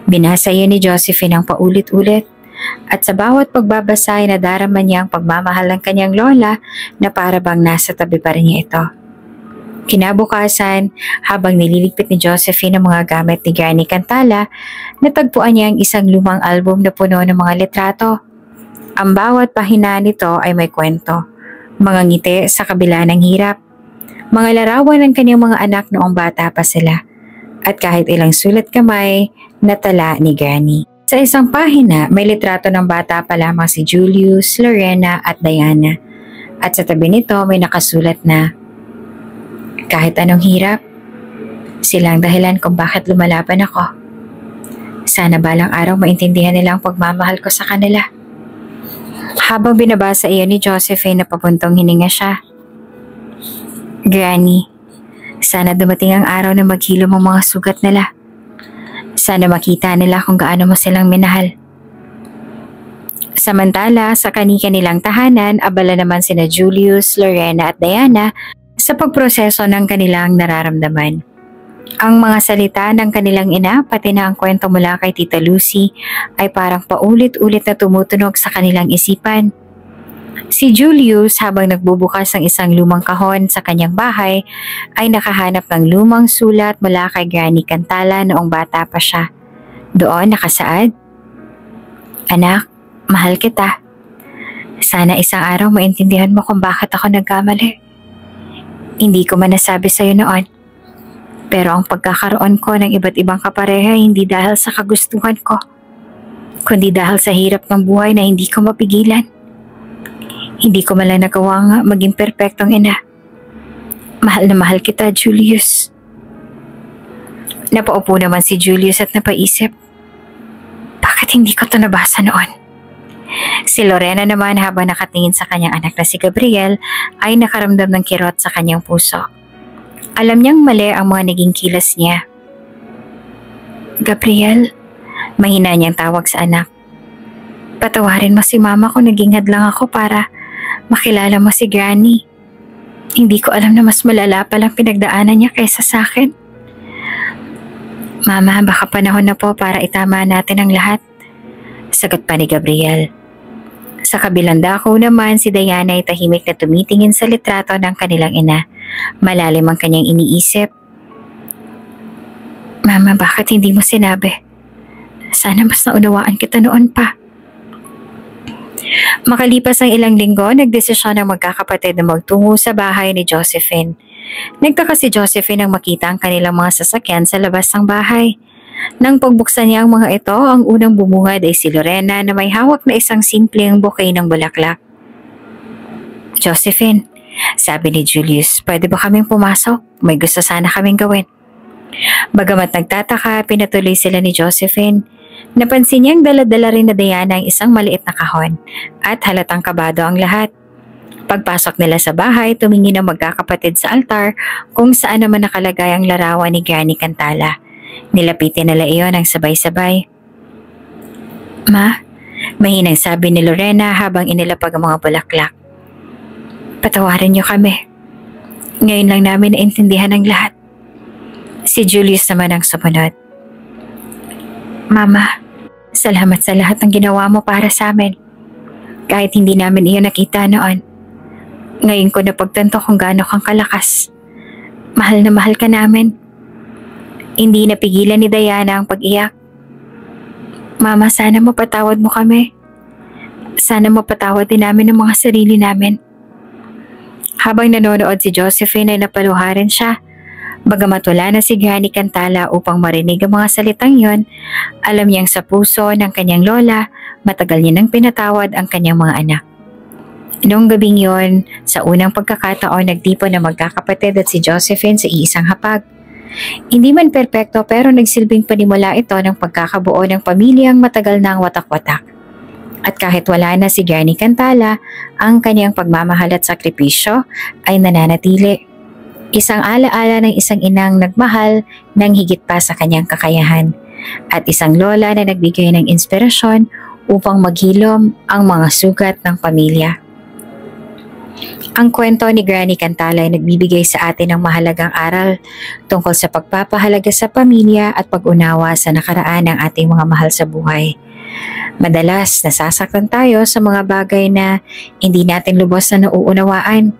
Binasa iyon ni Josephine ang paulit-ulit at sa bawat pagbabasa ay nadarama niya ang pagmamahal ng kanyang lola na para bang nasa tabi pa rin niya ito. Kinabukasan, habang nililigpit ni Josephine ang mga gamit ni Granny Cantala, natagpuan niya ang isang lumang album na puno ng mga litrato. Ang bawat pahina nito ay may kwento, mga ngiti sa kabila ng hirap, mga larawan ng kanyang mga anak noong bata pa sila, at kahit ilang sulat kamay na tala ni Granny. Sa isang pahina, may litrato ng bata pa lamang si Julius, Lorena at Diana, at sa tabi nito may nakasulat na, kahit anong hirap, silang dahilan kung bakit lumalaban ako. Sana balang araw maintindihan nila ang pagmamahal ko sa kanila. Habang binabasa iyon ni Josephine, napapuntong hininga siya. Granny, sana dumating ang araw na maghilom ang mga sugat nila. Sana makita nila kung gaano mo silang minahal. Samantala, sa kani-kanilang tahanan, abala naman sina Julius, Lorena at Diana sa pagproseso ng kanilang nararamdaman. Ang mga salita ng kanilang ina, pati na ang kwento mula kay Tita Lucy, ay parang paulit-ulit na tumutunog sa kanilang isipan. Si Julius, habang nagbubukas ng isang lumang kahon sa kanyang bahay, ay nakahanap ng lumang sulat mula kay Granny Cantala noong bata pa siya. Doon nakasaad, "Anak, mahal kita. Sana isang araw maintindihan mo kung bakit ako nagkamali. Hindi ko man nasabi sa'yo noon. Pero ang pagkakaroon ko ng iba't ibang kapareha hindi dahil sa kagustuhan ko, kundi dahil sa hirap ng buhay na hindi ko mapigilan. Hindi ko man lang nagawa nga maging perpektong ina. Mahal na mahal kita, Julius." Napaupo naman si Julius at napaisip, bakit hindi ko ito nabasa noon? Si Lorena naman, habang nakatingin sa kanyang anak na si Gabriel, ay nakaramdam ng kirot sa kanyang puso. Alam niyang mali ang mga naging kilos niya. "Gabriel," mahina niyang tawag sa anak. "Patawarin mo si Mama kung naging hadlang ako para makilala mo si Granny. Hindi ko alam na mas malala palang pinagdaanan niya kaysa sa akin." "Mama, baka panahon na po para itama natin ang lahat," sagot pa ni Gabriel. Sa kabilang dako naman, si Diana ay tahimik na tumitingin sa litrato ng kanilang ina. Malalim ang kanyang iniisip. Mama, bakit hindi mo sinabi? Sana mas naunawaan kita noon pa. Makalipas ang ilang linggo, nagdesisyon ang magkakapatid na magtungo sa bahay ni Josephine. Nagtaka si Josephine nang makita ang kanilang mga sasakyan sa labas ng bahay. Nang pagbuksan niya ang mga ito, ang unang bumungad ay si Lorena na may hawak na isang simpleng bouquet ng bulaklak. Josephine, sabi ni Julius, pwede ba kaming pumasok? May gusto sana kaming gawin. Bagamat nagtataka, pinatuloy sila ni Josephine. Napansin niyang dala-dala rin na Diana ang isang maliit na kahon at halatang kabado ang lahat. Pagpasok nila sa bahay, tumingin ang magkakapatid sa altar kung saan naman nakalagay ang larawan ni Granny Cantala. Nilapitin nila iyon ng sabay-sabay. Ma, mahinang sabi ni Lorena habang inilapag ang mga bulaklak. Patawarin niyo kami. Ngayon lang namin naintindihan ang lahat. Si Julius naman ang sumunod. Mama, salamat sa lahat ng ginawa mo para sa amin. Kahit hindi namin iyon nakita noon. Ngayon ko napagtanto kung gaano kang kalakas. Mahal na mahal ka namin. Hindi napigilan ni Diana ang pag-iyak. Mama, sana mapatawad mo kami. Sana mapatawad din namin ang mga sarili namin. Habang nanonood si Josephine ay napaluha rin siya. Bagamat wala na si Granny Cantala upang marinig ang mga salitang yon, alam niyang sa puso ng kanyang lola, matagal niya nang pinatawad ang kanyang mga anak. Noong gabing yon, sa unang pagkakataon nagtipon na magkakapatid at si Josephine sa iisang hapag. Hindi man perpekto pero nagsilbing panimula ito ng pagkakabuo ng pamilyang matagal nang watak-watak. At kahit wala na si Granny Cantala, ang kanyang pagmamahal at sakripisyo ay nananatili. Isang alaala ng isang inang nagmahal ng higit pa sa kanyang kakayahan at isang lola na nagbigay ng inspirasyon upang maghilom ang mga sugat ng pamilya. Ang kwento ni Granny Cantala ay nagbibigay sa atin ng mahalagang aral tungkol sa pagpapahalaga sa pamilya at pag-unawa sa nakaraan ng ating mga mahal sa buhay. Madalas nasasaktan tayo sa mga bagay na hindi natin lubos na nauunawaan.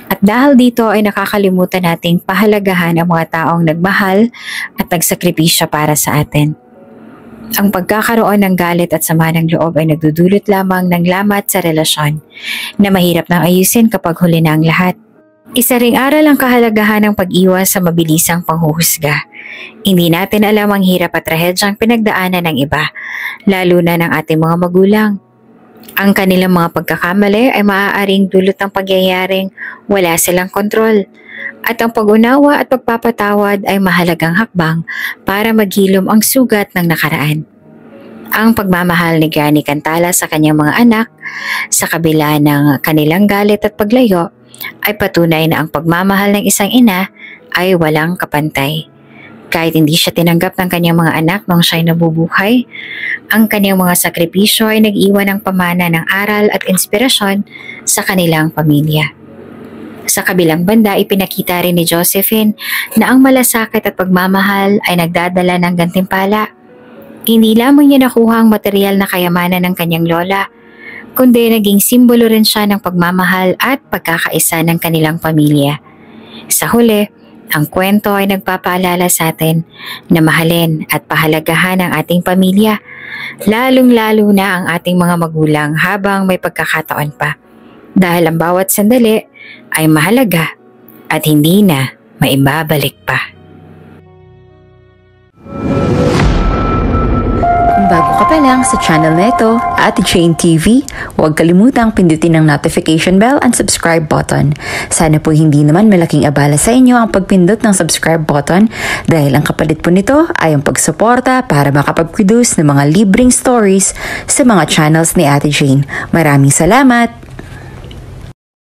At dahil dito ay nakakalimutan nating pahalagahan ang mga taong nagmahal at nagsakripisyo para sa atin. Ang pagkakaroon ng galit at sama ng loob ay nagdudulot lamang ng lamat sa relasyon na mahirap nang ayusin kapag huli na ang lahat. Isa ring aral ang kahalagahan ng pag-iwas sa mabilisang panghuhusga. Hindi natin alam ang hirap at trahedyang pinagdaanan ng iba, lalo na ng ating mga magulang. Ang kanilang mga pagkakamali ay maaaring dulot ng pagyayaring wala silang kontrol. At ang pag-unawa at pagpapatawad ay mahalagang hakbang para maghilom ang sugat ng nakaraan. Ang pagmamahal ni Granny Cantala sa kanyang mga anak, sa kabila ng kanilang galit at paglayo, ay patunay na ang pagmamahal ng isang ina ay walang kapantay. Kahit hindi siya tinanggap ng kanyang mga anak nung siya'y nabubuhay, ang kanyang mga sakripisyo ay nag-iwan ng pamana ng aral at inspirasyon sa kanilang pamilya. Sa kabilang banda, ipinakita rin ni Josephine na ang malasakit at pagmamahal ay nagdadala ng gantimpala. Hindi lamang niya nakuha ang material na kayamanan ng kanyang lola, kundi naging simbolo rin siya ng pagmamahal at pagkakaisa ng kanilang pamilya. Sa huli, ang kwento ay nagpapaalala sa atin na mahalin at pahalagahan ang ating pamilya, lalong-lalo na ang ating mga magulang habang may pagkakataon pa. Dahil ang bawat sandali ay mahalaga at hindi na maibabalik pa. Kung bago ka pa lang sa channel na ito, Ate Jane TV, huwag kalimutang pindutin ang notification bell and subscribe button. Sana po hindi naman malaking abala sa inyo ang pagpindot ng subscribe button dahil ang kapalit po nito ay ang pagsuporta para makapag-produce ng mga libreng stories sa mga channels ni Ate Jane. Maraming salamat!